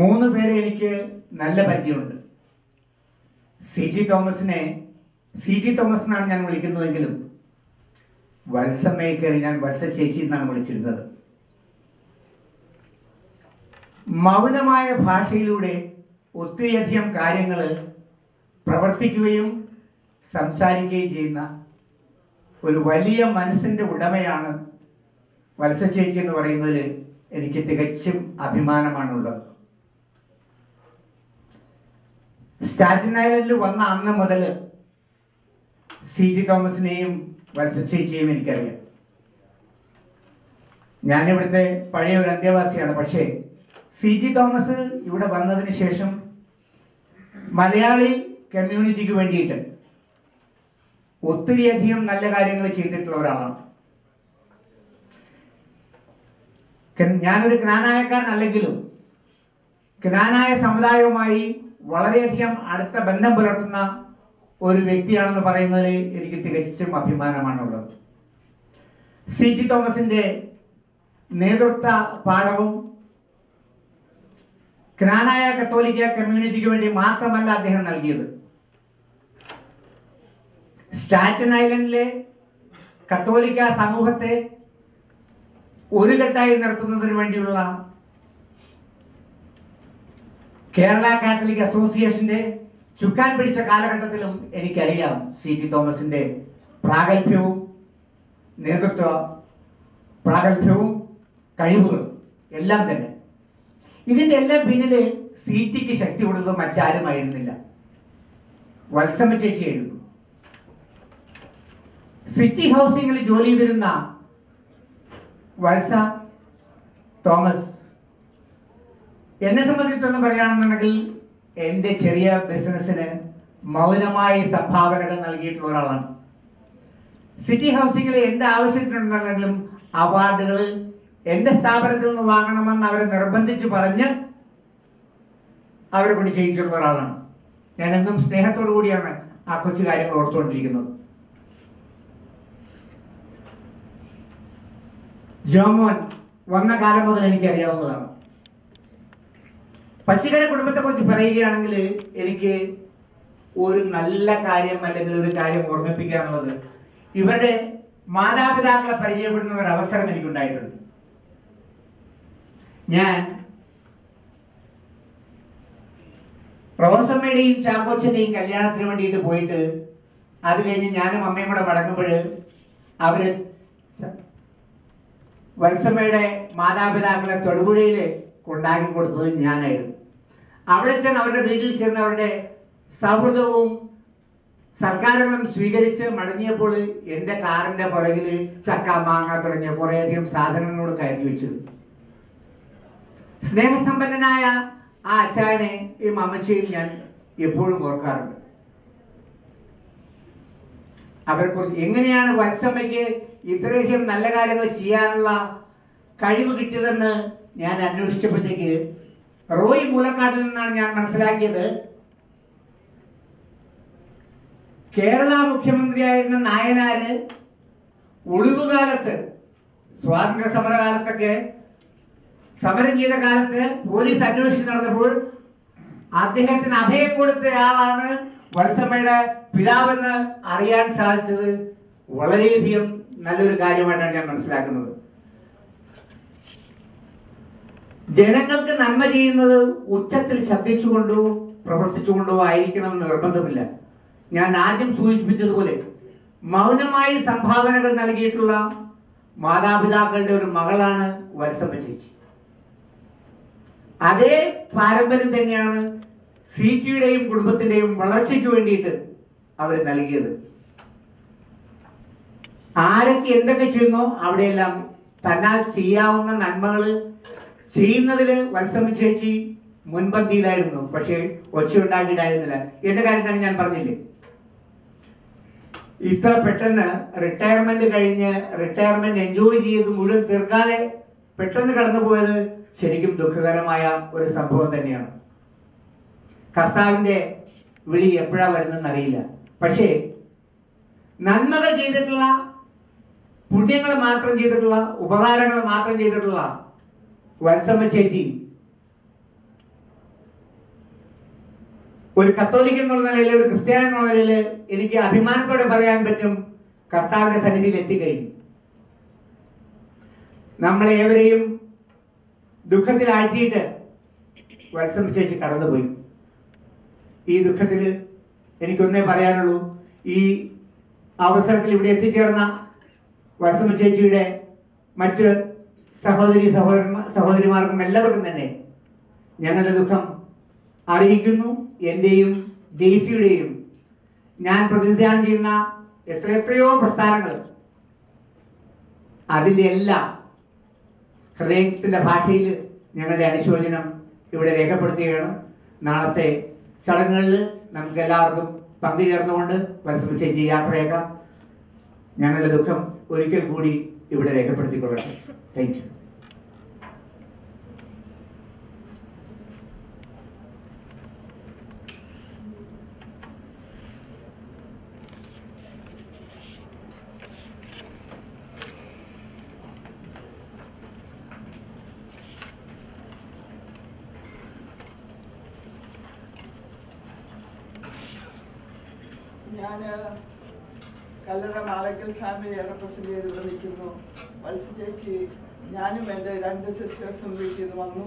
Speaker 15: മൂന്ന് പേരെ എനിക്ക് നല്ല പരിചയമുണ്ട്. C.T. തോമസിനെ C.T. തോമസ് എന്നാണ് ഞാൻ വിളിക്കുന്നതെങ്കിലും വത്സമ്മയെ കയറി ഞാൻ വത്സ ചേച്ചി എന്നാണ് വിളിച്ചിരുന്നത്. മൗനമായ ഭാഷയിലൂടെ ഒത്തിരിയധികം കാര്യങ്ങൾ പ്രവർത്തിക്കുകയും സംസാരിക്കുകയും ചെയ്യുന്ന ഒരു വലിയ മനസ്സിൻ്റെ ഉടമയാണ് വത്സ ചേച്ചി എന്ന് പറയുന്നതിൽ എനിക്ക് തികച്ചും അഭിമാനമാണുള്ളത്. സ്റ്റാറ്റൻ ഐലൻഡിൽ വന്ന അന്ന് മുതൽ C.T. തോമസിനെയും വത്സ ചേച്ചിയെയും എനിക്കറിയാം. ഞാനിവിടുത്തെ പഴയ ഒരു അന്തേവാസിയാണ്. പക്ഷേ C.T. തോമസ് ഇവിടെ വന്നതിന് ശേഷം മലയാളി കമ്മ്യൂണിറ്റിക്ക് വേണ്ടിയിട്ട് ഒത്തിരിയധികം നല്ല കാര്യങ്ങൾ ചെയ്തിട്ടുള്ള ഒരാളാണ്. ഞാനൊരു ജ്ഞാനായക്കാരനല്ലെങ്കിലും ജ്ഞാനായ സമുദായവുമായി വളരെയധികം അടുത്ത ബന്ധം പുലർത്തുന്ന ഒരു വ്യക്തിയാണെന്ന് പറയുന്നതിൽ എനിക്ക് തികച്ചും അഭിമാനമാണുള്ളത്. സി.ടി. തോമസിന്റെ നേതൃത്വ പാഠവും ജ്ഞാനായ കത്തോലിക്ക കമ്മ്യൂണിറ്റിക്ക് വേണ്ടി മാത്രമല്ല അദ്ദേഹം നൽകിയത്. സ്റ്റാറ്റൻ ഐലൻഡിലെ കത്തോലിക്ക സമൂഹത്തെ ഒരു കെട്ടായി നിർത്തുന്നതിന് വേണ്ടിയുള്ള കേരള കാത്തലിക് അസോസിയേഷന്റെ ചുക്കാൻ പിടിച്ച കാലഘട്ടത്തിലും എനിക്കറിയാം സി.ടി. തോമസിന്റെ പ്രാഗൽഭ്യവും നേതൃത്വ പ്രാഗൽഭ്യവും കഴിവുകളും എല്ലാം തന്നെ. ഇതിന്റെ എല്ലാം പിന്നില് സി.ടിക്ക് ശക്തി കൊടുത്തത് മറ്റാരുമായിരുന്നില്ല, വത്സമ്മ ചേച്ചിയായിരുന്നു. സിറ്റി ഹൗസിംഗിൽ ജോലി ചെയ്തിരുന്ന വത്സ തോമസ് എന്നെ സംബന്ധിച്ചിടത്തോളം പറയുകയാണെന്നുണ്ടെങ്കിൽ എൻ്റെ ചെറിയ ബിസിനസ്സിന് മൗനമായി സംഭാവനകൾ നൽകിയിട്ടുള്ള ഒരാളാണ്. സിറ്റി ഹൗസിംഗിൽ എന്ത് ആവശ്യത്തിനുണ്ടെന്നുണ്ടെങ്കിലും അവാർഡുകൾ എൻ്റെ സ്ഥാപനത്തിൽ നിന്ന് വാങ്ങണമെന്ന് അവരെ നിർബന്ധിച്ച് പറഞ്ഞ് അവരെ കൂടി ചെയ്യിച്ചിട്ടുള്ള ഒരാളാണ്. ഞാൻ എന്നും സ്നേഹത്തോടു കൂടിയാണ് ആ കൊച്ചു കാര്യങ്ങൾ ഓർത്തുകൊണ്ടിരിക്കുന്നത്. ജോമോൻ വന്ന കാലം മുതൽ എനിക്കറിയാവുന്നതാണ്. പച്ചിക്കര കുടുംബത്തെ കുറിച്ച് പറയുകയാണെങ്കിൽ എനിക്ക് ഒരു നല്ല കാര്യം അല്ലെങ്കിൽ ഒരു കാര്യം ഓർമ്മിപ്പിക്കാനുള്ളത്, ഇവരുടെ മാതാപിതാക്കളെ പരിചയപ്പെടുന്ന ഒരു അവസരം എനിക്കുണ്ടായിട്ടുണ്ട്. ഞാൻ റോസമ്മയുടെയും ചാക്കോച്ചന്റെയും കല്യാണത്തിന് വേണ്ടിയിട്ട് പോയിട്ട് അത് കഴിഞ്ഞ് ഞാനും അമ്മയും കൂടെ മടങ്ങുമ്പോൾ അവര് വത്സമ്മയുടെ മാതാപിതാക്കളെ തൊടുപുഴയിൽ കൊണ്ടാക്കി കൊടുത്തത് ഞാനായിരുന്നു. അവിടെ ചെന്ന് അവരുടെ വീട്ടിൽ ചെന്ന് അവരുടെ സൗഹൃദവും സർക്കാരുകളും സ്വീകരിച്ച് മടങ്ങിയപ്പോൾ എൻ്റെ കാറിന്റെ പുറകിൽ ചക്ക, മാങ്ങ തുടങ്ങിയ കുറേയധികം സാധനങ്ങളോട് കയറ്റി വെച്ചത്. സ്നേഹസമ്പന്നനായ ആ അച്ചായനെ ഈ അമ്മച്ചിയും ഞാൻ എപ്പോഴും ഓർക്കാറുണ്ട്. അവരെക്കുറിച്ച് എങ്ങനെയാണ് വത്സമ്മയ്ക്ക് ഇത്രയധികം നല്ല കാര്യങ്ങൾ ചെയ്യാനുള്ള കഴിവ് കിട്ടിയതെന്ന് ഞാൻ അന്വേഷിച്ചപ്പോഴത്തേക്ക് റോയ് മൂലക്കാട്ടിൽ നിന്നാണ് ഞാൻ മനസ്സിലാക്കിയത്. കേരള മുഖ്യമന്ത്രിയായിരുന്ന നായനാര് ഒളിവുകാലത്ത്, സ്വാതന്ത്ര്യ സമരകാലത്തൊക്കെ സമരം ചെയ്ത കാലത്ത് പോലീസ് അന്വേഷിച്ച് നടന്നപ്പോൾ അദ്ദേഹത്തിന് അഭയം കൊടുത്തയാളാണ് വത്സമ്മയുടെ പിതാവെന്ന് അറിയാൻ സാധിച്ചത് വളരെയധികം നല്ലൊരു കാര്യമായിട്ടാണ് ഞാൻ മനസ്സിലാക്കുന്നത്. ജനങ്ങൾക്ക് നന്മ ചെയ്യുന്നത് ഉച്ചത്തിൽ ശബ്ദിച്ചുകൊണ്ടോ പ്രവർത്തിച്ചുകൊണ്ടോ ആയിരിക്കണമെന്ന് നിർബന്ധമില്ല. ഞാൻ ആദ്യം സൂചിപ്പിച്ചതുപോലെ മൗനമായി സംഭാവനകൾ നൽകിയിട്ടുള്ള മാതാപിതാക്കളുടെ ഒരു മകളാണ് വത്സമ്മ ചേച്ചി. അതേ പാരമ്പര്യം തന്നെയാണ് സി.ടിയുടെയും കുടുംബത്തിന്റെയും വളർച്ചയ്ക്ക് വേണ്ടിയിട്ട് അവർ നൽകിയത്. ആരൊക്കെ എന്തൊക്കെ ചെയ്യുന്നോ അവിടെയെല്ലാം തന്നാൽ ചെയ്യാവുന്ന നന്മകൾ ചെയ്യുന്നതിൽ വത്സമ്മ ചേച്ചി മുൻപന്തിയിലായിരുന്നു. പക്ഷേ ഒച്ചയുണ്ടാക്കിയിട്ടായിരുന്നില്ല. എന്റെ കാര്യത്താണ് ഞാൻ പറഞ്ഞില്ലേ, ഇത്ര പെട്ടെന്ന് റിട്ടയർമെന്റ് കഴിഞ്ഞ് റിട്ടയർമെന്റ് എൻജോയ് ചെയ്ത് മുഴുവൻ തീർക്കാതെ പെട്ടെന്ന് കടന്നുപോയത് ശരിക്കും ദുഃഖകരമായ ഒരു സംഭവം തന്നെയാണ്. കർത്താവിന്റെ വിളി എപ്പോഴാ വരുന്നതെന്ന് അറിയില്ല. പക്ഷേ നന്മകൾ ചെയ്തിട്ടുള്ള, പുണ്യങ്ങൾ മാത്രം ചെയ്തിട്ടുള്ള, ഉപകാരങ്ങൾ മാത്രം ചെയ്തിട്ടുള്ള വത്സമ്മ ചേച്ചി ഒരു കത്തോലിക്കൻ എന്നുള്ള നിലയിൽ, ഒരു ക്രിസ്ത്യാനി എന്നുള്ള നിലയിൽ എനിക്ക് അഭിമാനത്തോടെ പറയാൻ പറ്റും, കർത്താവിന്റെ സന്നിധിയിൽ എത്തിക്കഴിഞ്ഞു. നമ്മളെ ഏവരെയും ദുഃഖത്തിലാഴ്ത്തിയിട്ട് വത്സമ്മ ചേച്ചി കടന്നുപോയി. ഈ ദുഃഖത്തിൽ എനിക്കൊന്നേ പറയാനുള്ളൂ, ഈ അവസരത്തിൽ ഇവിടെ എത്തിച്ചേർന്ന വത്സമ്മ ചേച്ചിയുടെ മറ്റ് സഹോദരിമാർക്കും എല്ലാവർക്കും തന്നെ ഞങ്ങളുടെ ദുഃഖം അറിയിക്കുന്നു. എന്റെയും ജെയ്സിയുടെയും ഞാൻ പ്രതിനിധാനം ചെയ്യുന്ന എത്രയെത്രയോ പ്രസ്ഥാനങ്ങൾ, അതിൻ്റെ എല്ലാം ഹൃദയത്തിന്റെ ഭാഷയിൽ ഞങ്ങളുടെ അനുശോചനം ഇവിടെ രേഖപ്പെടുത്തുകയാണ്. നാളത്തെ ചടങ്ങുകളിൽ നമുക്ക് എല്ലാവർക്കും പങ്കുചേർന്നുകൊണ്ട് വത്സമ ചേച്ചി യാത്രയേക്കാം. ഞങ്ങളുടെ ദുഃഖം ഒരിക്കൽ കൂടി ഇവിടെ രേഖപ്പെടുത്തിക്കൊള്ളട്ടെ. Thank you.
Speaker 1: ഞാൻ കല്ലറ മാലക്കൽ ഫാമിലിയെ റെപ്രസെൻ്റ് ചെയ്ത് ഇവിടെ നിൽക്കുന്നു. വത്സ ചേച്ചി, ഞാനും എൻ്റെ 2 സിസ്റ്റേഴ്സും വീട്ടിൽ നിന്ന് വന്നു.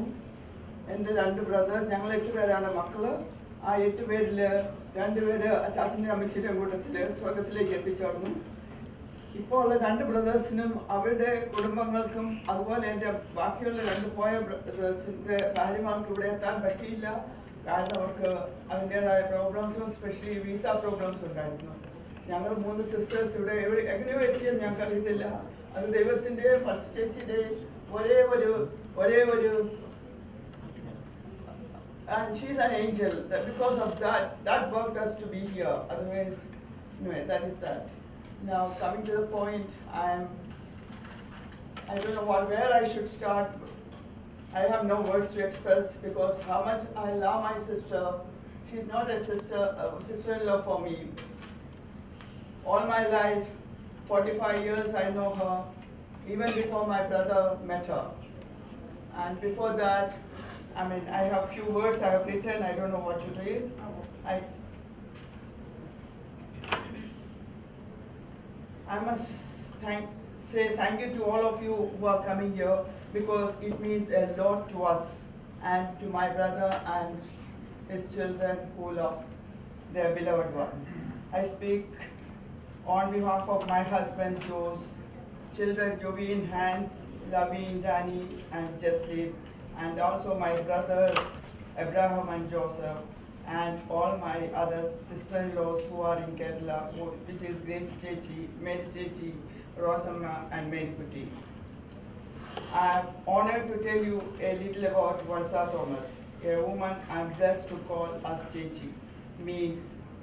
Speaker 1: എൻ്റെ 2 ബ്രദേഴ്സ്, ഞങ്ങൾ 8 പേരാണ് മക്കൾ. ആ 8 പേരിൽ 2 പേര് അച്ചാച്ചൻ്റെയും അമ്മച്ചിയുടെയും കൂട്ടത്തിൽ സ്വർഗത്തിലേക്ക് എത്തിച്ചേർന്നു. ഇപ്പോൾ ഉള്ള 2 ബ്രദേഴ്സിനും അവരുടെ കുടുംബങ്ങൾക്കും അതുപോലെ എൻ്റെ ബാക്കിയുള്ള 2 പോയ ബ്രദേഴ്സിൻ്റെ ഭാര്യമാർക്ക് ഇവിടെ എത്താൻ പറ്റിയില്ല. കാരണം അവർക്ക് അതിൻ്റെതായ പ്രോബ്ലംസും സ്പെഷ്യലി വിസ പ്രോബ്ലംസും ഉണ്ടായിരുന്നു. ഞങ്ങൾ 3 സിസ്റ്റേഴ്സ് ഇവിടെ എങ്ങനെയോ എത്തിയെന്ന് ഞങ്ങൾക്ക് അറിയത്തില്ല. അത് ദൈവത്തിൻ്റെയും വത്സ ചേച്ചിയുടെയും ഒരേ ഒരു and she's an angel. That because of that worked us to be here. Otherwise, anyway, that is that. Now coming to the point, I don't know where I should start. I have no words to express because how much I love my sister. She's not a sister-in-law for me. All my life, 45 years I know her, even before my brother met her. And before that, I have few words I have written, I don't know what to read. I must say thank you to all of you who are coming here because it means a lot to us and to my brother and his children who lost their beloved one. I speak on behalf of my husband Joe's children, Jovine, Hans, Lavine, Danny and Jesslyn, and also my brothers Abraham and Joseph, and all my other sister-in-laws who are in Kerala, which is Grace Chechi, Mary Chechi, Rosamma and Mary Kuti. I am honored to tell you a little about Valsa Thomas, a woman I am blessed to call as Chechi, means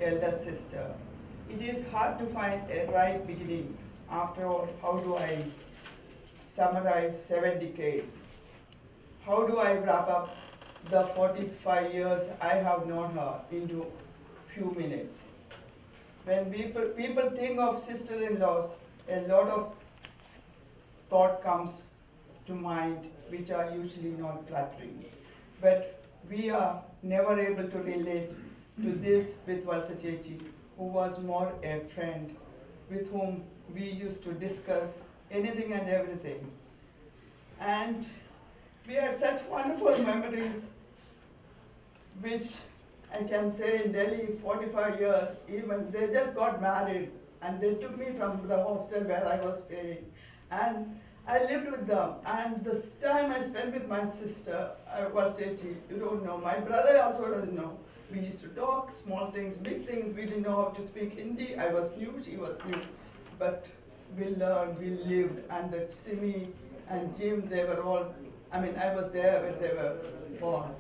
Speaker 1: elder sister. It is hard to find a right beginning. After all, how do I summarize 7 decades? How do I wrap up the 45 years I have known her into few minutes? When people think of sister-in-laws, a lot of thought comes to mind, which are usually not flattering. But we are never able to relate to this with Valsa Chechi, who was more a friend with whom we used to discuss anything and everything. And we had such wonderful memories, which I can say in Delhi, 45 years, even they just got married and they took me from the hostel where I was staying. And I lived with them. And this time I spent with my sister, Valsechi, you don't know. My brother also doesn't know. We used to talk, small things, big things. We didn't know how to speak Hindi. I was new, she was new. But we learned, we lived. And the Simi and Jim, they were all, I was there when they were born.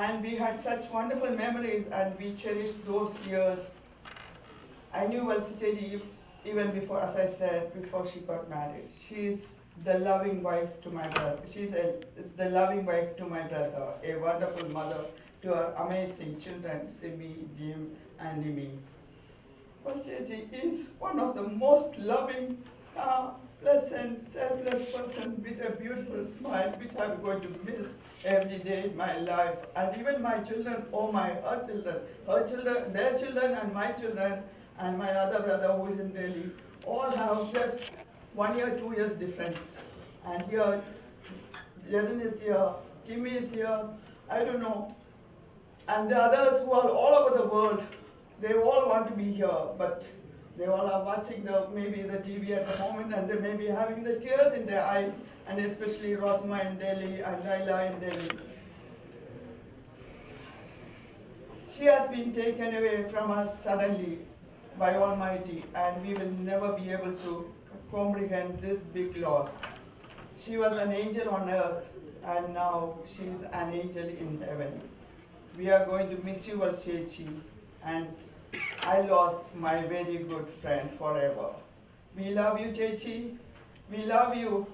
Speaker 1: And we had such wonderful memories and we cherished those years. I knew Valsa Chechi even before, as I said, before she got married. She's the loving wife to my brother. Is the loving wife to my brother, a wonderful mother to our amazing children, Simi, Jim, and Nimi. Valsa Chechi is one of the most loving, pleasant, selfless person with a beautiful smile, which I'm going to miss every day in my life. And even my children, her children, their children, and my children, and my other brother who is in Delhi, all have just 1 year, 2 years difference. And here, Jaren is here, Kimi is here, I don't know. And the others who are all over the world, they all want to be here, but they all are watching maybe the TV at the moment, and they may be having the tears in their eyes, and especially Rosma in Delhi and Laila in Delhi. She has been taken away from us suddenly by Almighty, and we will never be able to comprehend this big loss. She was an angel on earth, and now she is an angel in heaven. We are going to miss you, Chechi, and I lost my very good friend forever. We love you, Chechi. We love you,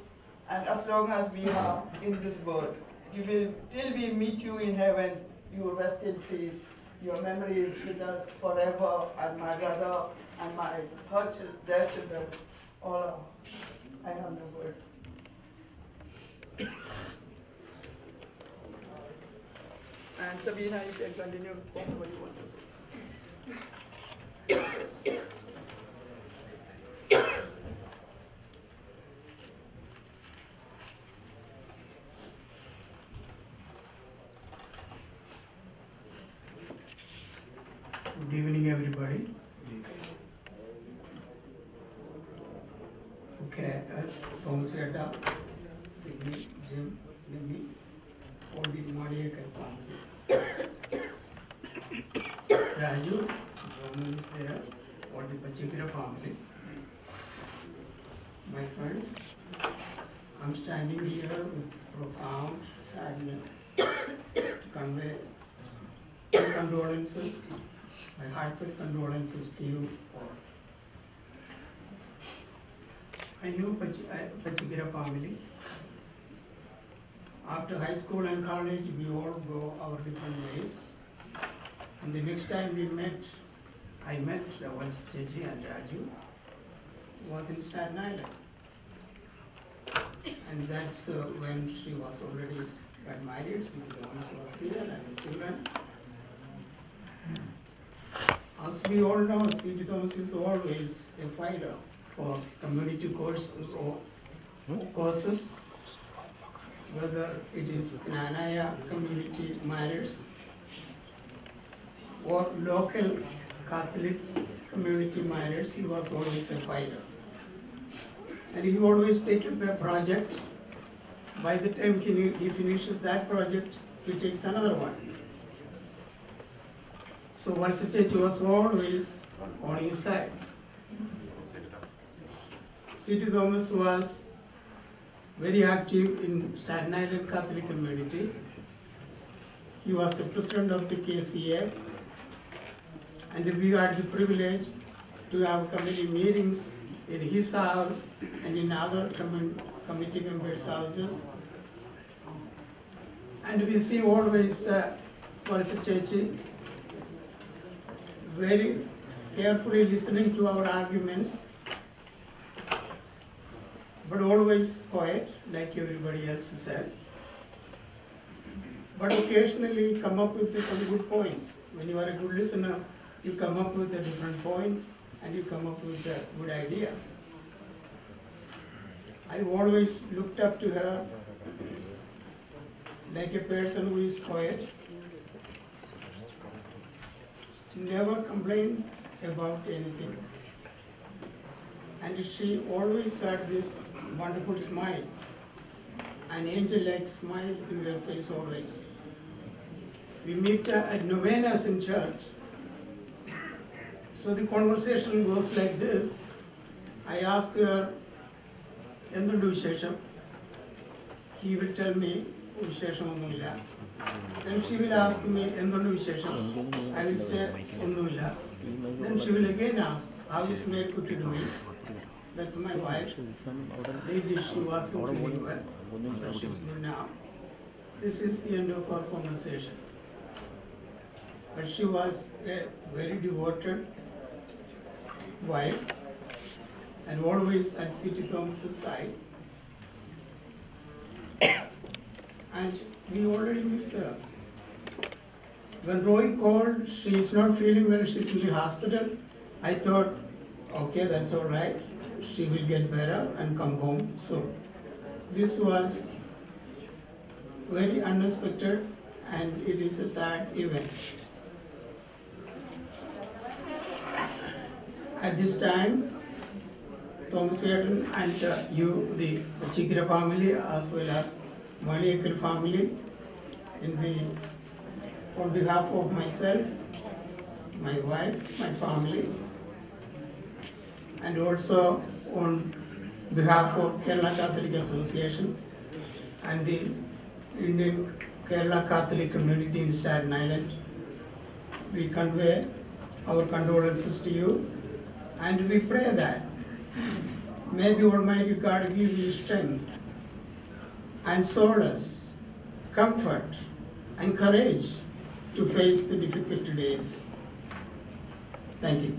Speaker 1: and as long as we are in this world, you will, till we meet you in heaven, you rest in peace. Your memory is with us forever, and my brother and their children, all are. I have no words. And Sabina, you can continue with whatever you want to say.
Speaker 16: Good evening, everybody. Okay, Thomas Retta, Sydney, Jim, Nimi, all the maliyekkal family. Raju, John is there, all the Pachikira family. My friends, I'm standing here with profound sadness to convey condolences, my heartfelt condolences to you all. I knew Pachikira family. After high school and college, we all go our different ways. And the next time we met, I met Valsa Clergy and Raju, was in Staten Island. And that's when she was already got married, Jones was here, and children. As we all know, C.T. Thomas is always a fighter for community courses or causes, whether it is Knanaya community matters or local Catholic community matters, he was always a fighter. And he always takes up a project. By the time he finishes that project, he takes another one. So Valsa Clergy was always on his side. C.T. Thomas was very active in Staten Island Catholic community. He was the president of the KCA, and we had the privilege to have committee meetings in his house and in other committee members' houses. And we see always Valsa Clergy very carefully listening to our arguments, but always quiet, like everybody else said. But occasionally come up with some good points. When you are a good listener, you come up with a different point and you come up with good ideas. I've always looked up to her like a person who is quiet. She never complains about anything. And she always had this wonderful smile, an angel-like smile in her face always. We meet at novenas in church. So the conversation goes like this. I ask her, "Endu vishesham?" He will tell me, "Vishesham onnumilla." Then she will ask me, "Endu vishesham?" I will say, "Onnumilla." Then she will again ask, "How is Mary Kuti doing?" That's my wife. Lately she wasn't feeling well, but she's good now. This is the end of our conversation. But she was a very devoted wife and always at C.T. Thomas's side. And we already miss her. When Roy called, she is not feeling well, she's in the hospital. I thought, okay, that's all right. She will get better and come home. So this was very unexpected and it is a sad event. At this time, Thomas Retta and you, the Pachikira family, as well as maliyekkal family, on behalf of myself, my wife, my family, and also on behalf of Kerala Catholic Association and the Indian Kerala Catholic community in Staten Island. We convey our condolences to you, and we pray that may the Almighty God give you strength and solace, comfort and courage to face the difficult days. Thank you.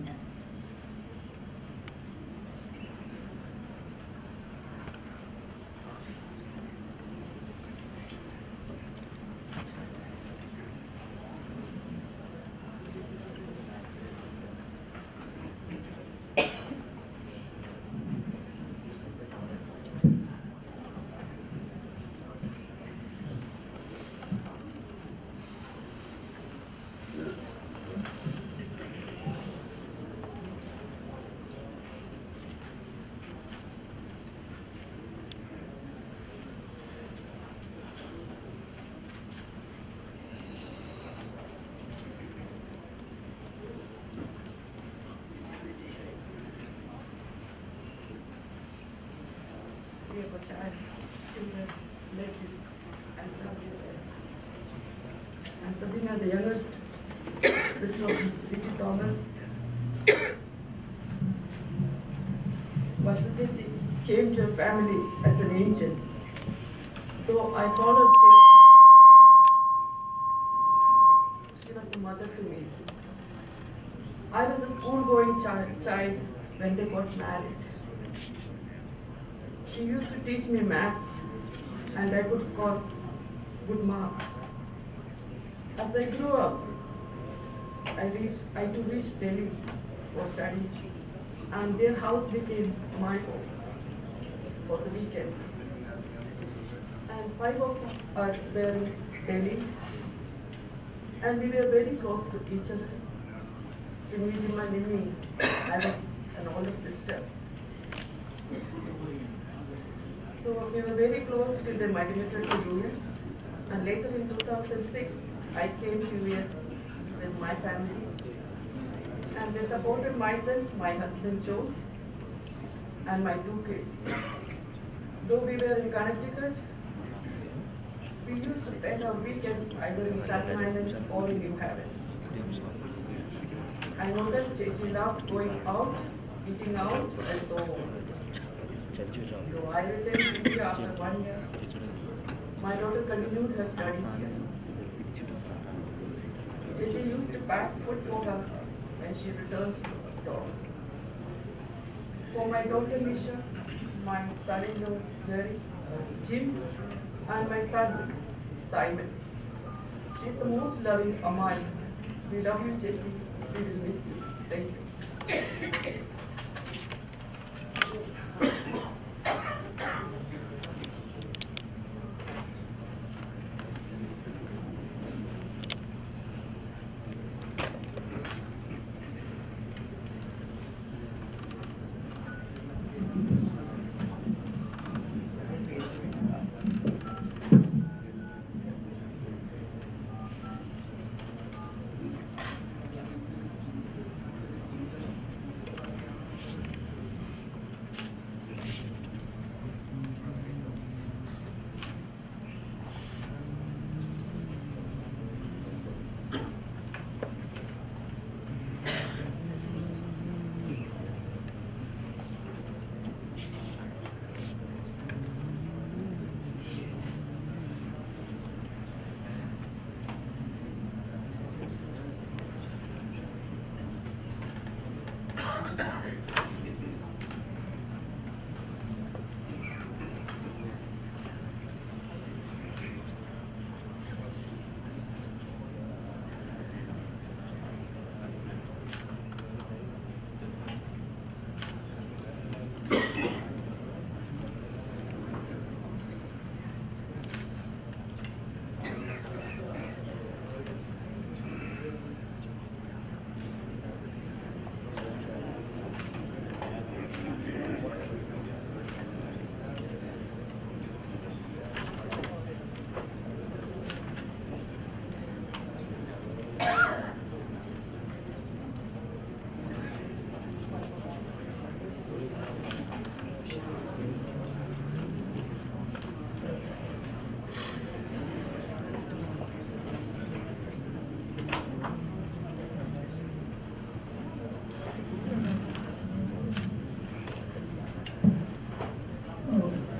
Speaker 17: We have a child, children, ladies, and family friends. And Sabina, the youngest sister of C.T. Thomas. Valsa came to her family as an angel. Though I call her Chechi, she was a mother to me. I was a school-going child when they got married. She used to teach me maths, and I could score good marks. As I grew up, I too reached Delhi for studies, and their house became my home for the weekends. And 5 of us were in Delhi, and we were very close to each other. Simijima Nimi, I was an older sister. So we were very close till they migrated to US, and later in 2006, I came to US with my family, and they supported myself, my husband Jose, and my 2 kids. Though we were in Connecticut, we used to spend our weekends either in Staten Island or in New Haven. I know that Chechi loved going out, eating out, and so on. Though I returned to India after 1 year, my daughter continued her studies here. Chechi used to pack food for her when she returns to dorm. For my daughter Nisha, my son-in-law Jerry, Jim, and my son Simon. She is the most loving Amai. We love you, Chechi. We will miss you. Thank you.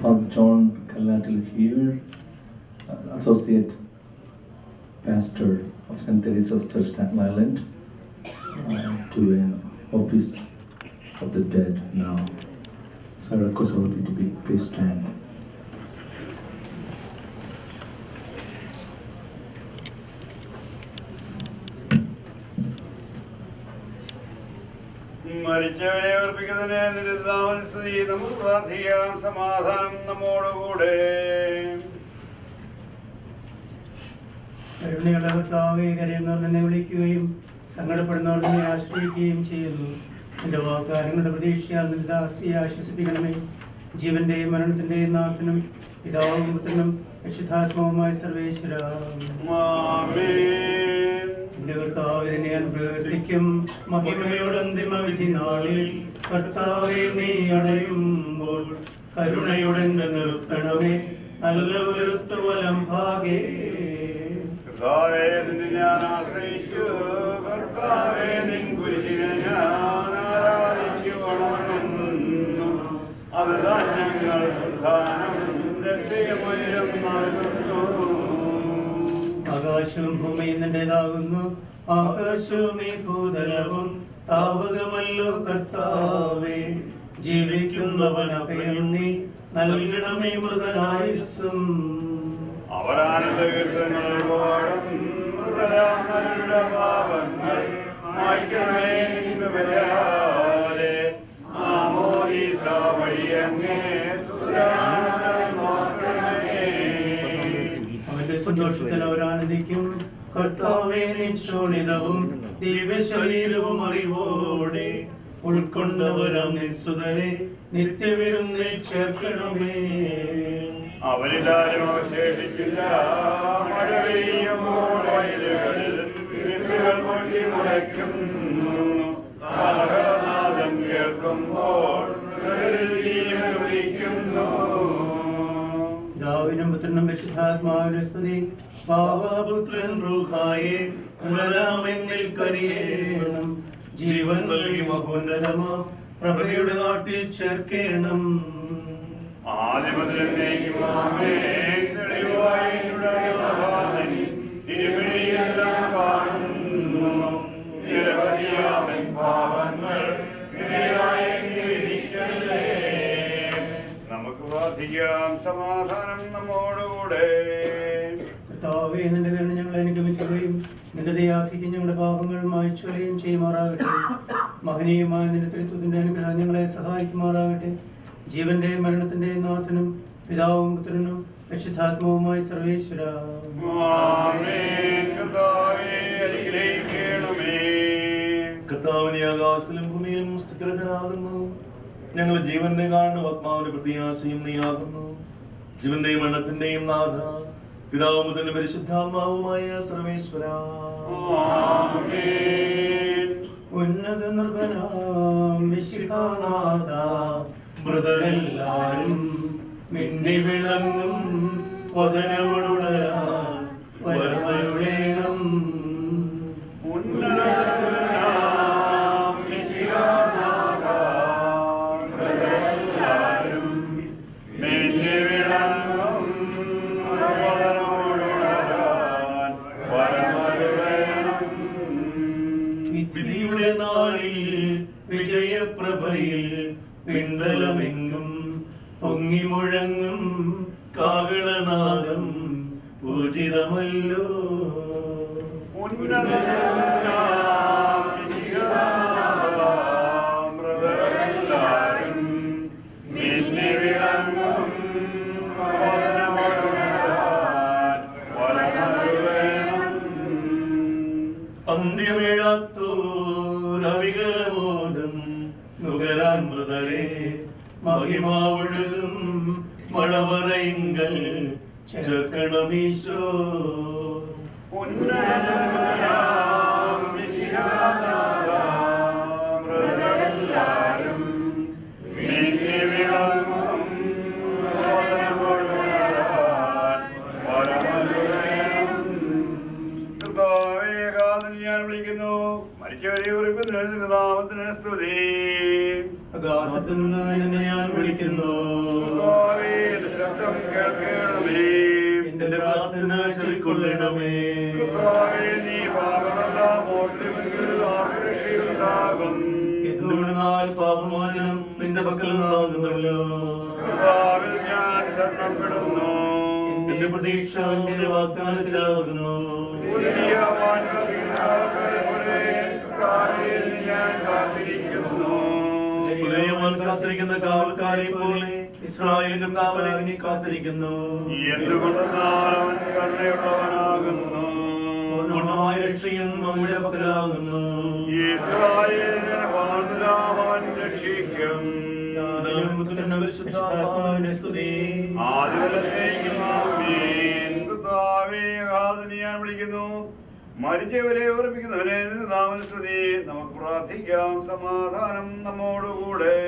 Speaker 13: Father John Kallatil here, Associate Pastor of St. Teresa's Church, Staten Island, to an office of the dead now. So I request all of you to please stand.
Speaker 9: മരിച്ചവരെ ഓർപ്പിക്കുന്നതിന് നിരുദ്ധാവന സ്തുതി. നമുക്ക് പ്രാർത്ഥിക്കാം. സമാധാനം നമ്മോടുകൂടെ.
Speaker 18: കരുണയുള്ള കർത്താവേ, കരയുന്നവർ നിന്നെ വിളിക്കുകയും സങ്കടപ്പെടുന്നവർ നിന്നെ ആശ്രയിക്കുകയും ചെയ്യുന്നു. എന്റെ വാഗ്ദാനങ്ങളുടെ പ്രതീക്ഷയാൽ നിന്റെ ദാസിയെ ആശ്വസിപ്പിക്കണമേ. ജീവന്റെയും മരണത്തിന്റെയും നാഥനും പിതാവും പുത്രനും പരിശുദ്ധാത്മാവുമായ സർവേശ്വര. എന്റെ കർത്താവേ, നിന്നെ ഞാൻ പ്രവർത്തിക്കും. മഹിമയുടെ അന്തിമ വിധി നാളിൽ കർത്താവേ, നീ അണയുമ്പോൾ കരുണയുടെ നിർത്തണമേ. നല്ല വരുത്തു വലം ഭാഗേ.
Speaker 9: കർത്താവേ, നിന്നെ ഞാൻ ആശ്രയിച്ചു. കർത്താവേ, നിൻ കുരിശിനെ ഞാൻ ആരാധിച്ചു വണങ്ങുന്നു. അതുതാൻ ഞങ്ങൾ പ്രധാനം രക്ഷയമയം നൽകുന്നു.
Speaker 18: ആകാശവും ഭൂമിയും നിന്റേതാകുന്നു. ആകാശവും ഈ ഭൂതലവും താവകമല്ലോ കർത്താവേ. ജീവിക്കുന്നവൻ അഭയം നീ നൽകണമേ മൃതനായുസ്സും.
Speaker 9: അവരാനന്ദകീർത്തങ്ങൾ പാടും. മൃതരാമരുടെ പാപങ്ങൾ മായ്ക്കണമേ നിൻകൃപയാലെ. ആമോദീസ വഴിയങ്ങേ സുരാനന്ദം നോക്കണമേ.
Speaker 18: അവന്റെ സന്തോഷത്തിൽ അവരാനന്ദിക്കും. കർത്താവേ, നിൻ ശോണിതവും ദിവ്യശരീരവും അറിവോടെ ഉൾക്കൊണ്ടവരാം നിൻ സുതരെ നിത്യവിരുന്നിൽ ചേർക്കണമേ.
Speaker 9: അവരിലാരും അവശേഷിച്ചില്ല. മഴ പെയ്യുമ്പോൾ വയലുകളിൽ വിത്തുകൾ പൊട്ടി മുളയ്ക്കുന്നു. കാഹളനാദം കേൾക്കുമ്പോൾ ജീവൻ ഉദിക്കുന്നു.
Speaker 18: പിതാവിനും പുത്രനും പരിശുദ്ധാത്മാവിന്റെ സ്തുതി. പാവപുത്രൻ റൂഹായെ ഉണരാമെന്നിൽ കനിയേണം. ജീവൻ നൽകി മഹോന്നതമാ പ്രഭയുടെ നാട്ടിൽ ചേർക്കേണം.
Speaker 9: നമുക്ക് പ്രാർത്ഥിക്കാം. സമാധാനം നമ്മോടുകൂടെ.
Speaker 18: കർത്താവേ, നിന്റെ കരുണ ഞങ്ങളെ അനുഗമിക്കുകയും നിന്റെ ദയാധിക്ക് ഞങ്ങളുടെ പാപങ്ങൾ മായ്ച്ചു കളയുകയും ചെയ്യുമാറാകട്ടെ. മഹനീയമായ നിന്റെ ത്രിത്വത്തിന്റെ അനുഗ്രഹം ഞങ്ങളെ സഹായിക്കുമാറാകട്ടെ. ജീവന്റെയും മരണത്തിന്റെയും നാഥനും പിതാവും പുത്രനും പരിശുദ്ധാത്മാവുമായ സർവേശ്വര.
Speaker 12: കർത്താവിനെ ആകാശത്തിലും ഭൂമിയിലും സ്ഥിരനാകുന്നു. ഞങ്ങൾ ജീവന്റെ കാണുന്ന ആത്മാവിന്റെ പ്രത്യാശയും നീയാകുന്നു. ജീവന്റെയും മരണത്തിന്റെയും നാഥ പിതാവും പുത്രനും പരിശുദ്ധാത്മാവുമായ സർവേശ്വര.
Speaker 18: ഉന്നത നിർഭനാം മിശിഹാനാഥ, മൃതരെല്ലാരും മിന്നി വിളങ്ങും വദനമുണരാൻ വരമരുളേണം. വിധിയുടെ നാളിൽ വിജയപ്രഭയിൽ പിണ്ടലമെങ്കും പൊങ്ങി മുഴങ്ങും കാകളനാദം പൂജിതമല്ലോ. അന്ത്യമേഴാത്തോരവികലബോധം നുകരാൻ മൃതരെ മഹിമാവൊഴുകും മഴവറയിങ്കൽ ചേർക്കണമീശോ.
Speaker 9: ഞാൻ വിളിക്കുന്നു. മരിച്ചവരെ ഉറപ്പിന്റെ നാമത്തിന് സ്തുതി.
Speaker 18: അഗാധത്തിൽ നിന്ന് ഞാൻ വിളിക്കുന്നു.
Speaker 12: അരുളണമേ.
Speaker 9: നീ പാപമെല്ലാം ഓർത്തുവെങ്കിൽ ആർക്ക് രക്ഷയുണ്ടാകും?
Speaker 12: എന്തുകൊണ്ടെന്നാൽ പാപമോചനം നിന്റെ പക്കൽ നിന്നാകുന്നല്ലോ.
Speaker 9: കർത്താവിൽ ഞാൻ ശരണപ്പെടുന്നു.
Speaker 12: എന്റെ പ്രതീക്ഷ എന്റെ വാഗ്ദാനത്തിലാകുന്നു.
Speaker 9: ഞാൻ കാത്തിരിക്കുന്നു.
Speaker 12: ഉദയവാൻ കാത്തിരിക്കുന്ന കാവൽക്കാരെ പോലെ ഇസ്രായേലിന്റെ കാവലിനെ കാത്തിരിക്കുന്നു.
Speaker 9: എന്തുകൊണ്ടെന്നാൽ അവൻ കരുണയുള്ളവനാകുന്നു.
Speaker 12: പൂർണ്ണമായ രക്ഷയും നമ്മുടെ പക്കലാകുന്നു.
Speaker 9: ഇസ്രായേലിനെ വാഴ്ത്തുതാം അവൻ രക്ഷിക്കും. ആദിവലത്തേക്കും ആമേൻ. കർത്താവേ, ആദരനെ ഞാൻ വിളിക്കുന്നു. മരിച്ചവരെ ഓർപ്പിക്കുന്നവനെ നിന്റെ നാമസ്തുതി. നമുക്ക് പ്രാർത്ഥിക്കാം. സമാധാനം നമ്മോടുകൂടെ.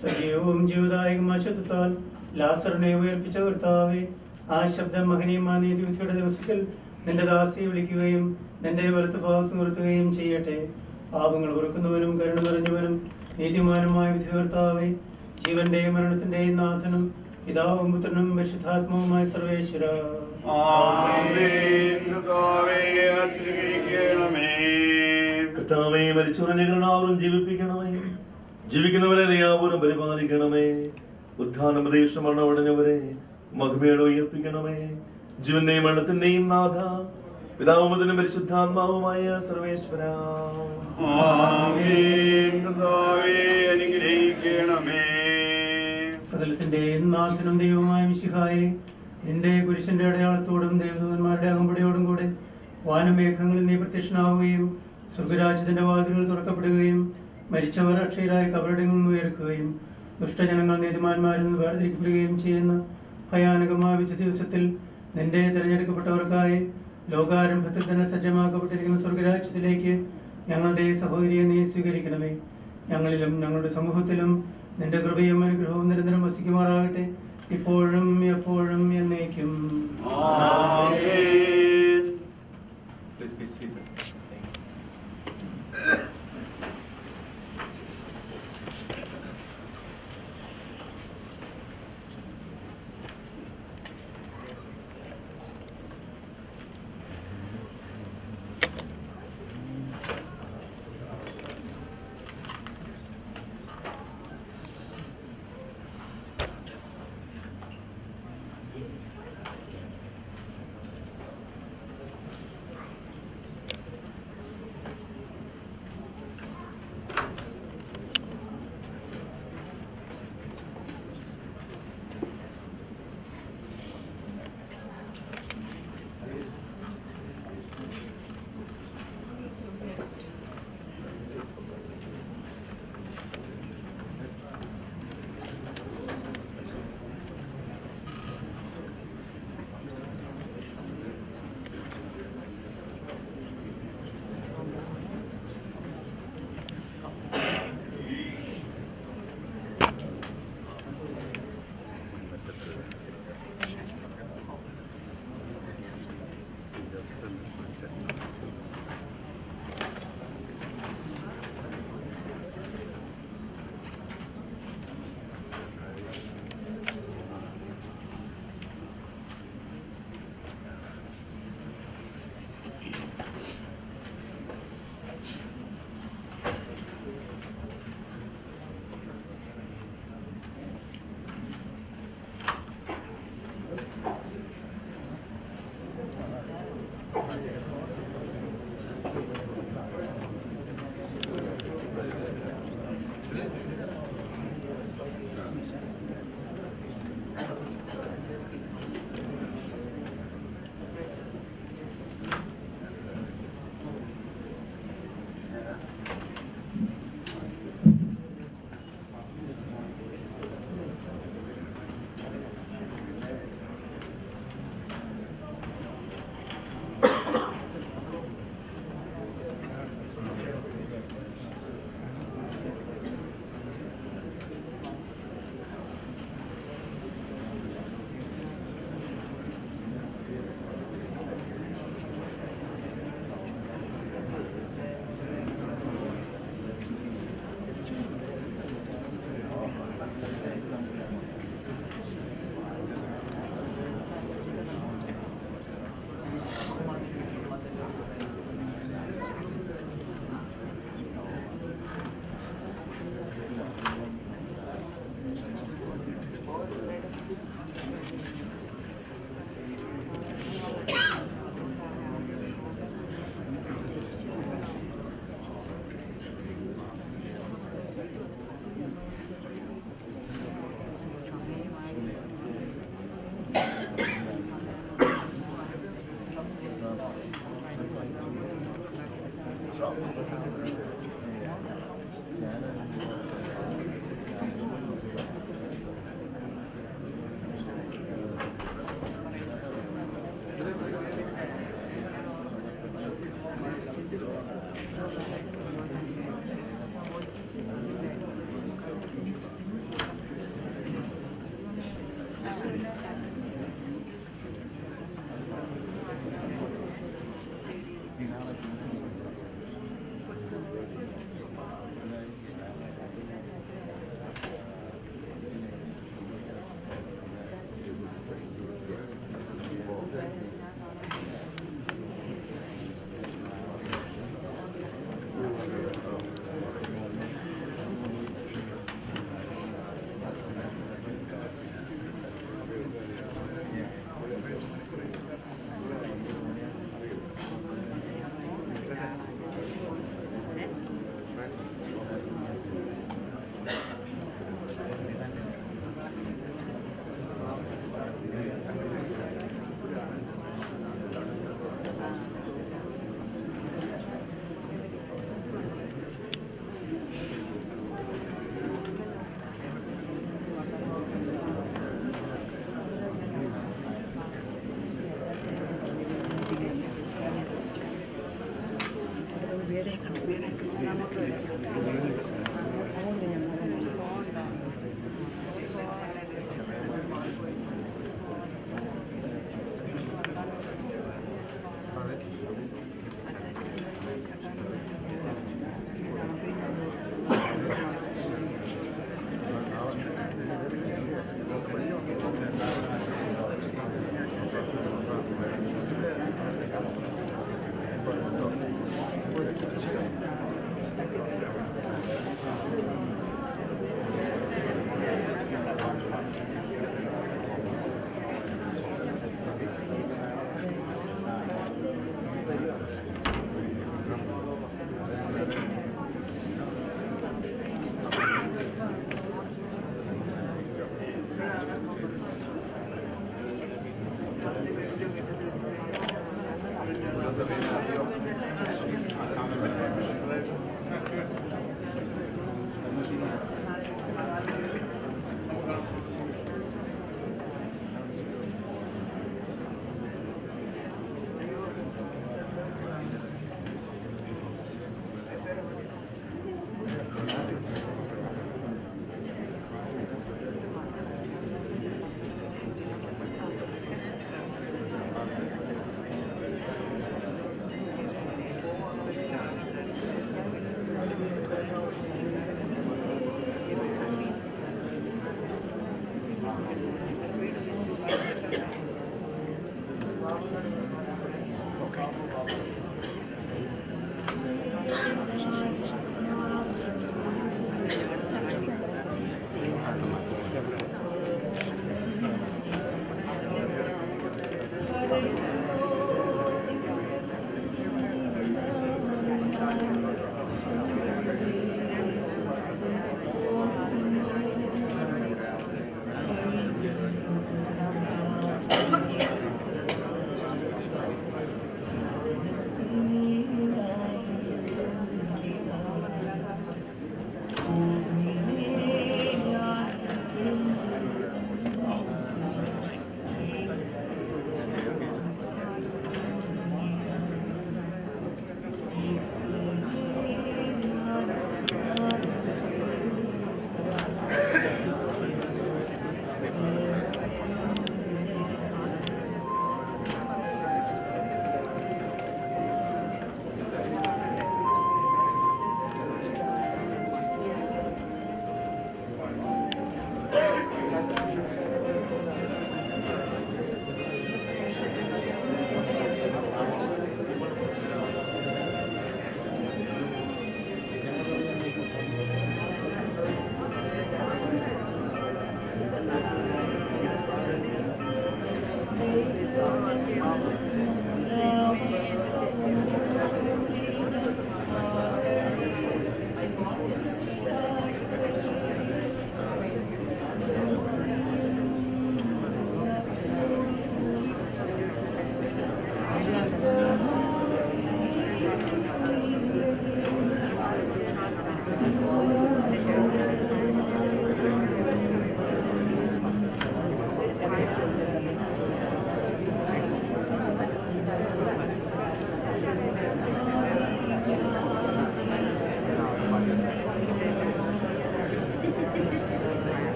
Speaker 18: സജീവവും ജീവദായകമായ ശബ്ദത്താൽ ലാസറിനെ ഉയർപ്പിച്ച കർത്താവേ, ആ ശബ്ദം മഹനീയമായ നീതിവിധിയുടെ ദിവസത്തിൽ നിന്റെ ദാസിയെ വിളിക്കുകയും നിന്റെ വലത്ത് ഭാഗത്ത് നിർത്തുകയും ചെയ്യട്ടെ. പാപങ്ങൾ പൊറുക്കുന്നവനും കരുണ നിറഞ്ഞവനും നീതിമാനുമായ വിധി കർത്താവേ, ജീവന്റെയും മരണത്തിന്റെയും നാഥനും പിതാവും പുത്രനും പരിശുദ്ധാത്മാവുമായ സർവേശ്വര.
Speaker 12: കർത്താവേ, മരിച്ചവരെ കരുണാപൂർവ്വം ജീവിപ്പിക്കണമേ. ജീവിക്കുന്നവരെ ദയാപൂർവ്വം പരിപാലിക്കണമേ. ഉദ്ധാന പ്രതീക്ഷ മരണമടഞ്ഞവരെ മഹിമയോടെ ഉയർപ്പിക്കണമേ. ജീവന്റെയും മരണത്തിന്റെയും നാഥ പിതാവും പുത്രനും പരിശുദ്ധാത്മാവുമായ സർവേശ്വര.
Speaker 18: സകലത്തിന്റെയും നാഥനും ദൈവമായ മിശിഹായെ, നിന്റെ കുരിശന്റെ അടയാളത്തോടും ദേവദൂതന്മാരുടെ അകമ്പടിയോടും കൂടെ വാനമേഘങ്ങളിൽ നീ പ്രത്യക്ഷനാവുകയും സ്വർഗരാജ്യത്തിന്റെ വാതിലുകൾ തുറക്കപ്പെടുകയും മരിച്ചവർ അക്ഷയരായ കബറിടങ്ങളിൽ നിന്ന് ഉയർക്കുകയും ദുഷ്ടജനങ്ങൾ നീതിമാന്മാരിൽ നിന്ന് വേർതിരിക്കപ്പെടുകയും ചെയ്യുന്ന ഭയാനകമായ വിധി ദിവസത്തിൽ നിന്റെ തിരഞ്ഞെടുക്കപ്പെട്ടവർക്കായി ലോകാരംഭത്തിൽ തന്നെ സജ്ജമാക്കപ്പെട്ടിരിക്കുന്ന സ്വർഗരാജ്യത്തിലേക്ക് ഞങ്ങളുടെ സഹോദരിയെ നീ സ്വീകരിക്കണമേ. ഞങ്ങളിലും ഞങ്ങളുടെ സമൂഹത്തിലും നിന്റെ കൃപയും അനുഗ്രഹവും നിരന്തരം വസിക്കുമാറാകട്ടെ, ഇപ്പോഴും എപ്പോഴും എന്നേക്കും.
Speaker 8: Please be seated.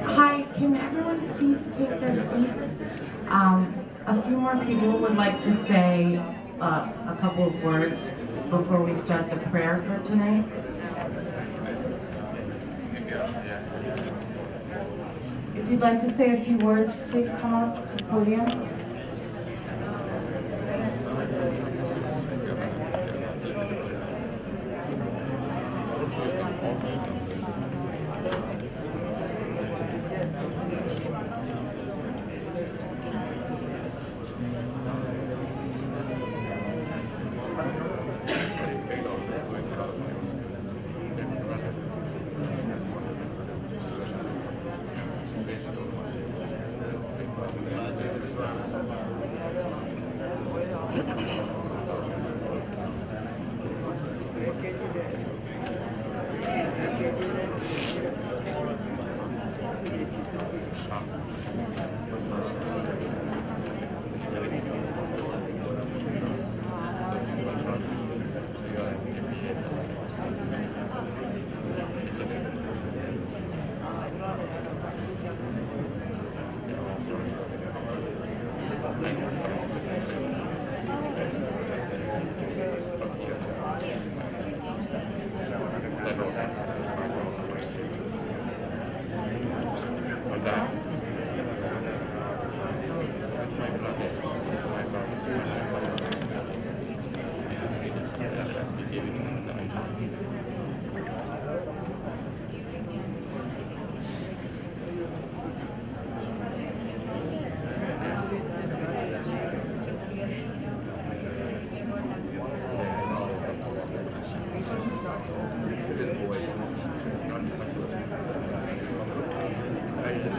Speaker 10: Hi, can everyone please take their seats? A few more people would like to say a couple of words before we start the prayer for tonight. If you'd like to say a few words, please come up to the podium.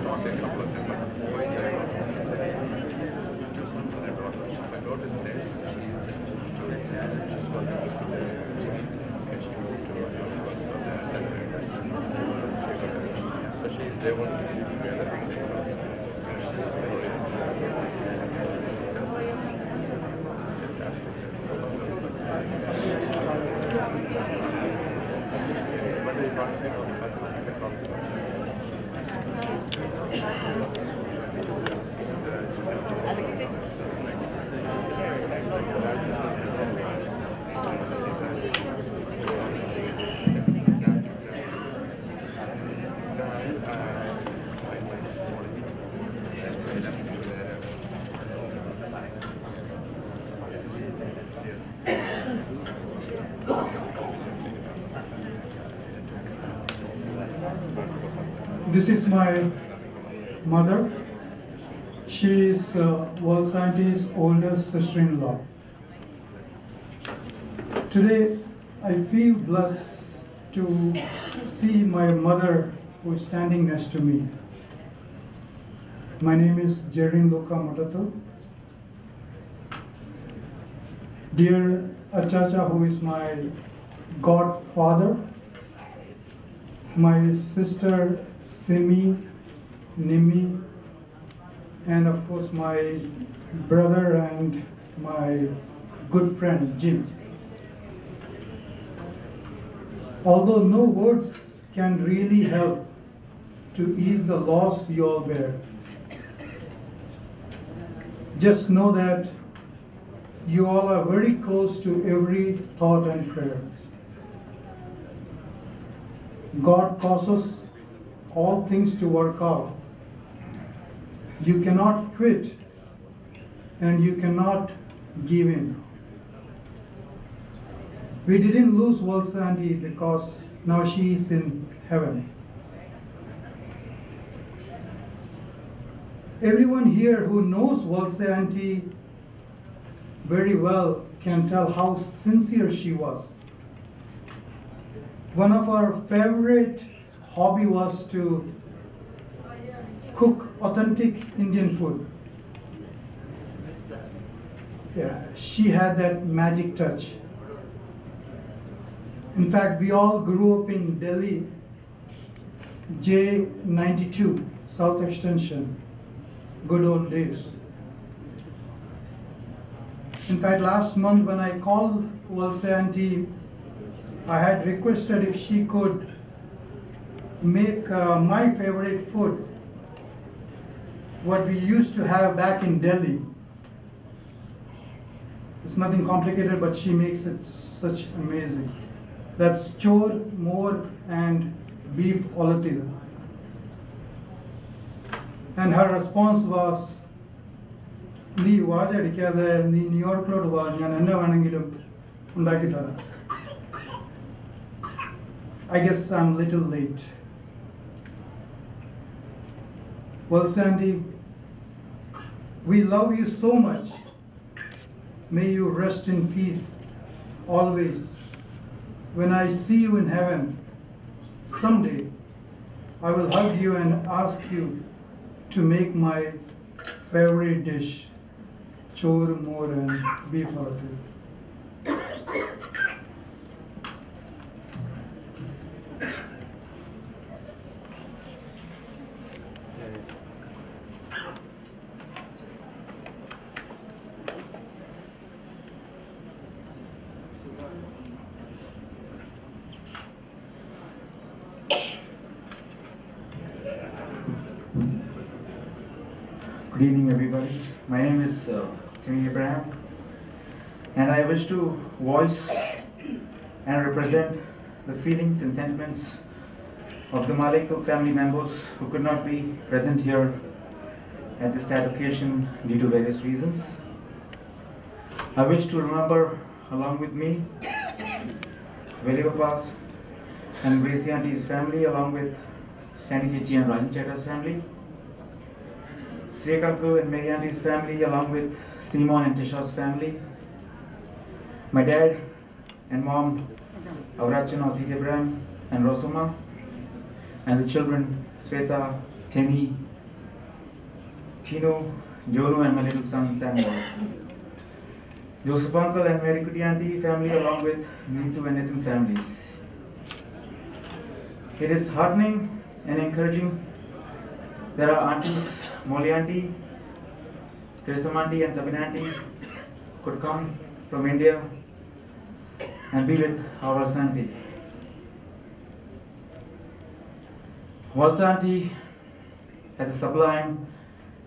Speaker 19: taught a couple of them. Boys, I saw two sons and a daughter. My daughter is there. She's working with the and she moved to so they want to be together in the same house. And she's very fantastic. But they got sick of the cousins you can talk to them.
Speaker 20: This is my mother. She is Valsa's oldest sister-in-law. Today, I feel blessed to see my mother who is standing next to me. My name is Jerin Luka Motatal. Dear Achacha, who is my godfather, my sister Simi, Nimi, and of course my brother and my good friend Jim. Although no words can really help to ease the loss you all bear, just know that you all are very close to every thought and prayer. God causes all things to work out. You cannot quit and you cannot give in. We didn't lose Valsa Auntie because now she is in heaven. Everyone here who knows Valsa Auntie very well can tell how sincere she was. One of our favorite hobby was to cook authentic Indian food. Yeah, she had that magic touch. In fact, we all grew up in Delhi, J92, South Extension, good old days. In fact, last month when I called Valsa Auntie, I had requested if she could make my favorite food, what we used to have back in Delhi. It's nothing complicated, but she makes it such amazing. That's chor, more, and beef olathira. And her response was, "Nee vaaj adikade, nee Newyork lo vaaj, njan enna vanengilum undaki thara." I guess I'm a little late. Well, Sandy, we love you so much. May you rest in peace always. When I see you in heaven, someday, I will hug you and ask you to make my favorite dish, chor, more, and beef olathira.
Speaker 21: Good evening, everybody. My name is Timmy Abraham, and I wish to voice and represent the feelings and sentiments of the maliyekkal family members who could not be present here at this sad occasion due to various reasons. I wish to remember, along with me, Veli Papa's and Gracie Auntie's family, along with Stani Chichi and Rajan Cheka's family, Svek Uncle and Mary Auntie's family, along with Simon and Tisha's family, my dad and mom, Avrachan Abraham and Rosuma, and the children, Sweta, Temi, Tino, Jonu, and my little son Samuel. Joseph uncle and Mary Kuti auntie family along with Neetu and Nathan families. It is heartening and encouraging. There are aunties, Molly auntie, Teresa auntie and Sabina auntie could come from India and be with our Valsa auntie. Valsa auntie, as a sublime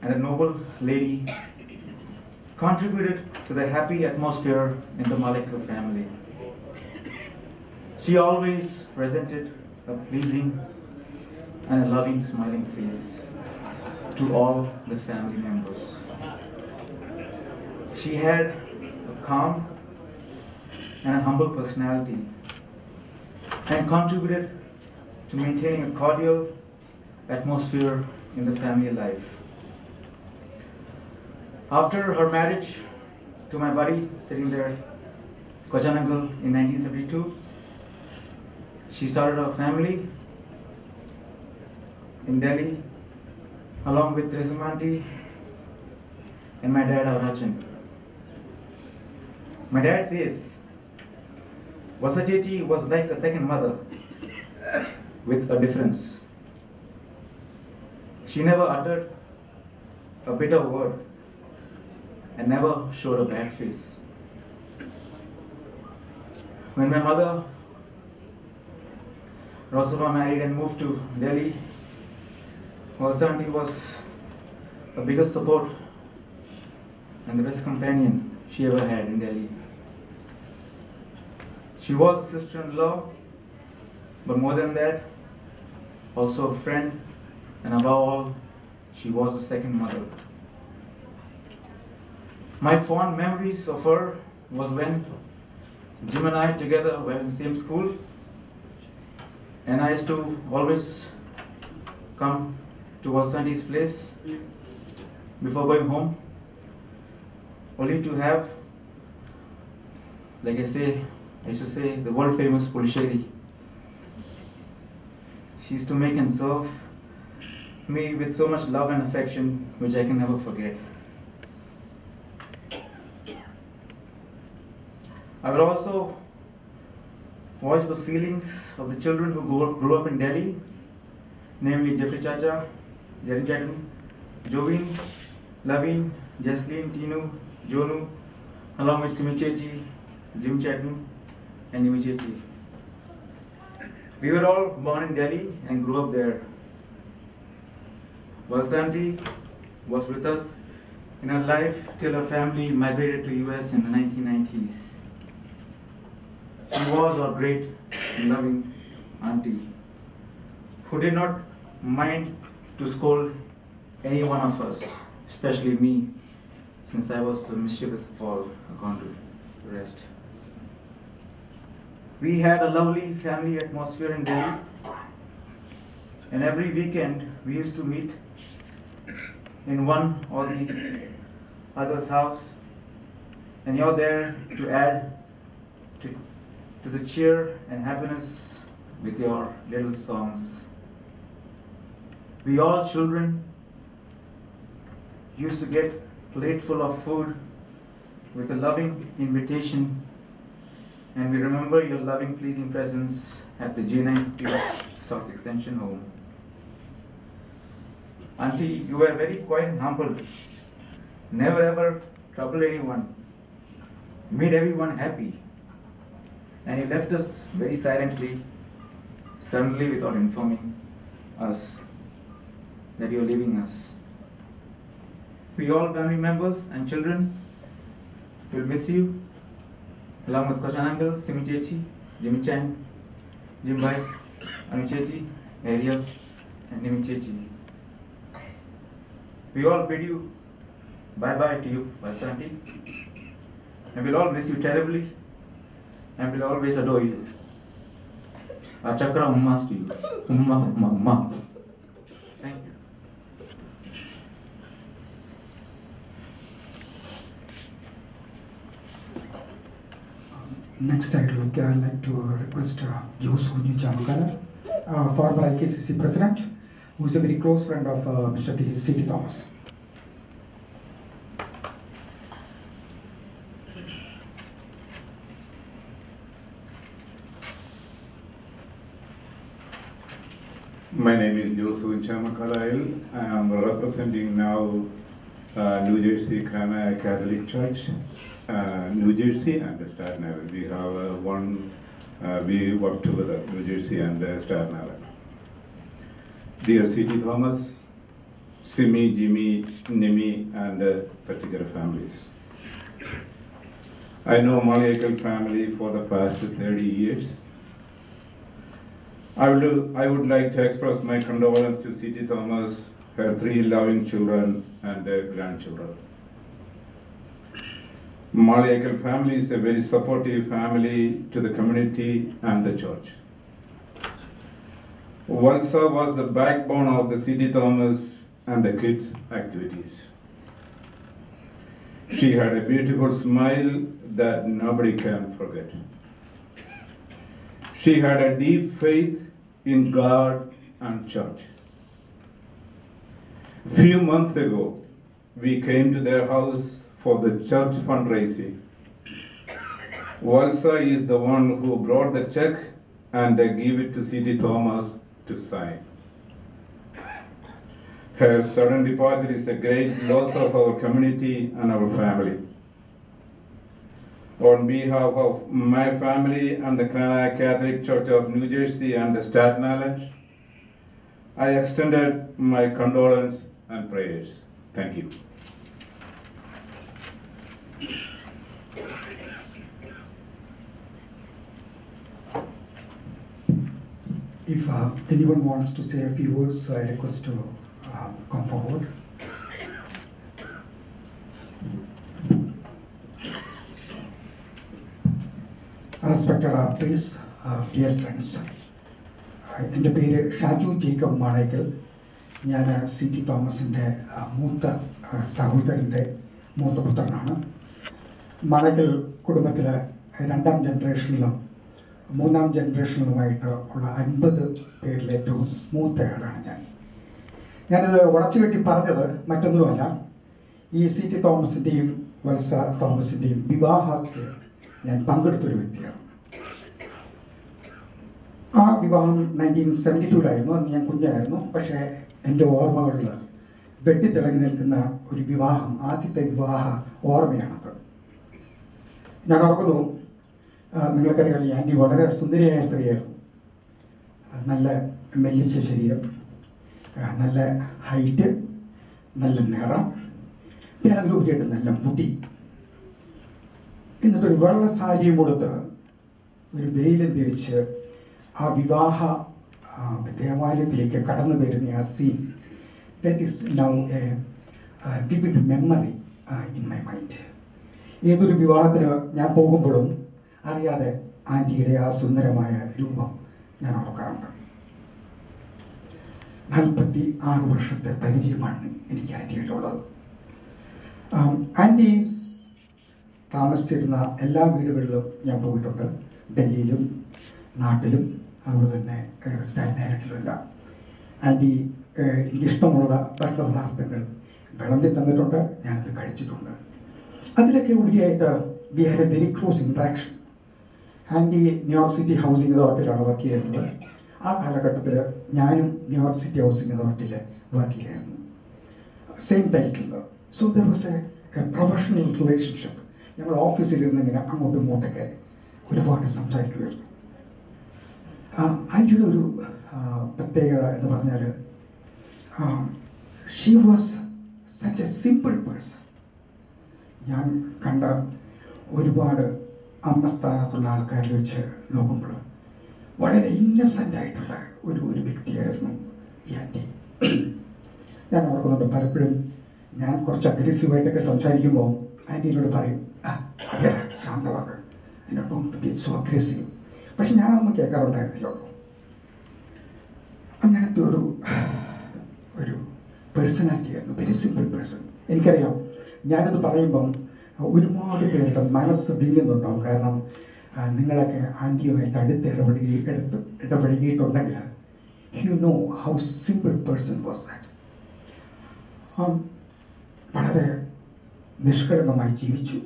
Speaker 21: and a noble lady, contributed to the happy atmosphere in the maliyekkal family. She always presented a pleasing and a loving, smiling face to all the family members. She had a calm and a humble personality and contributed to maintaining a cordial atmosphere in the family life. After her marriage to my buddy sitting there, Kochanangal, in 1972, she started a family in Delhi along with Teresa auntie and my dad Avrachan. My dad says Valsa Chechi was like a second mother with a difference. She never uttered a bitter word and never showed a bad face. When my mother Rosova married and moved to Delhi, Valsa auntie was the biggest support and the best companion she ever had in Delhi. She was a sister-in-law, but more than that, also a friend, and above all, she was a second mother. My fond memories of her was when Jim and I together were in the same school, and I used to always come to Valsa auntie's place before going home, only to have, like I used to say, the world famous pulisheri. She used to make and serve me with so much love and affection, which I can never forget. I will also voice the feelings of the children who grew up in Delhi, namely Jeffrey Chacha, Jerry Chatton, Jovin, Lavin, Jesslyn, Tinu, Jonu, along with Simi Chechi, Jim Chatton, and Nimi Chechi. We were all born in Delhi and grew up there. Valsa auntie was with us in her life till her family migrated to US in the 1990s. She was our great and loving auntie who did not mind to scold any one of us, especially me, since I was the mischievous of all, according to the rest. We had a lovely family atmosphere in Delhi, and every weekend we used to meet in one or the other's house, and you're there to add to the cheer and happiness with your little songs. We all children used to get a plate full of food with a loving invitation, and we remember your loving, pleasing presence at the J92 South Extension home. Auntie, you were very quiet and humble, never ever troubled anyone, made everyone happy, and you left us very silently, suddenly without informing us that you're leaving us. We all family members and children will miss you, along with Kochanangal, Simi Chechi, Jimmy Chan, Jim Bhai, Anu Chechi, Ariel, and Nimi Chechi. We all bid you bye-bye to you, Valsa auntie, and we'll all miss you terribly, and we'll always adore you. Our chakra ummas to you. Umma, umma, umma. Thank you.
Speaker 3: Next, I'd like to request Josu Jamukara, former IKCC president, who is a very close friend of Mr. C.T. Thomas.
Speaker 2: My name is Josu Chamakalil. I am representing now New Jersey Kana Catholic Church, New Jersey and Staten Island. We have we work together, New Jersey and Staten Island. Dear C.T. Thomas, Simi, Jimmy, Nimi, and particular families. I know Maliyekkal family for the past 30 years. I would like to express my condolence to C.T. Thomas, her 3 loving children and grandchildren. Maliyekkal family is a very supportive family to the community and the church. Valsa was the backbone of the C.T. Thomas and the kids' activities. She had a beautiful smile that nobody can forget. She had a deep faith in God and church. Few months ago, we came to their house for the church fundraising. Valsa is the one who brought the check and gave it to C.T. Thomas to sign. Her sudden departure is a great loss of our community and our family. On behalf of my family and the Kana Catholic Church of New Jersey and the Staten Island, I extended my condolence and prayers. Thank you.
Speaker 3: If anyone wants to say a few words, I request to come forward. Respected priests, dear friends, എൻ്റെ പേര് Shaju Jacob Malekkal. ഞാൻ C.T. തോമസിൻ്റെ മൂത്ത സഹോദരൻ്റെ മൂത്ത പുത്രനാണ്. മാളേക്കൽ കുടുംബത്തിൽ 2ാം ജനറേഷനിലും 3ാം ജനറേഷനിലുമായിട്ട് ഉള്ള 50 പേരിൽ ഏറ്റവും മൂത്തയാളാണ് ഞാൻ. ഞാനിത് വളച്ചുകെട്ടി പറഞ്ഞത് മറ്റൊന്നുമല്ല, ഈ C.T. തോമസിൻ്റെയും വത്സ തോമസിൻ്റെയും വിവാഹത്തിൽ ഞാൻ പങ്കെടുത്തൊരു വ്യക്തിയാണ്. ആ വിവാഹം 1972 അന്ന് ഞാൻ കുഞ്ഞായിരുന്നു. പക്ഷേ എൻ്റെ ഓർമ്മകളിൽ വെട്ടിത്തിളങ്ങി നിൽക്കുന്ന ഒരു വിവാഹം, ആദ്യത്തെ വിവാഹ ഓർമ്മയാണത്. ഞാൻ ഓർക്കുന്നു, നിങ്ങൾക്കറിയാം, ഈ ആൻറ്റി വളരെ സുന്ദരിയായ സ്ത്രീയായിരുന്നു. നല്ല മെല്ലിച്ച ശരീരം, നല്ല ഹൈറ്റ്, നല്ല നിറം, പിന്നെ അതിലുപരിയായിട്ട് നല്ല മുടി. എന്നിട്ടൊരു വെള്ള സാരിയും കൊടുത്ത് ഒരു വെയിലും തിരിച്ച് ആ വിവാഹ ദേവാലയത്തിലേക്ക് കടന്നു വരുന്ന ആ scene, that is now a vivid memory in my mind. ഏതൊരു വിവാഹത്തിന് ഞാൻ പോകുമ്പോഴും അറിയാതെ ആൻറ്റിയുടെ ആ സുന്ദരമായ രൂപം ഞാൻ ഓർക്കാറുണ്ട്. 46 വർഷത്തെ പരിചയമാണ് എനിക്ക് ആൻറ്റിയോടുള്ളത്. ആൻറ്റി താമസിച്ചിരുന്ന എല്ലാ വീടുകളിലും ഞാൻ പോയിട്ടുണ്ട്. ഡൽഹിയിലും നാട്ടിലും അതുപോലെ തന്നെ സ്റ്റാറ്റൻ ഐലൻഡിലുമെല്ലാം. ആൻറ്റി എനിക്കിഷ്ടമുള്ള ഭക്ഷണപദാർത്ഥങ്ങൾ വിളമ്പി തന്നിട്ടുണ്ട്, ഞാനത് കഴിച്ചിട്ടുണ്ട്. അതിലൊക്കെ ഉപരിയായിട്ട് we had a very close interaction. Aunty New York city housing അതോറിറ്റിയിലാണ് വർക്ക് ചെയ്യുന്നത്. ആ കാലഘട്ടത്തിൽ ഞാനും ന്യൂയോർക്ക് സിറ്റി ഹൗസിംഗ് അതോറിറ്റിയിൽ വർക്ക് ചെയ്യായിരുന്നു, same title. So there was a professional റിലേഷൻഷിപ്പ്. ഞങ്ങൾ ഓഫീസിലിരുന്ന് ഇങ്ങനെ അങ്ങോട്ടും ഇങ്ങോട്ടൊക്കെ ഒരുപാട് സംസാരിക്കുമായിരുന്നു. ആൻറ്റിയുടെ ഒരു പ്രത്യേകത എന്ന് പറഞ്ഞാൽ, she was such A simple person. ഞാൻ കണ്ട ഒരുപാട് അമ്മസ്ഥാനത്തുള്ള ആൾക്കാരിൽ വെച്ച് നോക്കുമ്പോൾ വളരെ ഇന്നസെൻ്റ് ആയിട്ടുള്ള ഒരു വ്യക്തിയായിരുന്നു ഈ ആൻറ്റി. ഞാൻ ഓർക്കുന്നുണ്ട്, പലപ്പോഴും ഞാൻ കുറച്ച് അഗ്രസീവായിട്ടൊക്കെ സംസാരിക്കുമ്പോൾ ആൻറ്റിനോട് പറയും, അതെ ശാന്തവാക്ക്, ഡോണ്ട് ബി സോ അഗ്രസീവ്. പക്ഷെ ഞാനൊന്നും കേൾക്കാറുണ്ടായിരുന്നില്ലോ. അങ്ങനത്തെ ഒരു പേഴ്സണാലിറ്റി ആയിരുന്നു, വെരി സിമ്പിൾ പേഴ്സൺ. എനിക്കറിയാം, ഞാനത് പറയുമ്പം ഒരുപാട് പേരുടെ മനസ്സ് വിങ്ങുന്നുണ്ടാവും. കാരണം നിങ്ങളൊക്കെ ആൻറ്റിയുമായിട്ട് അടുത്ത് ഇടപഴകിയിട്ടുണ്ടെങ്കിൽ you know how simple person was that. വളരെ നിഷ്കളങ്കമായി ജീവിച്ചു,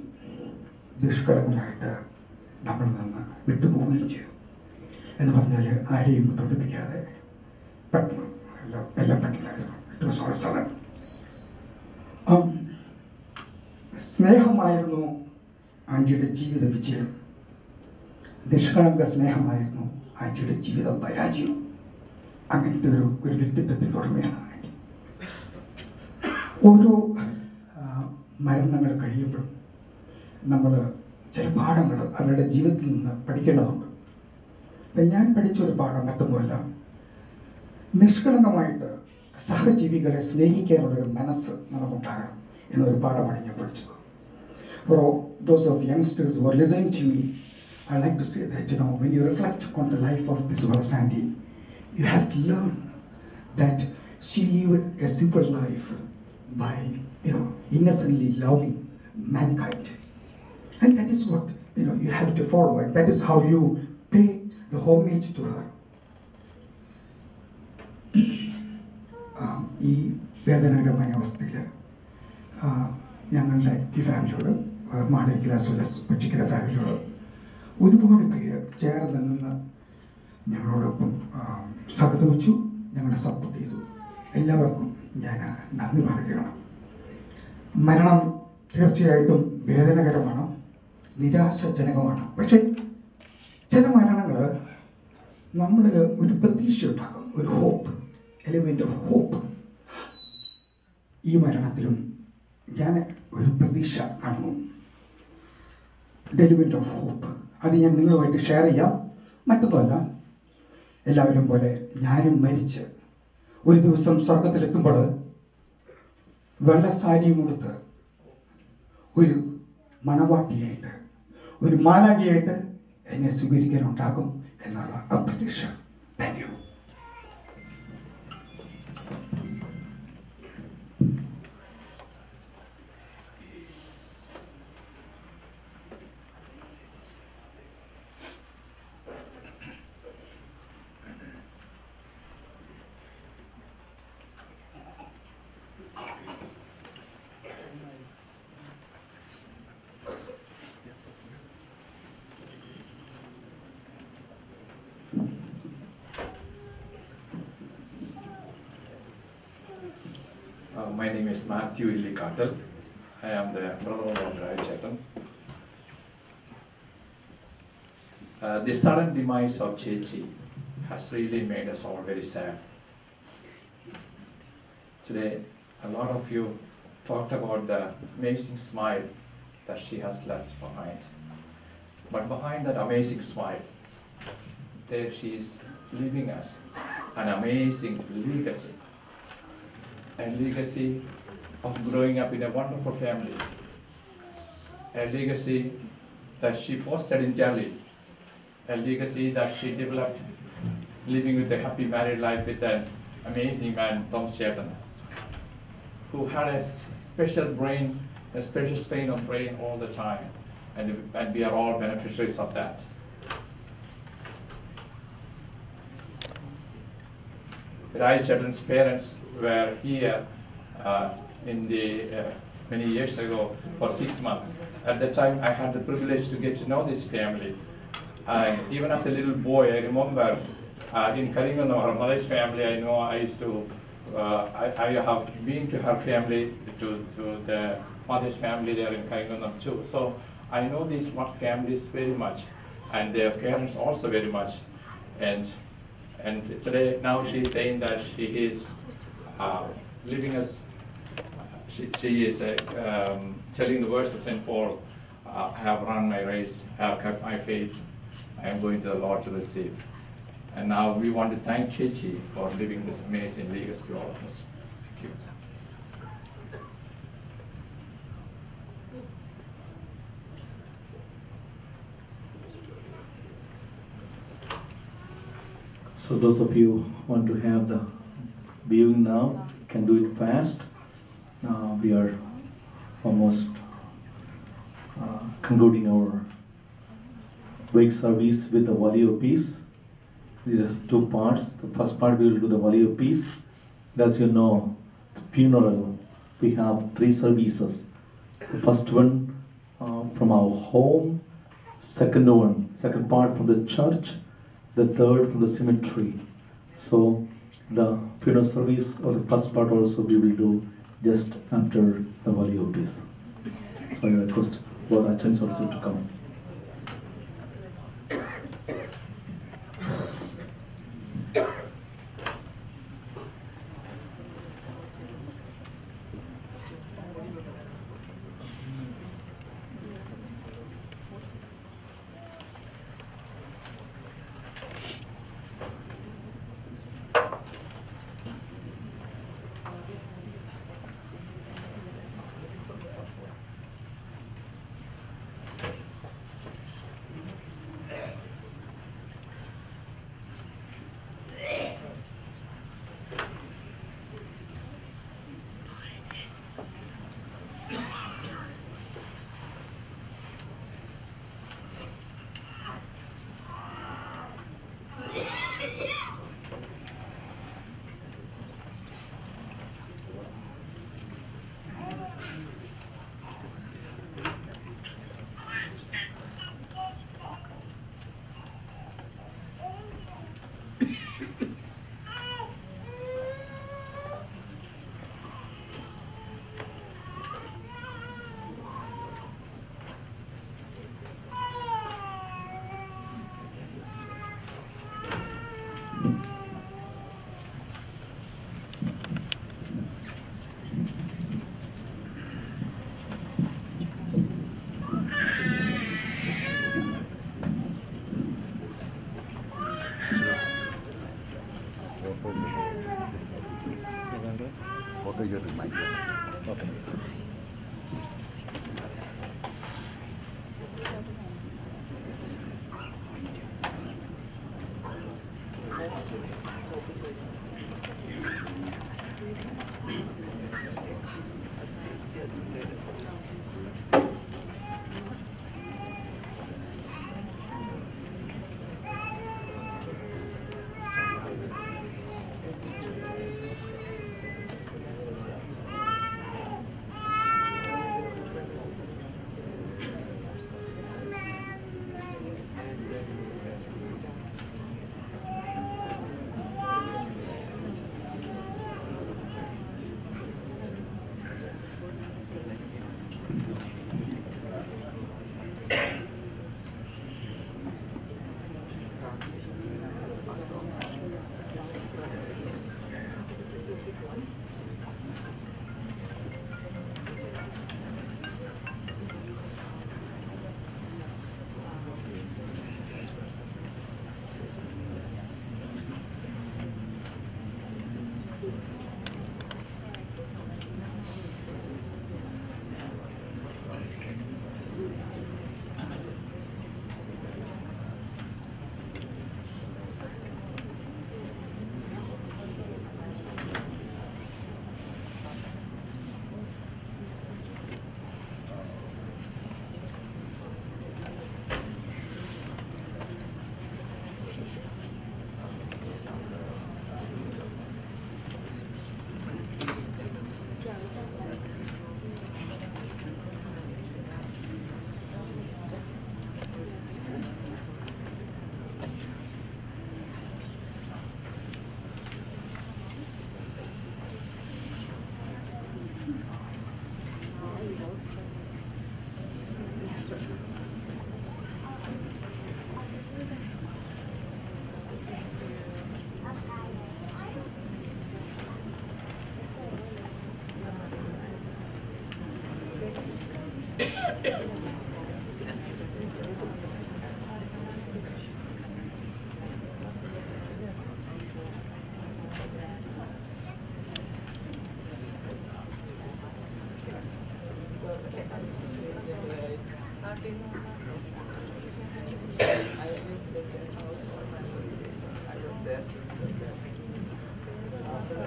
Speaker 3: നിഷ്കളങ്കമായിട്ട് നമ്മളിൽ നിന്ന് വിട്ടുപോവുകയും ചെയ്തു. എന്ന് പറഞ്ഞാൽ ആരെയും തൊടിപ്പിക്കാതെ പെട്ടെന്ന് എല്ലാം പെട്ടെന്നായിരുന്നു. It was all sudden. സ്നേഹമായിരുന്നു ആൻറ്റിയുടെ ജീവിത വിജയം. നിഷ്കളങ്ക സ്നേഹമായിരുന്നു ആൻറ്റിയുടെ ജീവിത പരാജയം. അങ്ങനത്തെ ഒരു വ്യക്തിത്വത്തിൻ്റെ ഉടമയാണ് ആൻറ്റി. ഓരോ മരണങ്ങൾ കഴിയുമ്പോഴും നമ്മൾ ചില പാഠങ്ങൾ അവരുടെ ജീവിതത്തിൽ നിന്ന് പഠിക്കേണ്ടതുണ്ട്. അപ്പം ഞാൻ പഠിച്ച ഒരു പാഠം മറ്റൊന്നുമല്ല, നിഷ്കളങ്കമായിട്ട് സഹജീവികളെ സ്നേഹിക്കാനുള്ളൊരു മനസ്സ് നമുക്കുണ്ടാകണം എന്നൊരു പാഠമാണ് ഞാൻ പഠിച്ചത്. For those of youngsters who are listening to me, I like to say that, when you reflect on the life of this Valsa aunty, you have to learn that she lived a simple life by, innocently loving mankind. And that is what, you have to follow, and that is how you pay the homage to her. ഈ വേദനാകരമായ അവസ്ഥയിൽ ഞങ്ങളുടെ ഈ ഫാമിലിയോട്, മaliyekkal as well as Pachikkara ഫാമിലിയോട് ഒരുപാട് പേര് ചേർന്ന് നിന്ന് ഞങ്ങളോടൊപ്പം സഹതപിച്ചു, ഞങ്ങളെ സപ്പോർട്ട് ചെയ്തു. എല്ലാവർക്കും ഞാൻ നന്ദി പറയുകയാണ്. മരണം തീർച്ചയായിട്ടും വേദനകരമാണ്, നിരാശാജനകമാണ്. പക്ഷേ ചില മരണങ്ങൾ നമ്മളിൽ ഒരു പ്രതീക്ഷ ഉണ്ടാകും, ഒരു ഹോപ്പ്, എലിമെൻ്റ് ഓഫ് ഹോപ്പ്. ഈ മരണത്തിലും ഞാൻ ഒരു പ്രതീക്ഷ കാണുന്നു, എലിമെൻ്റ് ഓഫ് ഹോപ്പ്. അത് ഞാൻ നിങ്ങളുമായിട്ട് ഷെയർ ചെയ്യാം. മറ്റൊന്നുമല്ല, എല്ലാവരും പോലെ ഞാനും മരിച്ച് ഒരു ദിവസം സ്വർഗത്തിലെത്തുമ്പോൾ വെള്ള സാരിയും ഉടുത്ത് ഒരു മണവാട്ടിയായിട്ട്, ഒരു മാലാഖയായിട്ട് എന്നെ സ്വീകരിക്കാനുണ്ടാകും എന്നുള്ള അപ്രതീക്ഷ. Thank you.
Speaker 4: My name is Matthew Illikattal. I am the brother of Rai Chetan. The sudden demise of Chechi has really made us all very sad. Today, a lot of you talked about the amazing smile that she has left behind. But behind that amazing smile, there she is leaving us an amazing legacy. A legacy of growing up in a wonderful family. A legacy that she fostered in Delhi. A legacy that she developed living with a happy married life with an amazing man, Tom Chetan, who had a special brain, a special strain of brain all the time. And we are all beneficiaries of that. Rai Chetan's parents were here many years ago for 6 months. At that time, I had the privilege to get to know this family. And even as a little boy, I remember in Karingandam, our mother's family, I know I used to, I have been to her family, to the mother's family there in Karingandam too. So I know these families very much, and their parents also very much. And today, now she is saying that she is living as, she is telling the words of St. Paul, I have run my race, I have kept my faith, I am going to the Lord to receive. And now we want to thank Chechi for living this amazing legacy to all of us. Thank you.
Speaker 13: So those of you who want to have the viewing now, can do it fast. We are almost concluding our wake service with the Volley of Peace. There is 2 parts. The first part we will do the Volley of Peace. As you know, the funeral, we have 3 services. The first one from our home, second part from the church, the third from the cemetery. So The funeral service or the first part also we will do just after the Valley of Peace. So I request both attendants also to come.
Speaker 11: Okay.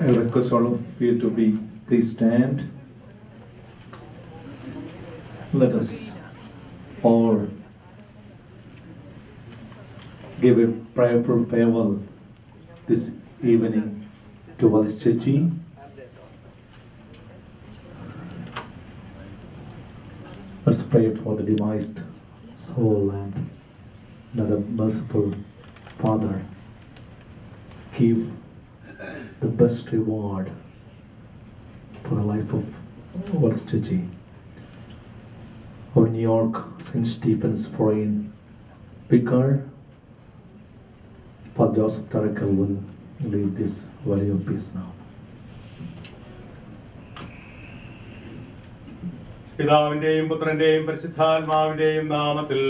Speaker 13: I request all of you to please stand. Let us all give a prayerful farewell this evening to Valsa. Let's pray for the demised soul and that the merciful Father give the best reward for the life of Valsa of New York St. Stephen's Foreign Vicar, Father Joseph Tarakal will lead this valley of peace now.
Speaker 11: പിതാവിന്റെയും പുത്രന്റെയും പരിശുദ്ധാത്മാവിന്റെയും നാമത്തിൽ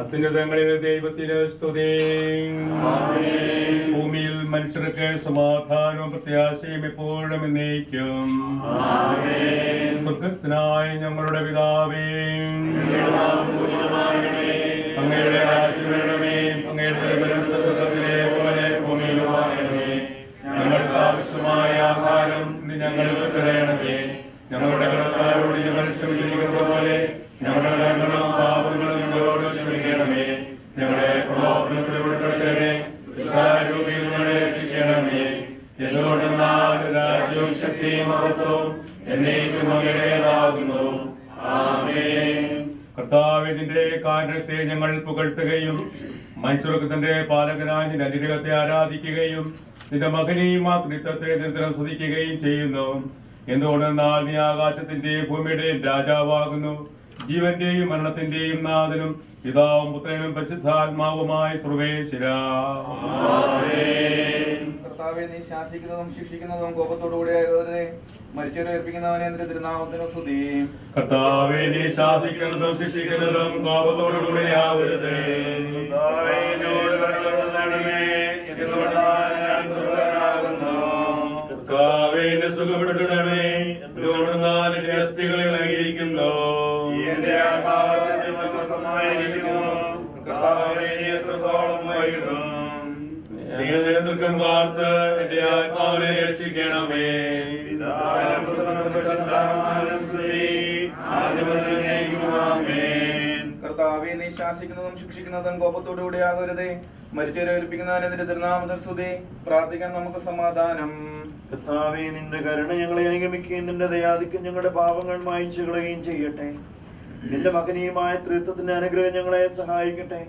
Speaker 11: അത്യുന്നതങ്ങളിൽ ദൈവത്തിന് സ്തുതി. ഭൂമിയിൽ മനുഷ്യർക്ക് സമാധാനവും പ്രത്യാശയും എപ്പോഴും എന്നേക്കും. സ്വർഗ്ഗസ്ഥനായ ഞങ്ങളുടെ പിതാവേ, അങ്ങയുടെ രാജ്യം വരണമേ, അങ്ങയുടെ തിരുമനസ്സത്തിലെ പോലെ ഭൂമിയിലും ആകണമേ. ഞങ്ങൾക്ക് ആവശ്യമായ ആഹാരം ഇന്ന് ഞങ്ങൾക്ക് തരണമേ. ഞങ്ങളുടെ കടക്കാരോട് ഞങ്ങൾ ക്ഷമിക്കുന്നത് പോലെ ഞങ്ങളുടെ കടങ്ങളും പാപങ്ങളും ഞങ്ങളോട് ക്ഷമിക്കണമേ. ഞങ്ങളെ പ്രലോഭനത്തിൽ ഉൾപ്പെടുത്തണമേ, ശിക്ഷാരൂപിയിൽ ഞങ്ങളെ രക്ഷിക്കണമേ. എന്തുകൊണ്ടെന്നാൽ രാജ്യവും ശക്തിയും മഹത്വവും എന്നേക്കും അങ്ങയുടേതാകുന്നു. ആമേൻ. കർത്താവേ, നിന്റെ കാരുണ്യത്തെ ഞങ്ങൾ പുകഴ്ത്തുകയും മനുഷ്യർഗത്തിന്റെ പാലകനായ നിന്റെ അനുഗ്രഹത്തെ ആരാധിക്കുകയും നിന്റെ മകനെയും മാതൃത്വത്തെ നിരന്തരം സ്തുതിക്കുകയും ചെയ്യുന്നു. എന്തുകൊണ്ടെന്നാൽ നീ ആകാശത്തിന്റെയും ഭൂമിയുടെയും രാജാവാകുന്നു. ജീവന്റെയും മരണത്തിന്റെയും നാഥനും പിതാവും പുത്രനും പരിശുദ്ധാത്മാവുമായ സർവേശ്വരാ.
Speaker 22: കർത്താവേ, നീ ശാസിക്കുന്നതും ശിക്ഷിക്കുന്നതും കോപത്തോടുകൂടി ആകരുതേ. മരിച്ചവരെ ഏൽപ്പിക്കുന്നവനെ നിന്റെ തിരുനാമത്തിന് സ്തുതി.
Speaker 11: കർത്താവേ, നീ ശാസിക്കുന്നതും ശിക്ഷിക്കുന്നതും കോപത്തോടുകൂടി ആകരുതേ. കർത്താവേ, എന്നെ സുഖപ്പെടുത്തണമേ, എന്തുകൊണ്ടെന്നാൽ എന്റെ അസ്ഥികൾ ഇളകിയിരിക്കുന്നു.
Speaker 9: എന്റെ
Speaker 11: നിങ്ങൾ നിരന്തരം വാർത്ത് എന്റെ ആത്മാവിനെ രക്ഷിക്കണമേ.
Speaker 22: കർത്താവേ, നീ ശാസിക്കുന്നതും ശിക്ഷിക്കുന്നതും കോപത്തോടുകൂടി ആകരുതേ. മരിച്ചവരെ ഏൽപ്പിക്കുന്നവനെ നിന്റെ തിരുനാമത്തിൽ സ്തുതി. പ്രാർത്ഥിക്കാൻ നമുക്ക് സമാധാനം.
Speaker 23: കർത്താവേ, നിന്റെ കരുണ ഞങ്ങളെ അനുഗമിക്കുകയും നിന്റെ ദയാധിക്യം ഞങ്ങളുടെ പാപങ്ങൾ മായ്ച്ചു കളയുകയും ചെയ്യട്ടെ. നിന്റെ മകനീയമായ ത്രിത്വത്തിന്റെ അനുഗ്രഹം ഞങ്ങളെ സഹായിക്കട്ടെ.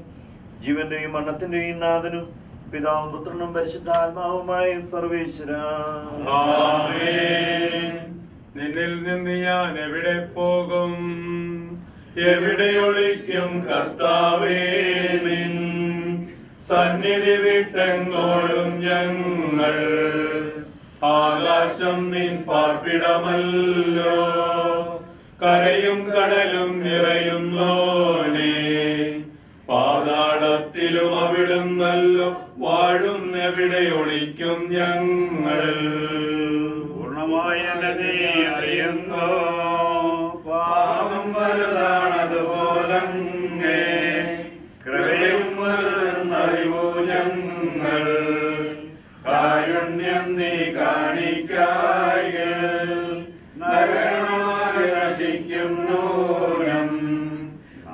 Speaker 23: ജീവന്റെയും മരണത്തിന്റെയും നാഥനും പിതാവും പുത്രനും പരിശുദ്ധാത്മാവുമായ സർവേശ്വരാ.
Speaker 11: നിന്നിൽ നിന്ന് ഞാൻ എവിടെ പോകും, എവിടെ ഒളിക്കും കർത്താവേ? നിൻ സന്നിധി വിട്ടെങ്ങോടും ഞങ്ങൾ. ആകാശം നിൻ പാർപ്പിടമല്ലോ, കരയും കടലും നിറയുന്നോനേ. പാതാളത്തിലും അവിടുന്നല്ലോ വാഴുന്നെവിടെ ഒളിക്കും ഞങ്ങൾ.
Speaker 9: പൂർണ്ണമായി എന്നെ നീ അറിയുന്നു, പാപം വലുതാണതുപോലങ്ങേ. കൃപയും വലുതെന്നറിവൂ ഞങ്ങൾ. കാരുണ്യം നീ കാണിക്കായിൽ നരകമായി നശിക്കും നൂനം.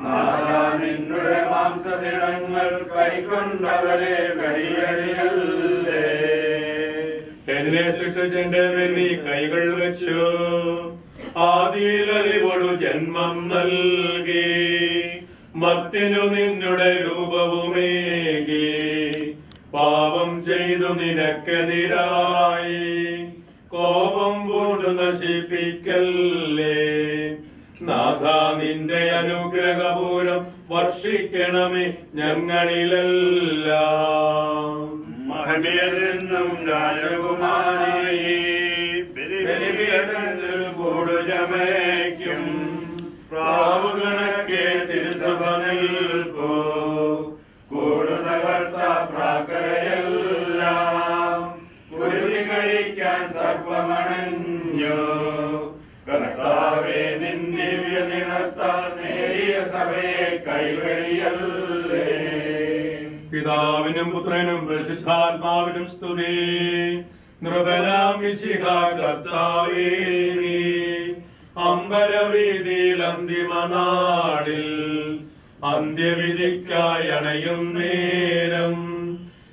Speaker 9: നാഥാ, നിന്നുടെ മാംസദിടങ്ങൾ കൈക്കൊണ്ടവരെ കരിയറിയല്ലേ.
Speaker 11: എന്നെ സൃഷ്ടിച്ചെന്റെ മേൽ നീ കൈകൾ വെച്ചു. ആദിയിൽ അറിവോടു ജന്മം നൽകി. മത്തിനു നിന്നുടെ രൂപവുമേകി. പാപം ചെയ്തു നിനക്കെതിരായി കോപം പൂണ്ടു നശിപ്പിക്കല്ലേ. നാഥാ, നിന്റെ അനുഗ്രഹപൂരം വർഷിക്കണമേ ഞങ്ങളിലെല്ലാം.
Speaker 9: മഹനീയരെന്നും രാജകുമാരി ബലിപീഠത്തിൽ കൂടുചമയ്ക്കും. പ്രാവുകണക്കെ തിരുസഭ നിൽപ്പൂ. കൂടുതകർത്ത പ്രാക്കളയെല്ലാം കുരുതി കഴിക്കാൻ സർപ്പമണഞ്ഞു. കർത്താവേ, നിൻ ദിവ്യ ദിനത്താൽ നേടിയ സഭയെ കൈവഴിയല്ലേ.
Speaker 11: പിതാവിനും പുത്രനും പരിശുദ്ധാത്മാവിനും സ്തുതി. നൃപനാം മിശിഹാ കർത്താവേ, നീ അമ്പരവീതിയിൽ അന്തിമ നാളിൽ അന്ത്യവിധിക്കായി അണയും നേരം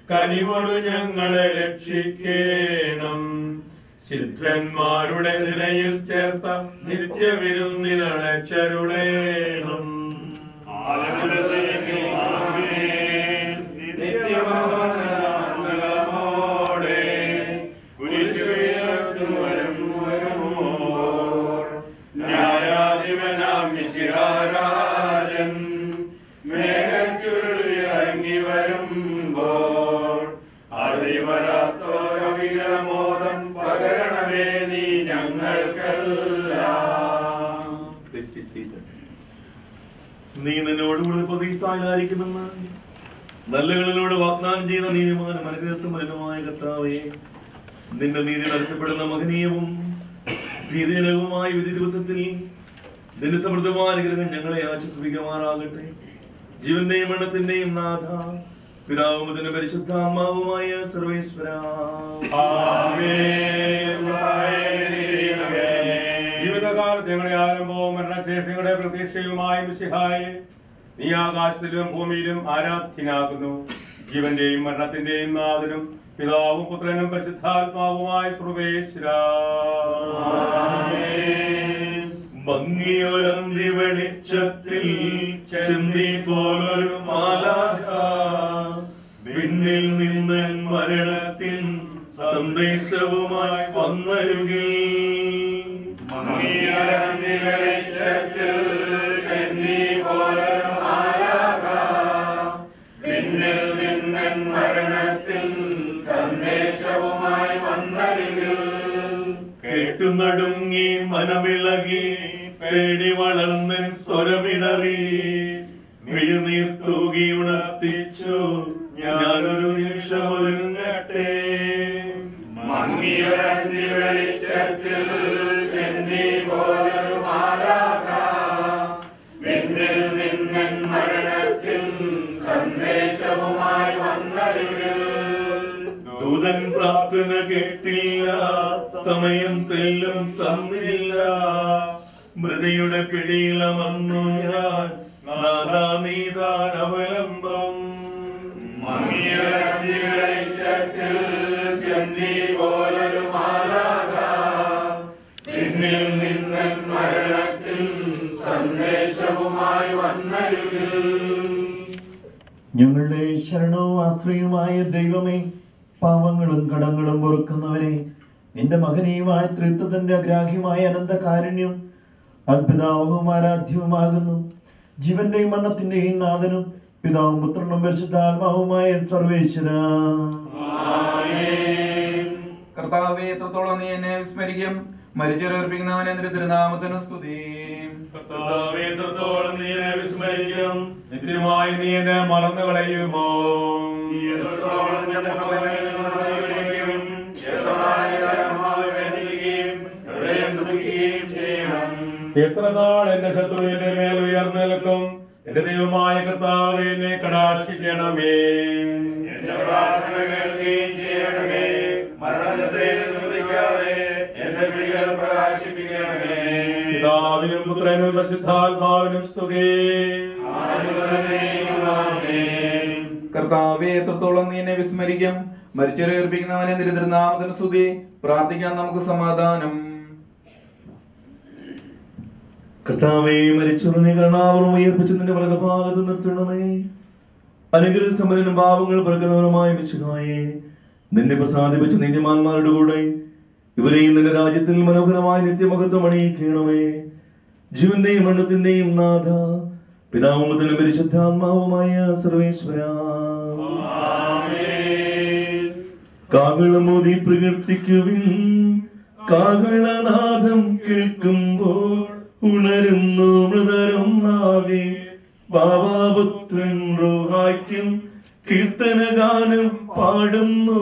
Speaker 11: കനിവോടു ഞങ്ങളെ രക്ഷിക്കേണം. സിദ്ധന്മാരുടെ നിരയിൽ ചേർത്ത നിത്യവിരുന്നിനണച്ചരുളേണം.
Speaker 9: നിത്യമായ മതിവരാത്തോരവികരമോദം പകരണമേ നീ ഞങ്ങൾക്കെല്ലാം.
Speaker 12: നീ നിന്നോടുകൂടി പ്രതീക്ഷയിലായിരിക്കുമെന്ന് നല്ലകളിലൂടെ വാഗ്ദാനം ചെയ്ത നീതിമാനും അനുഗ്രഹസമ്പന്നനുമായ കർത്താവേ, നിന്റെ നീതി നടത്തപ്പെടുന്ന മഹനീയവും ഭീതിജനകവുമായ വിധി ദിവസത്തിൽ നിന്റെ സമൃദ്ധമായ അനുഗ്രഹം ഞങ്ങളെ ആശ്വസിപ്പിക്കുമാറാകട്ടെ. ജീവന്റെയും മരണത്തിന്റെയും നാഥ, പിതാവും അതിന്റെ പരിശുദ്ധാത്മാവുമായ സർവേശ്വര,
Speaker 11: ജീവിതകാലത്ത് ഞങ്ങളുടെ ആരംഭവും മരണശേഷങ്ങളുടെ പ്രതീക്ഷയുമായ മിശിഹായെ, നീ ആകാശത്തിലും ഭൂമിയിലും ആരാധ്യനാകുന്നു. ജീവന്റെയും മരണത്തിന്റെയും നാഥനും പിതാവും പുത്രനും പരിശുദ്ധാത്മാവുമായ സർവേശ്വര.
Speaker 12: മങ്ങിയൊരന്തി വെളിച്ചത്തിൽ ചെന്തി പോലൊരു മാലാഖ വിണ്ണിൽ നിന്ന് മരണത്തിൻ സന്ദേശവുമായി വന്നരുകിൽ.
Speaker 9: മങ്ങിയൊരന്തി വെളിച്ചത്തിൽ ചെന്തി പോലൊരു മാലാഖ വിണ്ണിൽ നിന്ന് മരണത്തിൻ സന്ദേശവുമായി വന്നരുകിൽ.
Speaker 12: കേട്ടു നടുങ്ങി മനമിളകി പേടി വളർന്ന് സ്വരമിടറി മിഴുനീർ തൂകി ഉണർത്തിച്ചു ഞാനൊരു നിമിഷം ഒരുങ്ങട്ടെ.
Speaker 9: മങ്ങിയൊരന്തി വെളിച്ചത്തിൽ ചെന്നി പോലൊരു മാലാഖ വിണ്ണിൽ നിന്ന് മരണത്തിൻ സന്ദേശവുമായി വന്നരുകിൽ.
Speaker 12: ദൂതൻ പ്രാർത്ഥന കേട്ടില്ല, സമയം തെല്ലും തന്നില്ല, മൃതിയുടെ പിടിയിലമർന്നു ഞാൻ, നാഥാ നീതാൻ അവലംബം.
Speaker 9: മങ്ങിയൊരന്തി വെളിച്ചത്തിൽ ചെന്നി പോലൊരു മാലാഖ വിണ്ണിൽ നിന്ന് മരണത്തിൻ സന്ദേശവുമായി വന്നരുകിൽ.
Speaker 23: ഞങ്ങളുടെ ശരണവും ആശ്രയവുമായ ദൈവമേ, പാവങ്ങളും കടങ്ങളും പൊറുക്കുന്നവനെ, നിന്റെ മഹനീയമായ ത്രിത്വത്തിന്റെ അഗ്രാഹ്യമായ അനന്ത കാരുണ്യം അത്ഭുതാവഹവും ആരാധ്യവുമാകുന്നു. ജീവന്റെയും മരണത്തിന്റെയും നാഥനും പിതാവും പുത്രനും പരിശുദ്ധാത്മാവുമായ സർവേശ്വര.
Speaker 22: കർത്താവേ, എത്രത്തോളം നീ എന്നെ വിസ്മരിക്കും. മരിച്ചവരർപ്പിക്കുന്നവനെ നിന്റെ തിരുനാമത്തിന് സ്തുതി.
Speaker 11: കർത്താവേ, എത്രത്തോളം നീ എന്നെ വിസ്മരിക്കും. നിത്യമായി നീ എന്നെ മറന്നു കളയുമോ?
Speaker 9: എത്രത്തോളം ഞാൻ ഹൃദയം ദുഃഖിക്കുകയും ചെയ്യണം.
Speaker 11: എത്ര നാൾ എന്റെ ശത്രു എന്റെ മേൽ ഉയർന്നു നിൽക്കും? എന്റെ ദൈവമായ കർത്താവേ, എന്നെ കടാക്ഷിക്കണമേ.
Speaker 9: എന്റെ പ്രാർത്ഥന കേൾക്കുകയും ചെയ്യണമേ. മരണത്തിൽ നിർത്തിക്കാതെ എന്റെ മിഴികൾ പ്രകാശിപ്പിക്കണമേ.
Speaker 11: പിതാവിനും പുത്രനും പരിശുദ്ധാത്മാവിനും സ്തുതി.
Speaker 22: കർത്താവേ, എത്രത്തോളം നീ എന്നെ വിസ്മരിക്കും. മരിച്ചവരെ ഏർപ്പിക്കുന്നവനെ നിന്റെ തിരുനാമത്തിന് സ്തുതി. പ്രാർത്ഥിക്കാൻ നമുക്ക് സമാധാനം.
Speaker 12: കർത്താവേ, മരിച്ചവരെ കരുണാപൂർവ്വം ഉയർപ്പിച്ച് നിന്റെ വലതുഭാഗത്ത് നിർത്തണമേ. അനുഗ്രഹ സമ്പന്നനും പാപങ്ങൾ പൊറുക്കുന്നവനുമായ മിശിഹായേ, നിന്നെ പ്രസാദിപ്പിച്ച നീതിമാന്മാരുടെ കൂടെ ഇവരെയും നിന്റെ രാജ്യത്തിൽ മനോഹരമായ നിത്യമഹത്വം അണിയിക്കണമേ. ജീവന്റെയും മരണത്തിന്റെയും നാഥ, പിതാവും പുത്രനും പരിശുദ്ധാത്മാവുമായ സർവേശ്വര. കാഹളമോദി പ്രകീർത്തിക്കുവിൻ, കാഹളനാദം കേൾക്കുമ്പോൾ ഉണരുന്നു മൃതരും നാവേ. ബാബാപുത്രൻ റൂഹായ്ക്കും കീർത്തനഗാനം പാടുന്നു.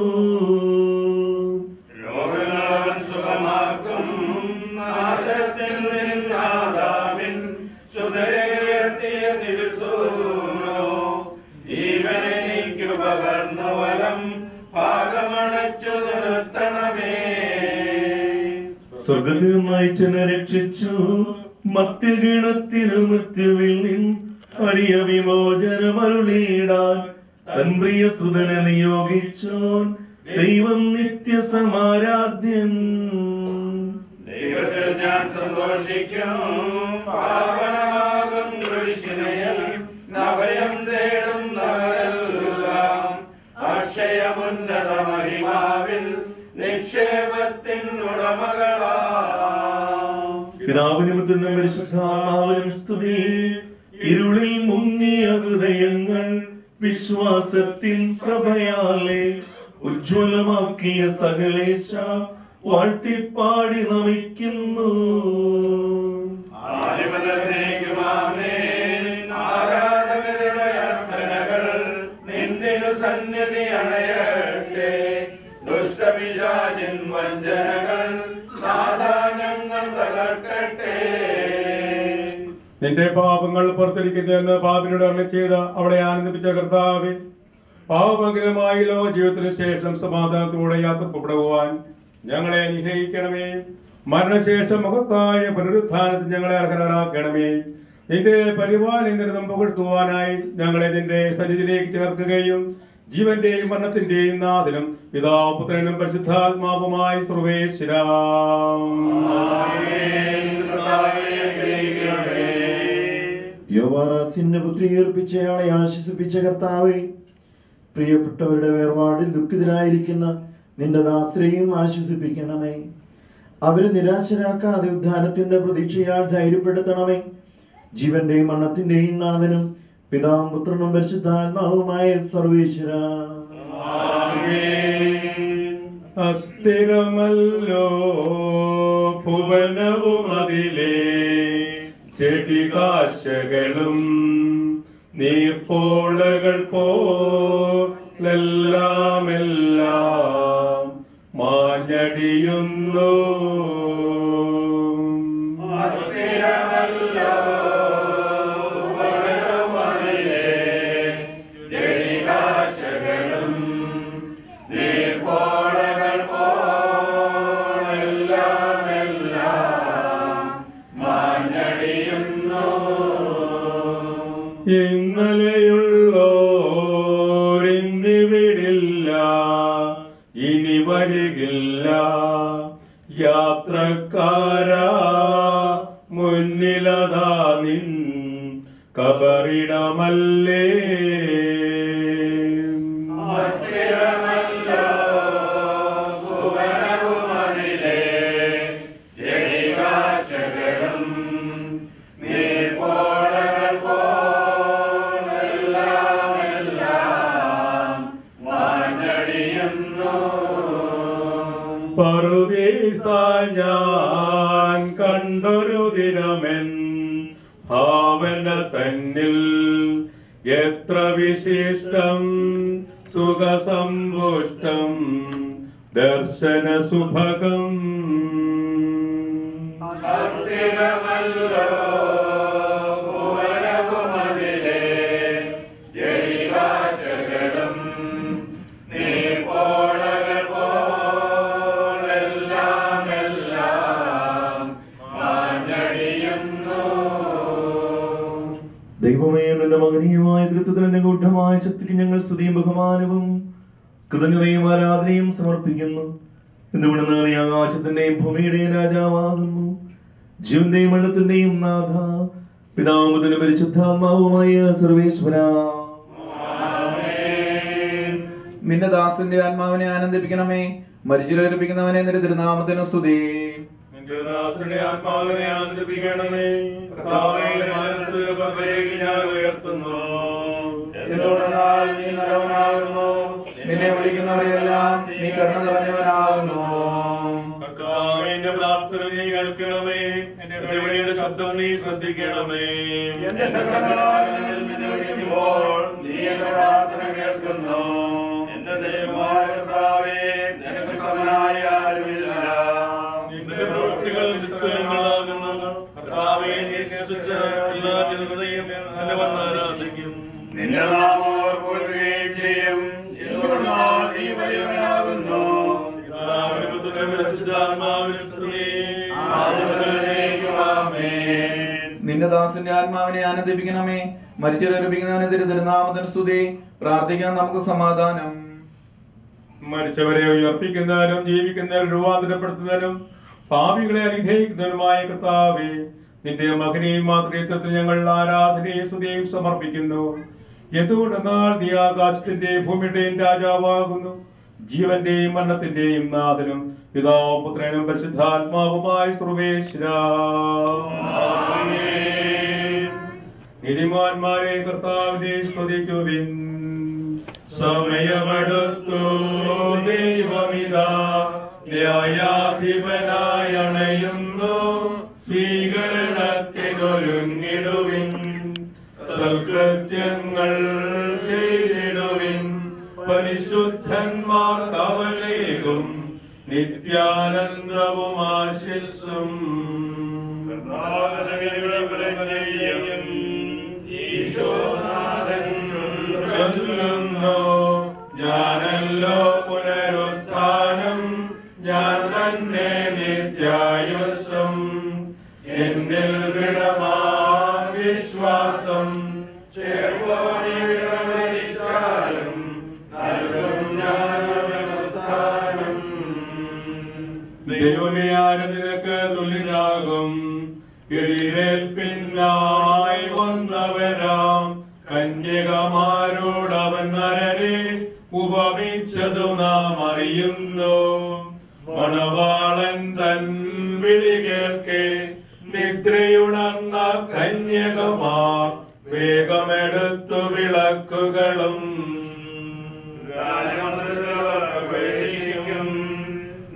Speaker 9: രോഗങ്ങളവൻ സുഖമാക്കും. നാശത്തിൽ നിന്നാദാമിൻ സുതരേർത്തിയ തിരുസൂനോ. ജീവനെനിക്കു പകർന്നു വലം ഭാഗമണച്ചു നിർത്തണമേ.
Speaker 12: സ്വർഗത്തിൽ നയിച്ചെന്നെ രക്ഷിച്ചു, മർത്യഗണത്തിനു മൃത്യുവിൽ നിന്ന് അടിയ വിമോചനമരുളിയിടാൻ തൻ പ്രിയ സുതനെ നിയോഗിച്ചോൻ ദൈവം നിത്യസമാരാധ്യൻ.
Speaker 9: ദൈവത്തിൽ ഞാൻ സന്തോഷിക്കും. പാവനാകും കുരിശിനയിൽ നഭയം തേടുന്നവരെല്ലാം അക്ഷയമുന്നത മഹിമാവിൽ നിക്ഷേപത്തിൻ ഉടമകളാ.
Speaker 12: പിതാവിനും പുത്രനും പരിശുദ്ധാത്മാവിനും സ്തുതി. ഇരുളിൽ മുങ്ങിയ ഹൃദയങ്ങൾ വിശ്വാസത്തിൻ പ്രഭയാലെ ഉജ്ജ്വലമാക്കിയ സകലേശ വാഴ്ത്തിപ്പാടി നമിക്കുന്നു.
Speaker 9: ആരാധകരുടെ അർത്ഥനകൾ നിന്ദിനു സന്നിധി അണയട്ടെ. ദുഷ്ടപിശാചിൻ വഞ്ചനകൾ നാഥാ ഞങ്ങൾ തകർക്കട്ടെ.
Speaker 11: നിന്റെ പാപങ്ങൾ പുറത്തിരിക്കുന്നുവെന്ന് പാപിനോട് അരുളി ചെയ്ത അവളെ ആനന്ദിപ്പിച്ച കർത്താവേ, പാപമംഗലമായല്ലോ ജീവിതത്തിന് ശേഷം സമാധാനത്തോടെ യാത്ര പുറപ്പെടുവാൻ ഞങ്ങളെ അനുഗ്രഹിക്കണമേ. മരണശേഷം മഹത്തായ പുനരുത്ഥാനത്തിൽ ഞങ്ങളെ അർഹരാക്കണമേ. നിന്റെ പരിപാലനം പുകഴ്ത്തുവാനായി ഞങ്ങളെ നിന്റെ സന്നിധിയിലേക്ക് ചേർക്കുകയും ജീവന്റെയും മരണത്തിന്റെയും നാഥനും പിതാവും പുത്രനും പരിശുദ്ധാത്മാവുമായി സർവേശ്വരാ.
Speaker 23: യോവാറാസിന്റെ പുത്രീകർപ്പിച്ചയാളെ ആശ്വസിപ്പിച്ച കർത്താവേ, പ്രിയപ്പെട്ടവരുടെ വേർപാടിൽ ദുഃഖിതരായിരിക്കുന്ന നിന്റെ ദാസരെയും ആശ്വസിപ്പിക്കണമേ. അവരെ നിരാശരാക്കാതെ ഉദ്ധാനത്തിന്റെ പ്രതീക്ഷയാൽ ധൈര്യപ്പെടുത്തണമേ. ജീവന്റെയും മരണത്തിന്റെയും നാഥനും പിതാവും പുത്രനും പരിശുദ്ധാത്മാവുമായ സർവേശ്വരാ.
Speaker 11: അസ്ഥിരമല്ലോ ഭുവനവും അതിലെ ചെടികാശകളും നീർപ്പോളകൾ പോലെല്ലാമെല്ലാം മാഞ്ഞടിയുന്നു. ഇന്നലെയുള്ളോരിന്നിവിടില്ല, ഇനി വരികില്ല. യാത്രക്കാരാ മുന്നിലതാ നിൻ കബറിടമല്ലേ. പറുദീസ ഞാൻ കണ്ടൊരു ദിനമെൻ ഭാവന തന്നിൽ എത്ര വിശിഷ്ടം സുഖസമ്പുഷ്ടം ദർശന സുഭഗം.
Speaker 12: ദൈവമേ, നിന്റെ മഹനീയമായ തൃത്വത്തിന് നിഗൂഢമായ ശക്തിക്ക് ഞങ്ങൾ സ്തുതിയും ബഹുമാനവും കൃതജ്ഞതയും ആരാധനയും സമർപ്പിക്കുന്നു. എന്തുകൊണ്ടെന്ന് നീ ആകാശത്തിന്റെയും ഭൂമിയുടെയും രാജാവാകുന്നു. ജീവന്റെയും മരണത്തിന്റെയും നാഥ, പിതാവുമുതലും പരിശുദ്ധാത്മാവുമായ സർവേശ്വരാ.
Speaker 22: നിന്റെ ദാസന്റെ ആത്മാവിനെ ആനന്ദിപ്പിക്കണമേ. മരിച്ചിലേൽപ്പിക്കുന്നവനെ നിന്റെ തിരുനാമത്തിന് സ്തുതി.
Speaker 11: നിന്റെ ദാസന്റെ ആത്മാവിനെ ആനന്ദിപ്പിക്കണമേ. കർത്താവേ, നിന്റെ മനസ്സ് പകലേക്ക് ഞാൻ ഉയർത്തുന്നു.
Speaker 22: എന്തുകൊണ്ടെന്നാൽ നീ നല്ലവനാകുന്നു. നിന്നെ വിളിക്കുന്നവരെല്ലാം നീ കരുണ നിറഞ്ഞവനാകുന്നു.
Speaker 11: കർത്താവേ, എന്റെ പ്രാർത്ഥന നീ കേൾക്കണമേ. എന്റെ വിളിയുടെ ശബ്ദം നീ ശ്രദ്ധിക്കണമേ.
Speaker 9: എന്റെ സകലകാലങ്ങളിൽ നിന്നെ വിളിക്കുമ്പോൾ നീ എന്റെ പ്രാർത്ഥന കേൾക്കുന്നു. എന്റെ ദൈവമായ കർത്താവേ, നിനക്ക് സമനായ ആരുമില്ല.
Speaker 11: നിന്റെ പ്രവൃത്തികൾ നിസ്തുലങ്ങളാകുന്നു. കർത്താവേ, നീ സൃഷ്ടിച്ച എല്ലാ ജനതയും എന്നെ വന്ന് ആരാധിക്കും.
Speaker 9: നിന്റെ നാമം ഓർക്കുകയും ചെയ്യും. എന്തുകൊണ്ടാൽ നീ വലിയവനാകുന്നു.
Speaker 11: പിതാവിനും പുത്രനും പരിശുദ്ധാത്മാവിനും സ്തുതി.
Speaker 22: നിന്റെ ദാസന്റെ ആത്മാവിനെ ആനന്ദിപ്പിക്കണമേ. മരിച്ചവരെ തിരുനാമത്തിന് സ്തുതി. പ്രാർത്ഥിക്കാൻ നമുക്ക് സമാധാനം.
Speaker 11: മരിച്ചവരെ ഉയർപ്പിക്കുന്നവരും ജീവിക്കുന്നവരെ രൂപാന്തരപ്പെടുത്തുന്നവരും പാപികളെ അനുഗ്രഹിക്കുന്നവരുമായ കർത്താവേ, നിന്റെ മകനെയും മാതൃത്വത്തിൽ ഞങ്ങൾ ആരാധനയും സ്തുതിയും സമർപ്പിക്കുന്നു. എന്തുകൊണ്ടെന്നാൽ നീ ആകാശത്തിന്റെയും ഭൂമിയുടെയും രാജാവാകുന്നു. ജീവന്റെയും മരണത്തിന്റെയും നാഥനും പിതാവും പുത്രനും പരിശുദ്ധാത്മാവുമായ സർവേശ്വരാ. നീതിമാന്മാരെ കർത്താവിനെ സ്തുതിക്കുവിൻ. സമയമെടുത്തു ദൈവമിതാ ന്യായാധിപനായി അണയുന്നു സ്വീകരണത്തിനൊരുങ്ങിടുവിൻ സൽകൃത്യങ്ങൾ ചെയ്തിടുവിൻ പരിശുദ്ധന്മാർ കവലേകും നിത്യാനന്ദവും ആശിസ്സും ചൊല്ലുന്നു ഞാനല്ലോ പുനരുത്ഥാനം ഞാൻ തന്നെ നിത്യായുസ്സും എന്നിൽ ദൃഢമാ വിശ്വാസം ദൈവമേ ആര് നിനക്ക് തുല്യനാകും എതിരേൽപ്പിന്നായി വന്നവരാം കന്യകമാരോടവൻ നരരെ ഉപമിച്ചതു നാം അറിയുന്നു മണവാളൻ തൻ വിളി കേൾക്കെ നിദ്രയുണർന്ന കന്യകമാർ വേഗമെടുത്തു വിളക്കുകളും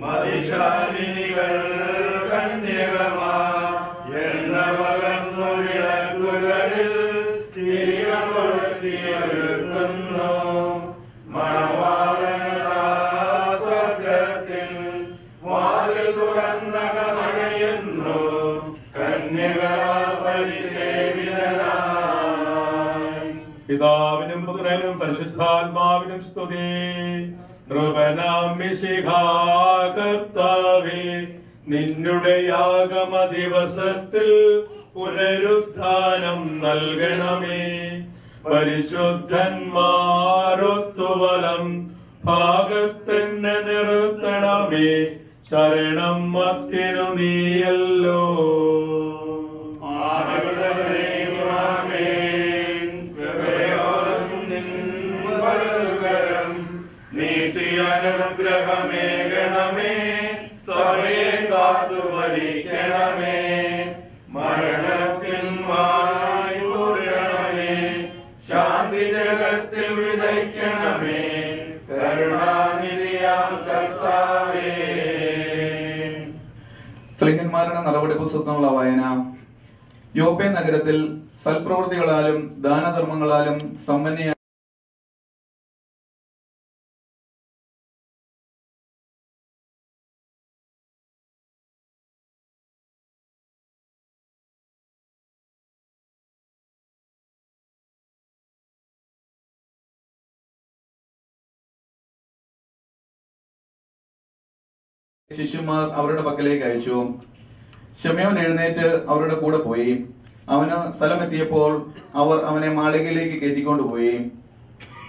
Speaker 11: മതിശാലികൾ കന്യകമാർ എണ്ണ പകർന്നു വിളക്കുകളിൽ തീരമൊഴുത്തിയൊരുക്കുന്നു മണവാളൻ സ്വർഗത്തിൽ വാതിൽ തുറന്നകമണയുന്നു കന്യകളാൽ പരിസേവിതനായി. പിതാവിനും പുത്രനും പരിശുദ്ധാത്മാവിനും സ്തുതി. നൃപനാം മിശിഹാ കർത്താവേ നിന്നുടെ ആഗമ ദിവസത്തിൽ പുനരുത്ഥാനം നൽകണമേ. പരിശുദ്ധന്മാരൊത്തുവലം ഭാഗത്തന്നെ നിർത്തണമേ. ശരണം മത്തിനു നീയല്ലോ.
Speaker 9: നീട്ടിയനുഗ്രഹമേകണമേ സഭയെ കാത്തു ഭരിക്കണമേ. മരണത്തിൻ വായ് പൂരണമേ. ശാന്തി ജഗത്തിൽ വിതയ്ക്കണമേ. കരുണാനിധിയാം കർത്താവേ.
Speaker 22: സ്ലീഹന്മാരുടെ നടപടി പുസ്തകത്തിനുള്ള വായന. യോപ്പെ നഗരത്തിൽ സൽപ്രവൃത്തികളാലും ദാനധർമ്മങ്ങളാലും സമ്പന്ന ശിഷ്യന്മാർ അവരുടെ പക്കലേക്ക് അയച്ചു. ശിമയോൻ എഴുന്നേറ്റ് അവരുടെ കൂടെ പോയി. അവന് സ്ഥലമെത്തിയപ്പോൾ അവർ അവനെ മാളികയിലേക്ക് കയറ്റിക്കൊണ്ടുപോയി.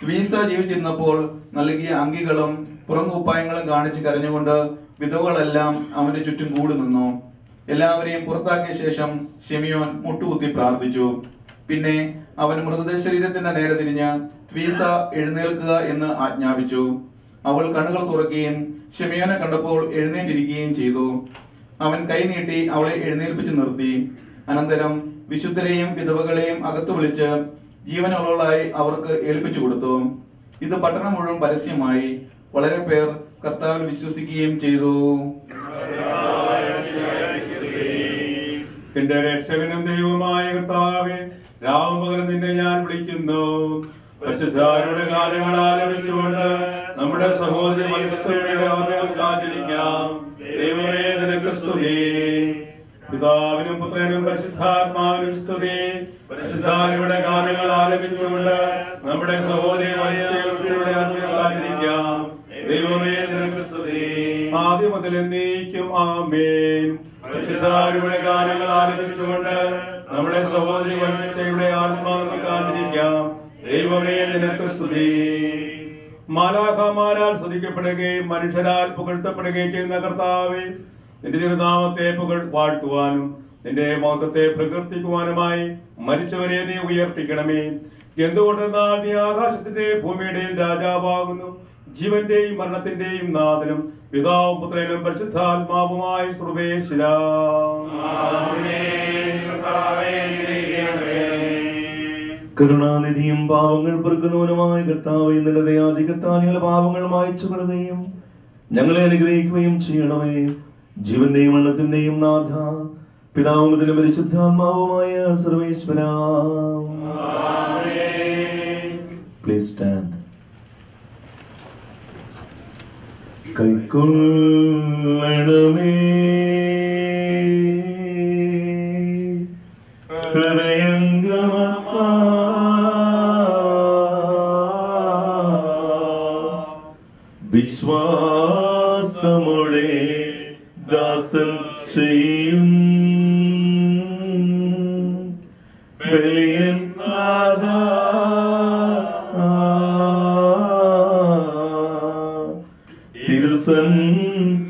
Speaker 22: ത്വീസ ജീവിച്ചിരുന്നപ്പോൾ നൽകിയ അങ്കികളും പുറംകുപ്പായങ്ങളും കാണിച്ച് കരഞ്ഞുകൊണ്ട് വിധവകളെല്ലാം അവന്റെ ചുറ്റും കൂടി നിന്നു. എല്ലാവരെയും പുറത്താക്കിയ ശേഷം ശിമയോൻ മുട്ടുകുത്തി പ്രാർത്ഥിച്ചു. പിന്നെ അവൻ മൃതദേഹ ശരീരത്തിന്റെ നേരെ തിരിഞ്ഞ് ത്വീസ എഴുന്നേൽക്കുക എന്ന് ആജ്ഞാപിച്ചു. അവൾ കണ്ണുകൾ തുറക്കുകയും ശിമയോനെ കണ്ടപ്പോൾ എഴുന്നേറ്റിരിക്കുകയും ചെയ്തു. അവൻ കൈനീട്ടി അവളെ എഴുന്നേൽപ്പിച്ചു നിർത്തി. അനന്തരം വിശുദ്ധരെയും വിധവകളെയും അകത്തു വിളിച്ച് ജീവനുള്ളവളായി അവർക്ക് ഏൽപ്പിച്ചു കൊടുത്തു. ഇത് പട്ടണം മുഴുവൻ പരസ്യമായി. വളരെ പേർ കർത്താവിൽ വിശ്വസിക്കുകയും ചെയ്തു.
Speaker 11: എന്റെ രക്ഷകനും ദൈവമായ കർത്താവേ, രാവും പകലും നിന്നെ ഞാൻ വിളിക്കുന്നു. പരിശുദ്ധരുടെ കാര്യങ്ങൾ ആലപിച്ചുകൊണ്ട് നമ്മുടെ സഹോദരി കാത്തിരിക്കാം. ദൈവമേ നിനക്ക് സ്തുതി. പിതാവിനും പുത്രനും പരിശുദ്ധാത്മാവിനും സ്തുതി. പരിശുദ്ധരുടെ കാര്യങ്ങൾ ആലപിച്ചുകൊണ്ട് നമ്മുടെ സഹോദരി കാത്തിരിക്കാം. ദൈവമേ നിനക്ക് സ്തുതി. ആദ്യം മുതൽ എന്നേക്കും ആമേൻ. പരിശുദ്ധരുടെ കാര്യങ്ങൾ ആലപിച്ചുകൊണ്ട് നമ്മുടെ സഹോദരി വത്സയുടെ ആത്മാവിനെ കാത്തിരിക്കാം. ദൈവമേ നിനക്ക് സ്തുതി. മാലാഖമാരാൽ സ്തുതിക്കപ്പെടുകയും മനുഷ്യരാൽ പുകഴ്ത്തപ്പെടുകയും ചെയ്യുന്ന കർത്താവേ, നിന്റെ തിരുനാമത്തെ വാഴ്ത്തുവാനും നിന്റെ മഹത്വത്തെ പ്രകീർത്തിക്കുവാനുമായി മരിച്ചവരെ നീ ഉയർപ്പിക്കണമേ. എന്തുകൊണ്ടെന്നാൽ നീ ആകാശത്തിന്റെ ഭൂമിയുടെയും രാജാവാകുന്നു. ജീവന്റെയും മരണത്തിന്റെയും നാഥനും പിതാവും പുത്രനും പരിശുദ്ധാത്മാവുമായ സർവേശ്വരാ.
Speaker 12: കരുണാനിധിയും പാവങ്ങൾ പൊറുക്കുന്നവനുമായ കർത്താവേ, നിന്റെ ദയാധിക്യത്താൽ ഞങ്ങളുടെ പാപങ്ങൾ മായ്ച്ചു കളയുകയും ഞങ്ങളെ അനുഗ്രഹിക്കുകയും ചെയ്യണമേ. ജീവന്റെയും മരണത്തിന്റെയും നാഥ, പിതാവും ഇതിനും പരിശുദ്ധാത്മാവുമായ സർവേശ്വരാ. Please stand. കൈക്കൊള്ളണമേ ഹൃദയംഗമപ്പാ വിശ്വാസമുടെ ദാസൻ ചെയ്യും ബലിയൻ നാഥാ, തിരുസന്നിധിയിൽ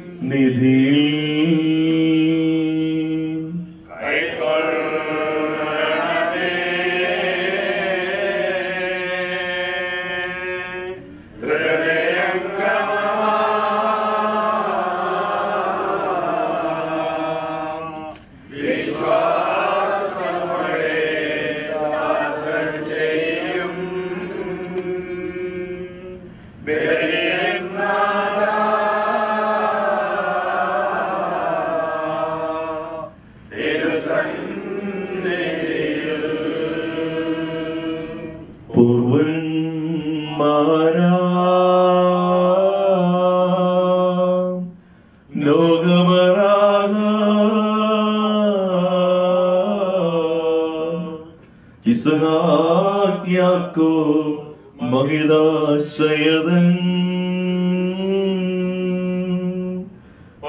Speaker 12: മഹിതാശയതൻ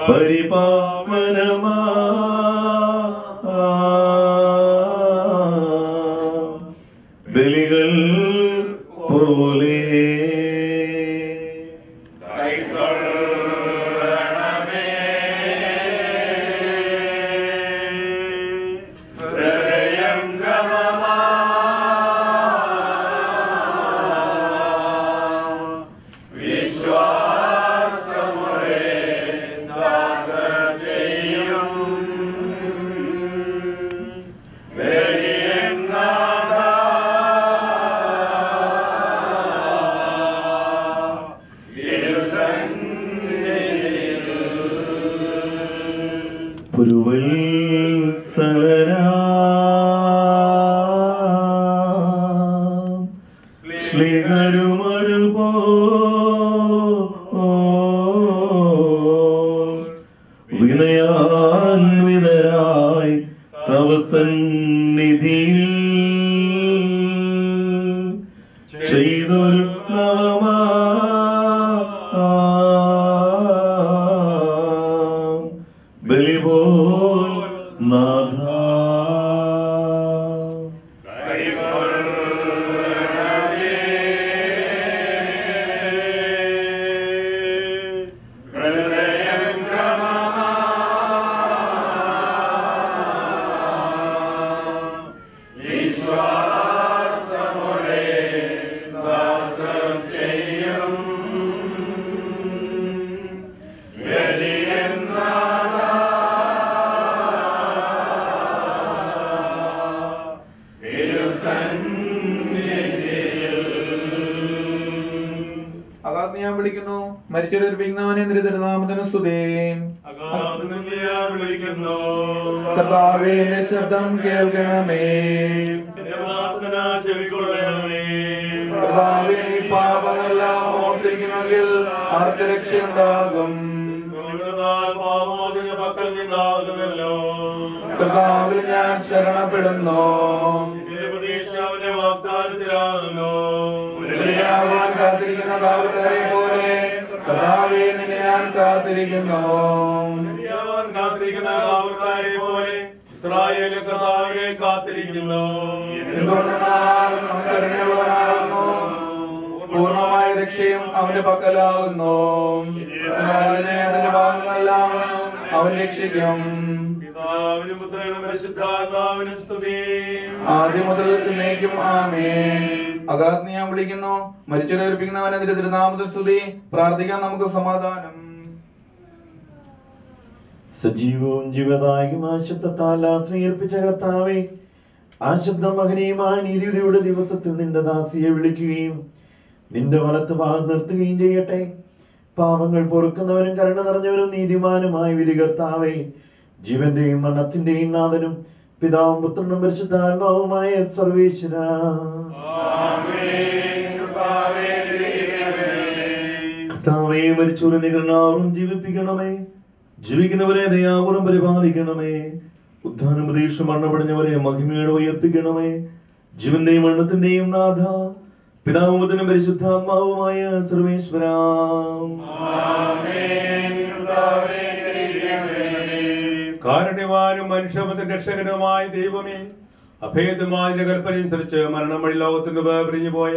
Speaker 12: പരിപാവനമാ ബലികൾ പോലെ വിനയാൻവിതരായി തവ സന്നിധിയിൽ ചെയ്തൊരു നവമാ ബലിപോൽ നാഥാ.
Speaker 22: മരിച്ചവനെ തിരുനാമത്തിന് സ്തുതി. കർത്താവേ, എന്റെ ശബ്ദം കേൾക്കണമേ. കർത്താവേ, പാപമെല്ലാം ഓർത്തിരിക്കുമെങ്കിൽ ആർക്ക് രക്ഷയുണ്ടാകും? കർത്താവിൽ ഞാൻ ശരണപ്പെടുന്നു. കാത്തിരിക്കുന്ന കാവൽക്കാരെ പോലെ കർത്താവേ, നിന്നെ ഞാൻ കാത്തിരിക്കുന്നു.
Speaker 9: ഇസ്രായേലിൽ കർത്താവേ കാത്തിരിക്കുന്നു.
Speaker 22: പൂർണ്ണമായ രക്ഷയും അവന്റെ പക്കലാകുന്നു. അതിന്റെ ഭാഗങ്ങളെല്ലാം അവൻ രക്ഷിക്കും. ആദ്യം മുതൽ എന്നേക്കും ആമേൻ. അഗാധം ഞാൻ വിളിക്കുന്നു. മരിച്ചവരെ ഉറപ്പിക്കുന്നവനെ നിന്റെ തിരുനാമത്തിൽ സ്തുതി. പ്രാർത്ഥിക്കാൻ നമുക്ക് സമാധാനം.
Speaker 23: സജീവവും ജീവദായകമായ ശബ്ദത്താൽ ആശ്രയിപ്പിച്ച കർത്താവേ, ആ ശബ്ദം മകനീയമായ നീതിയുടെ ദിവസത്തിൽ നിന്റെ ദാസിയെ വിളിക്കുകയും നിന്റെ വലത്ത് ഭാഗം നിർത്തുകയും ചെയ്യട്ടെ. പാപങ്ങൾ പൊറുക്കുന്നവനും കരുണ നിറഞ്ഞവനും നീതിമാനുമായ വിധികർത്താവേ, ജീവന്റെയും മരണത്തിന്റെയും നാഥനും പിതാവും പുത്രനും പരിശുദ്ധാത്മാവുമായ സർവേശ്വര, കർത്താവേ, മരിച്ചവരെ നികരണാവറും ജീവിപ്പിക്കണമേ. ജീവിക്കുന്നവരെ ദയാപൂർവം പരിപാലിക്കണമേ. ഉദ്ധാനം പ്രതീക്ഷ മരണമടഞ്ഞവരെ മഹിമയോടെ ഉയർപ്പിക്കണമേ. ജീവന്റെയും മരണത്തിന്റെയും നാഥ പിതാവും പുത്രനും പരിശുദ്ധാത്മാവുമായ സർവേശ്വര,
Speaker 11: കാരുണ്യവാനും മനുഷ്യപുത്രന്റെ രക്ഷകനുമായ ദൈവമേ, അഭേദമായ കൽപ്പനയനുസരിച്ച് മരണം വഴി ലോകത്തിന് പിരിഞ്ഞു പോയ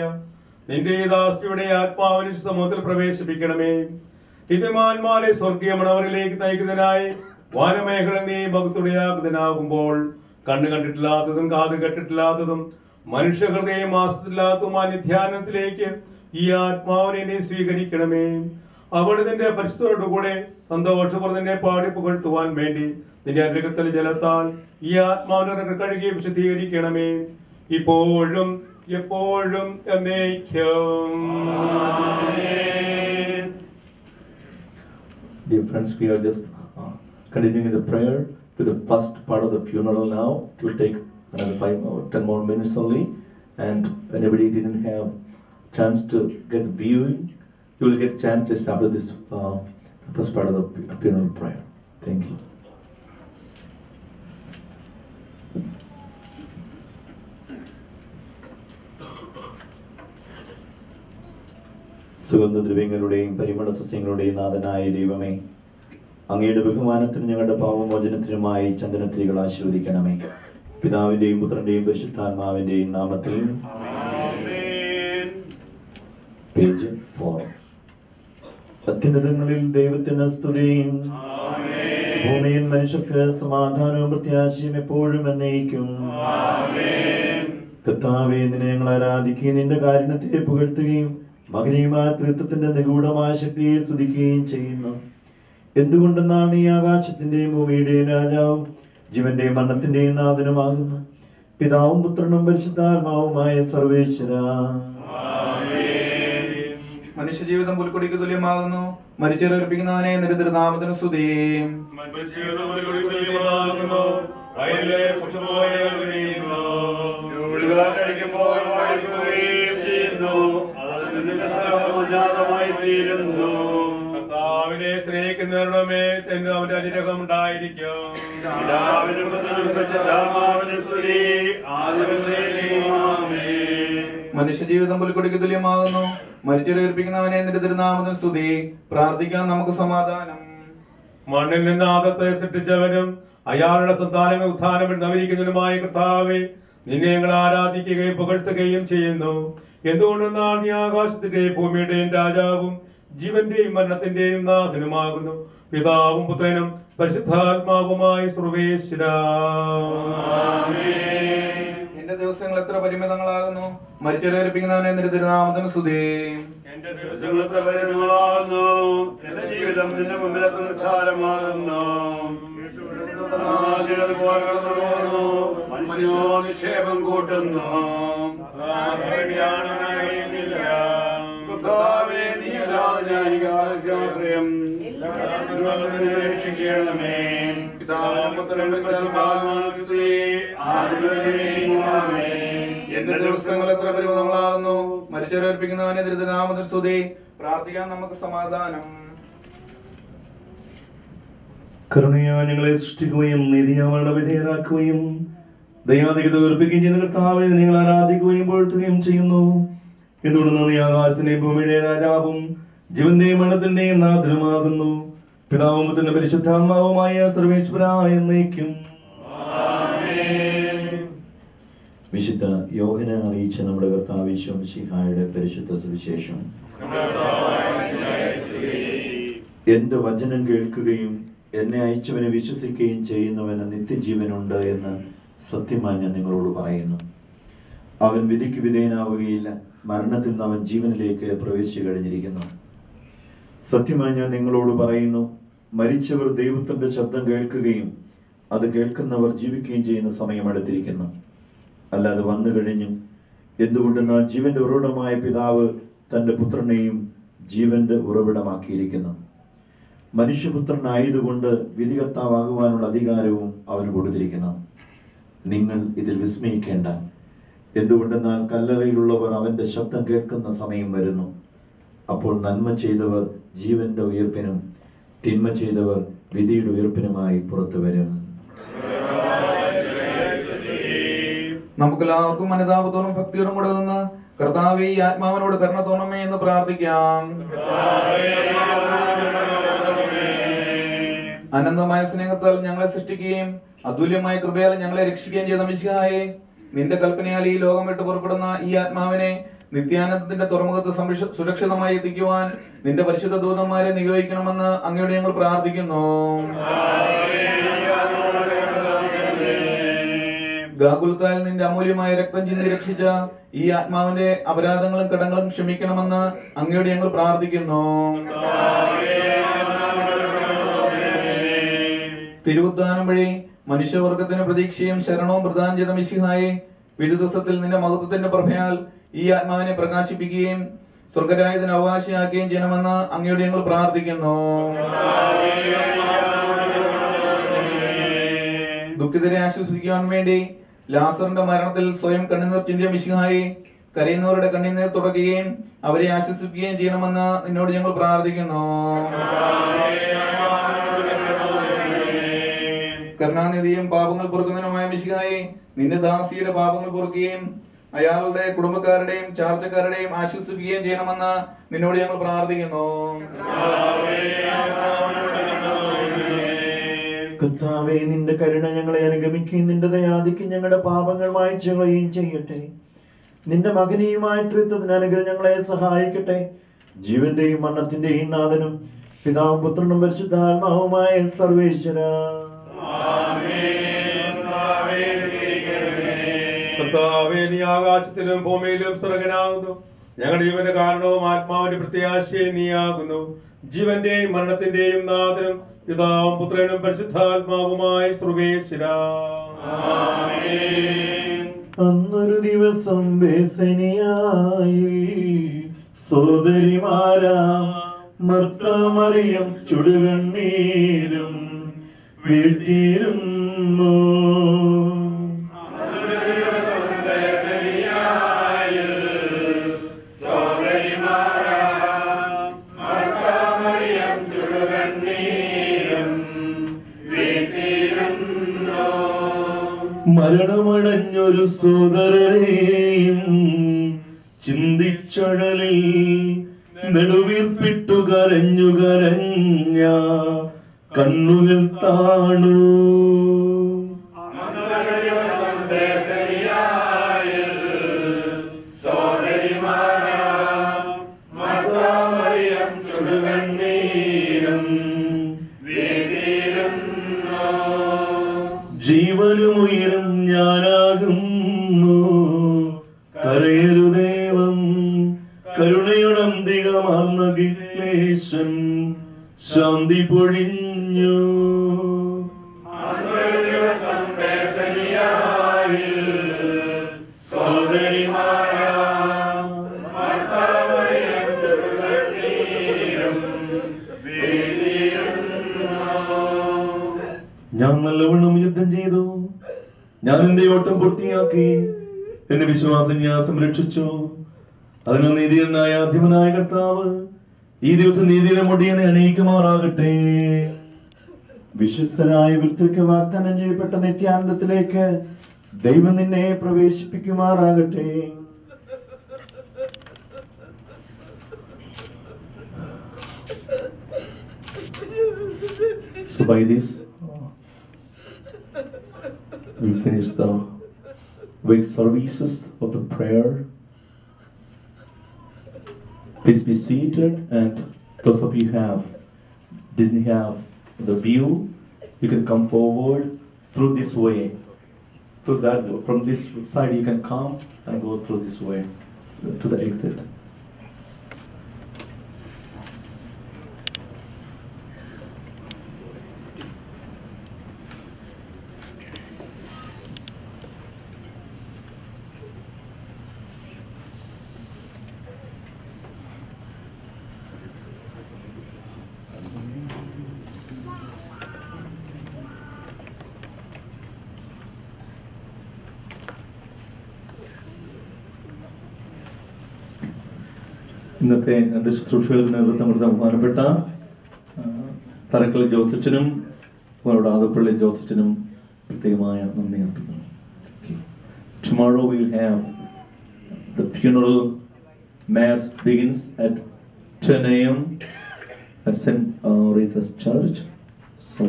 Speaker 11: നിന്റെ ദാസിയുടെ ആത്മാവിനെ സമൂഹത്തിൽ പ്രവേശിപ്പിക്കണമേ. ഹിതമാന്മാരെ സ്വർഗീയ മണവറിലേക്ക് നയിക്കുന്നതിനായി വാനമേഖല നീ ഭക്തുടയാക്കുന്നതിനാകുമ്പോൾ കണ്ണു കണ്ടിട്ടില്ലാത്തതും കാത് കേട്ടിട്ടില്ലാത്തതും മനുഷ്യഹൃദയം ആസ്വദില്ലാത്തതുമായ നിധ്യാനത്തിലേക്ക് ഈ ആത്മാവിനെ നീ സ്വീകരിക്കണമേ. അവിടെ നിന്റെ പരിശുദ്ധോടുകൂടെ സന്തോഷപൂർവ്വം നിന്നെ പാടി പുകഴ്ത്തുവാൻ വേണ്ടി നിന്റെ അനുഗ്രഹത്തിൽ ജലത്താൽ ഈ ആത്മാവിനെ കഴുകി വിശദീകരിക്കണമേ, ഇപ്പോഴും എപ്പോഴും എന്നേക്കും.
Speaker 13: Dear friends, we are just continuing the prayer to the first part of the funeral now. It will take another 5 or 10 more minutes only, and anybody didn't have chance to get the viewing, you will get chance just after this first part of the funeral prayer. Thank you.
Speaker 23: സുഗന്ധദ്രവ്യങ്ങളുടെയും പരിമള സസ്യങ്ങളുടെയും നാഥനായ ദൈവമേ, അങ്ങയുടെ ബഹുമാനത്തിനും ഞങ്ങളുടെ പാപമോചനത്തിനുമായി ചന്ദനത്തിരികൾ ആശീർവദിക്കണമേ. പിതാവിന്റെയും പുത്രന്റെയും പരിശുദ്ധാത്മാവിന്റെയും നാമത്തിൽ. Page 4. അത്യുന്നതങ്ങളിൽ ദൈവത്തിന് സ്തുതിയും ഭൂമിയിൽ മനുഷ്യർക്ക് സമാധാനവും പ്രത്യാശയും എപ്പോഴും എന്നേക്കും. കർത്താവേ, നിന്നെ ഞങ്ങൾ ആരാധിക്കുകയും നിന്റെ കാരുണ്യത്തെ പുകഴ്ത്തുകയും മകനീയമായ ത്രിത്വത്തിന്റെ നിഗൂഢമായ ശക്തിയെ സ്തുതിക്കുകയും ചെയ്യുന്നു. എന്തുകൊണ്ടെന്നാൽ നീ ആകാശത്തിന്റെയും ഭൂമിയുടെയും രാജാവും ജീവന്റെയും മരണത്തിന്റെയും നാഥനുമാകുന്നു. പിതാവും പുത്രനും പരിശുദ്ധാത്മാവുമായ സർവേശ്വര,
Speaker 22: മനുഷ്യജീവിതം പുൽക്കൊടിക്ക് തുല്യമാകുന്നു. മരിച്ചേർപ്പിക്കുന്നവനെ നിരന്തരനാമത്തിന് സ്തുതി.
Speaker 11: കർത്താവിനെ സ്നേഹിക്കുന്നവരുടെ മേൽ അവന്റെ അനുഗ്രഹം ഉണ്ടായിരിക്കും.
Speaker 22: മനുഷ്യജീവിതം പുൽക്കൊടിക്ക് തുല്യമാകുന്നു. മരിച്ചേർപ്പിക്കുന്നവനെ നിരന്തരനാമത്തിന് സ്തുതി. പ്രാർത്ഥിക്കാൻ നമുക്ക് സമാധാനം.
Speaker 11: മണ്ണിൽ നിന്ന് ആദത്തെ സൃഷ്ടിച്ചവനും അയാളുടെ സന്താനങ്ങൾ ഉത്ഥാനം നവീകരിക്കുന്നതിനുമായ കർത്താവേ, നിന്നെ ഞങ്ങൾ ആരാധിക്കുകയും പുകഴ്ത്തുകയും ചെയ്യുന്നു. എന്തുകൊണ്ടെന്നാൽ നീ ആകാശത്തിന്റെയും ഭൂമിയുടെയും രാജാവും ജീവന്റെയും മരണത്തിന്റെയും നാഥനുമാകുന്നു. പിതാവും പുത്രനും പരിശുദ്ധാത്മാവുമായി സർവേശ്വര.
Speaker 22: എന്റെ ദിവസങ്ങൾ എത്ര പരിമിതങ്ങളാകുന്നു. മരിച്ചേർപ്പിക്കുന്നവനെ നിരന്തരനാമത്തിന് സ്തുതി.
Speaker 9: എന്റെ ദിവസങ്ങൾ എത്ര പരിമിതങ്ങളാകുന്നു. എന്റെ ജീവിതം നിന്റെ മുമ്പിൽ എത്ര നിസ്സാരമാകുന്നു. മനുഷ്യോ നിക്ഷേപം കൂട്ടുന്നു.
Speaker 22: എന്റെ ദിവസങ്ങൾ എത്ര പരിമിതങ്ങളാകുന്നു. മരിച്ചേർപ്പിക്കുന്നവനെ ദരിദ്രനാമത്തിൽ സ്തുതി. പ്രാർത്ഥിക്കാൻ നമുക്ക് സമാധാനം.
Speaker 23: കരുണയാ ഞങ്ങളെ സൃഷ്ടിക്കുകയും നീതിയാവരുടെ വിധേയരാക്കുകയും ദൈവാധികത ഉറപ്പിക്കുകയും ചെയ്യുന്ന കർത്താവെ, നിങ്ങൾ ആരാധിക്കുകയും പുകഴ്ത്തുകയും ചെയ്യുന്നു. എന്തുകൊണ്ടെന്ന് നീ ആകാശത്തിന്റെയും ഭൂമിയുടെയും രാജാവും ജീവന്റെയും മരണത്തിന്റെയും നാഥനുമാകുന്നു. പിതാവും പുത്രനും പരിശുദ്ധാത്മാവുമായ സർവേശ്വര എന്നേക്കും. വിശുദ്ധ യോഹന്നാൻ അറിയിച്ച നമ്മുടെ കർത്താവ് യേശു മിശിഹായുടെ പരിശുദ്ധ സുവിശേഷം. എന്റെ വചനം കേൾക്കുകയും എന്നെ അയച്ചവനെ വിശ്വസിക്കുകയും ചെയ്യുന്നവന് നിത്യജീവനുണ്ട് എന്ന് സത്യമായി ഞാൻ നിങ്ങളോട് പറയുന്നു. അവൻ വിധിക്ക് വിധേയനാവുകയില്ല, മരണത്തിൽ നിന്ന് അവൻ ജീവനിലേക്ക് പ്രവേശിച്ചു കഴിഞ്ഞിരിക്കുന്നു. സത്യമായി ഞാൻ നിങ്ങളോട് പറയുന്നു, മരിച്ചവർ ദൈവത്തിന്റെ ശബ്ദം കേൾക്കുകയും അത് കേൾക്കുന്നവർ ജീവിക്കുകയും ചെയ്യുന്ന സമയം അടുത്തിരിക്കുന്നു. അല്ലാതെ വന്നു കഴിഞ്ഞു. എന്തുകൊണ്ടെന്നാൽ ജീവന്റെ ഉറവിടമായ പിതാവ് തന്റെ പുത്രനെയും ജീവന്റെ ഉറവിടമാക്കിയിരിക്കുന്നു. മനുഷ്യപുത്രനായതുകൊണ്ട് വിധികർത്താവാകുവാനുള്ള അധികാരവും അവന് കൊടുത്തിരിക്കുന്നു. നിങ്ങൾ ഇതിൽ വിസ്മയിക്കേണ്ട. എന്തുകൊണ്ടെന്നാൽ കല്ലറയിലുള്ളവർ അവന്റെ ശബ്ദം കേൾക്കുന്ന സമയം വരുന്നു. അപ്പോൾ നന്മ ചെയ്തവർ ജീവന്റെ ഉയർപ്പിനും തിന്മ ചെയ്തവർ വിധിയുടെ ഉയർപ്പിനുമായി പുറത്തു വരും.
Speaker 22: നമുക്കെല്ലാവർക്കും അനുതാപത്തോടും ഭക്തിയോടും കൂടെ നിന്ന് കർത്താവേ ഈ ആത്മാവിനോട് കരുണ തോന്നമേ എന്ന് പ്രാർത്ഥിക്കാം. അനന്തമായ സ്നേഹത്താൽ ഞങ്ങളെ സൃഷ്ടിക്കുകയും അതുല്യമായ കൃപയാൽ ഞങ്ങളെ രക്ഷിക്കുകയും ചെയ്ത മിശിഹായെ, നിന്റെ കൽപ്പനയാൽ ഈ ലോകം വിട്ട് പുറപ്പെടുന്ന ഈ ആത്മാവിനെ നിത്യാനന്ദത്തിന്റെ തുറമുഖത്ത് സുരക്ഷിതമായി എത്തിക്കുവാൻ നിന്റെ പരിശുദ്ധ ദൂതന്മാരെ നിയോഗിക്കണമെന്ന് അങ്ങയോട് ഞങ്ങൾ പ്രാർത്ഥിക്കുന്നു. ഗാകുൽത്താൽ നിന്റെ അമൂല്യമായ രക്തം ചിന്തി രക്ഷിച്ച ഈ ആത്മാവിന്റെ അപരാധങ്ങളും കടങ്ങളും ക്ഷമിക്കണമെന്ന് അങ്ങയോട് ഞങ്ങൾ പ്രാർത്ഥിക്കുന്നു. തിരുവുദ്ധാനം വഴി മനുഷ്യവർഗത്തിന് പ്രതീക്ഷയും ശരണവും പ്രദാനം ചെയ്ത മിശിഹായെ, വിരുദ്ധത്തിൽ നിന്റെ മഹത്വത്തിന്റെ പ്രഭയാൽ ഈ ആത്മാവിനെ പ്രകാശിപ്പിക്കുകയും സ്വർഗരാജ്യത്തിന് അവകാശിയാക്കുകയും ചെയ്യണമെന്ന് അങ്ങയോട് ഞങ്ങൾ പ്രാർത്ഥിക്കുന്നു. ദുഃഖിതരെ ആശ്വസിക്കുവാൻ വേണ്ടി ലാസറിന്റെ മരണത്തിൽ സ്വയം കണ്ണുനീർ ചിന്തിയ മിശിഹായെ, കരയുന്നവരുടെ കണ്ണുനീർ തുടയ്ക്കുകയും അവരെ ആശ്വസിപ്പിക്കുകയും ചെയ്യണമെന്ന് നിന്നോട് ഞങ്ങൾ പ്രാർത്ഥിക്കുന്നു. കരുണാനിധിയും പാപങ്ങൾ പൊറുക്കുന്നതിനുമായ മിശിഹായെ, നിന്റെ ദാസിയുടെ പാപങ്ങൾ പൊറുക്കുകയും അയാളുടെ കുടുംബക്കാരുടെയും ചാർച്ചക്കാരുടെയും ആശ്വസിപ്പിക്കുകയും ചെയ്യണമെന്ന് നിന്നോട് ഞങ്ങൾ പ്രാർത്ഥിക്കുന്നു.
Speaker 23: കർത്താവേ, നിന്റെ കരുണ ഞങ്ങളെ അനുഗമിക്കുകയും നിന്റെ ദയാധിക്യം ഞങ്ങളുടെ പാപങ്ങൾ മായ്ച്ചു കളയുകയും ചെയ്യട്ടെ. നിന്റെ മകനീയമായ ത്രിത്വത്തിന് അനുഗ്രഹം ഞങ്ങളെ സഹായിക്കട്ടെ. ജീവന്റെയും മരണത്തിന്റെയും നാഥനും പിതാവും പുത്രനും പരിശുദ്ധാത്മാവുമായ സർവേശ്വര.
Speaker 11: കർത്താവേ, നീ ആകാശത്തിലും ഭൂമിയിലും സ്വർഗ്ഗനാകുന്നു. ഞങ്ങളുടെ ജീവന്റെ കാരണവും ആത്മാവിന്റെ പ്രത്യാശയും നീയാകുന്നു. ജീവന്റെയും മരണത്തിന്റെയും നാഥനും പിതാവും പുത്രനും പരിശുദ്ധാത്മാവുമായ സർവേശ്വര.
Speaker 23: അന്നൊരു ദിവസം ബേസനിയായി സോദരിമാരാം മർത്ത മറിയം ചുടുകണ്ണീരും വീഴ്ത്തിയിരുന്നു. മരണമടഞ്ഞൊരു സോദരരെയും ചിന്തിച്ചഴലിൽ നെടുവീർപ്പിട്ടു കരഞ്ഞു കരഞ്ഞ കണ്ണുകൾ താണു. ജീവനുമുയരും ഞാനാകുന്നു, കരയരുദേവം കരുണയുടന്തികമാർന്ന ഗിലേശൻ ശാന്തി പൊഴിഞ്ഞു. ഞാൻ നല്ലവണ്ണം യുദ്ധം ചെയ്തു, ഞാൻ എന്റെ ഓട്ടം പൂർത്തിയാക്കി, എന്റെ വിശ്വാസം ഞാൻ സംരക്ഷിച്ചു. അതിന് നീതിയനായ അധിപനായ കർത്താവ് ഈ ദിവസം നീതിയുടെ മുടിയനെ അനയിക്കുമാറാകട്ടെ. വിശ്വസ്തനായ വൃത്തിക്ക് വാഗ്ദാനം ചെയ്യപ്പെട്ട നിത്യാനന്ദത്തിലേക്ക് ദൈവം നിന്നെ പ്രവേശിപ്പിക്കുമാറാകട്ടെ.
Speaker 12: So by this, we finish the week services of the prayer. Please be seated, and those of you didn't have the view, you can come forward through this way. Through that, from this side you can come and go through this way to the exit. ഇന്നത്തെ രണ്ട് ശുശ്രൂഷകൾക്ക് നേതൃത്വം കൊടുത്ത ബഹുമാനപ്പെട്ട തറക്കൽ ജോസച്ചനും ആദപ്പള്ളി ജോസച്ചനും പ്രത്യേകമായ നന്ദി അർപ്പിക്കുന്നു. Tomorrow we'll have the funeral mass begins at 10 a.m. at St. Rita's Church. So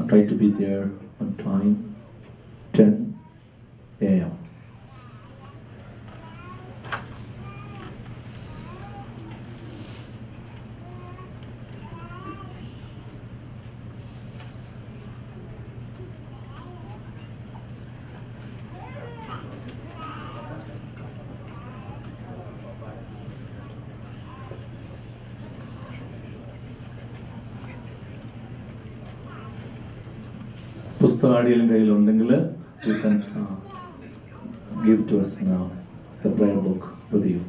Speaker 12: try to be there on time, 10 a.m. പുസ്തകം ആടിയെല്ലാം കയ്യിലുണ്ടെങ്കിൽ you can give to us now the prayer book with you.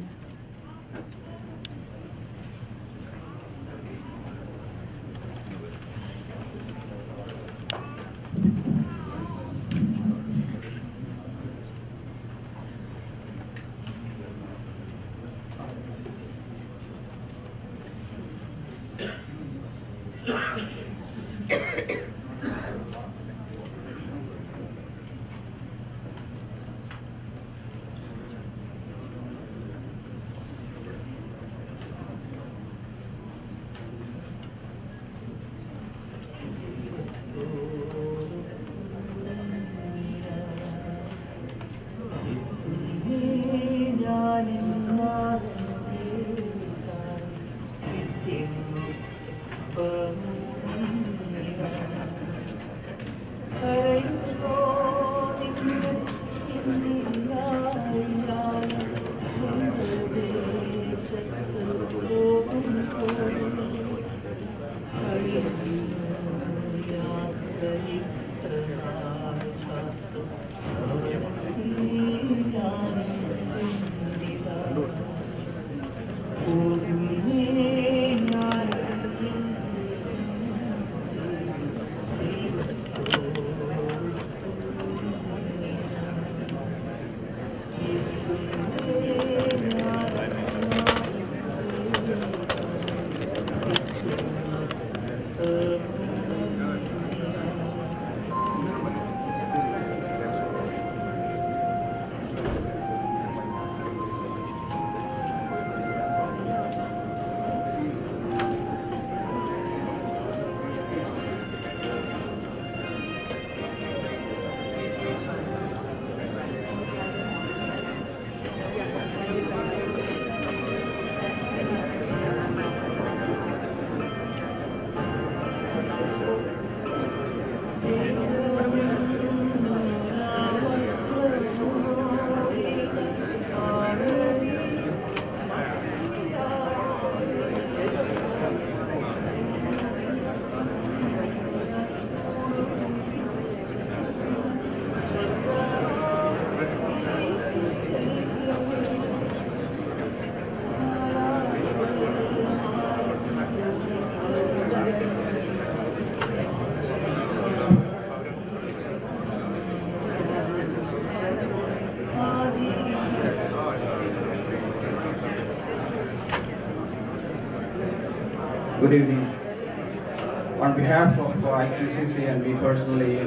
Speaker 5: Good evening. On behalf of IQCC and me personally,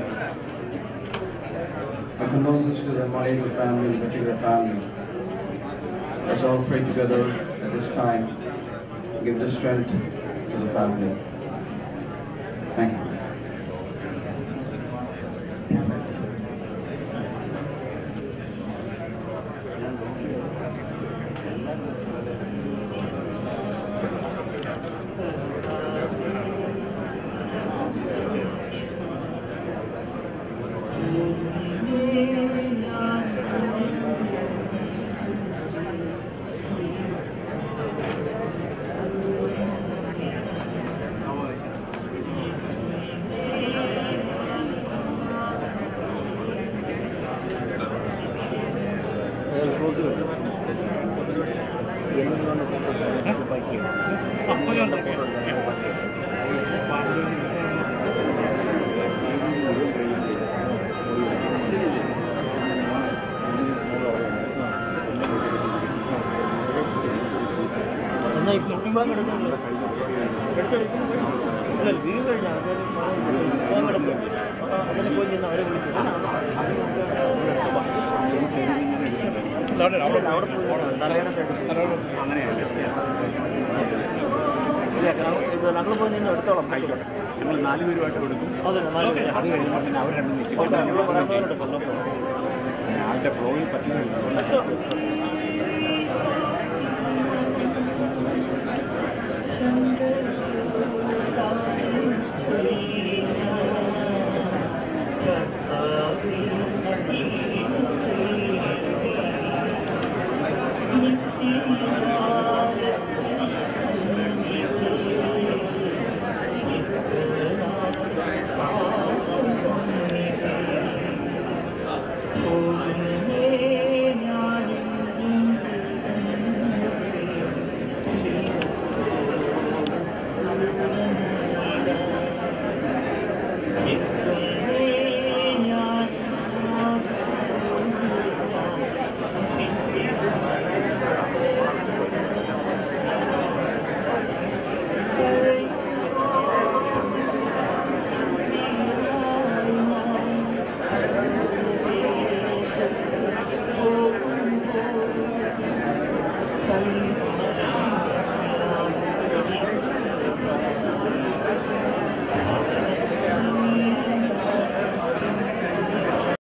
Speaker 5: my condolences to the maliyekkal family, the particular family. Let's all pray together at this time. Give the strength to the family. Thank you.
Speaker 9: ഞങ്ങൾ പോയി നിന്ന് എടുത്തോളാം. ആയിക്കോട്ടെ, ഞങ്ങൾ 4 പേരുമായിട്ട് കൊടുക്കും. അത് കഴിയുമ്പോൾ പിന്നെ അവർ രണ്ടും നിൽക്കും. ആളുടെ ഫ്ലോയിൽ പറ്റുന്നില്ല.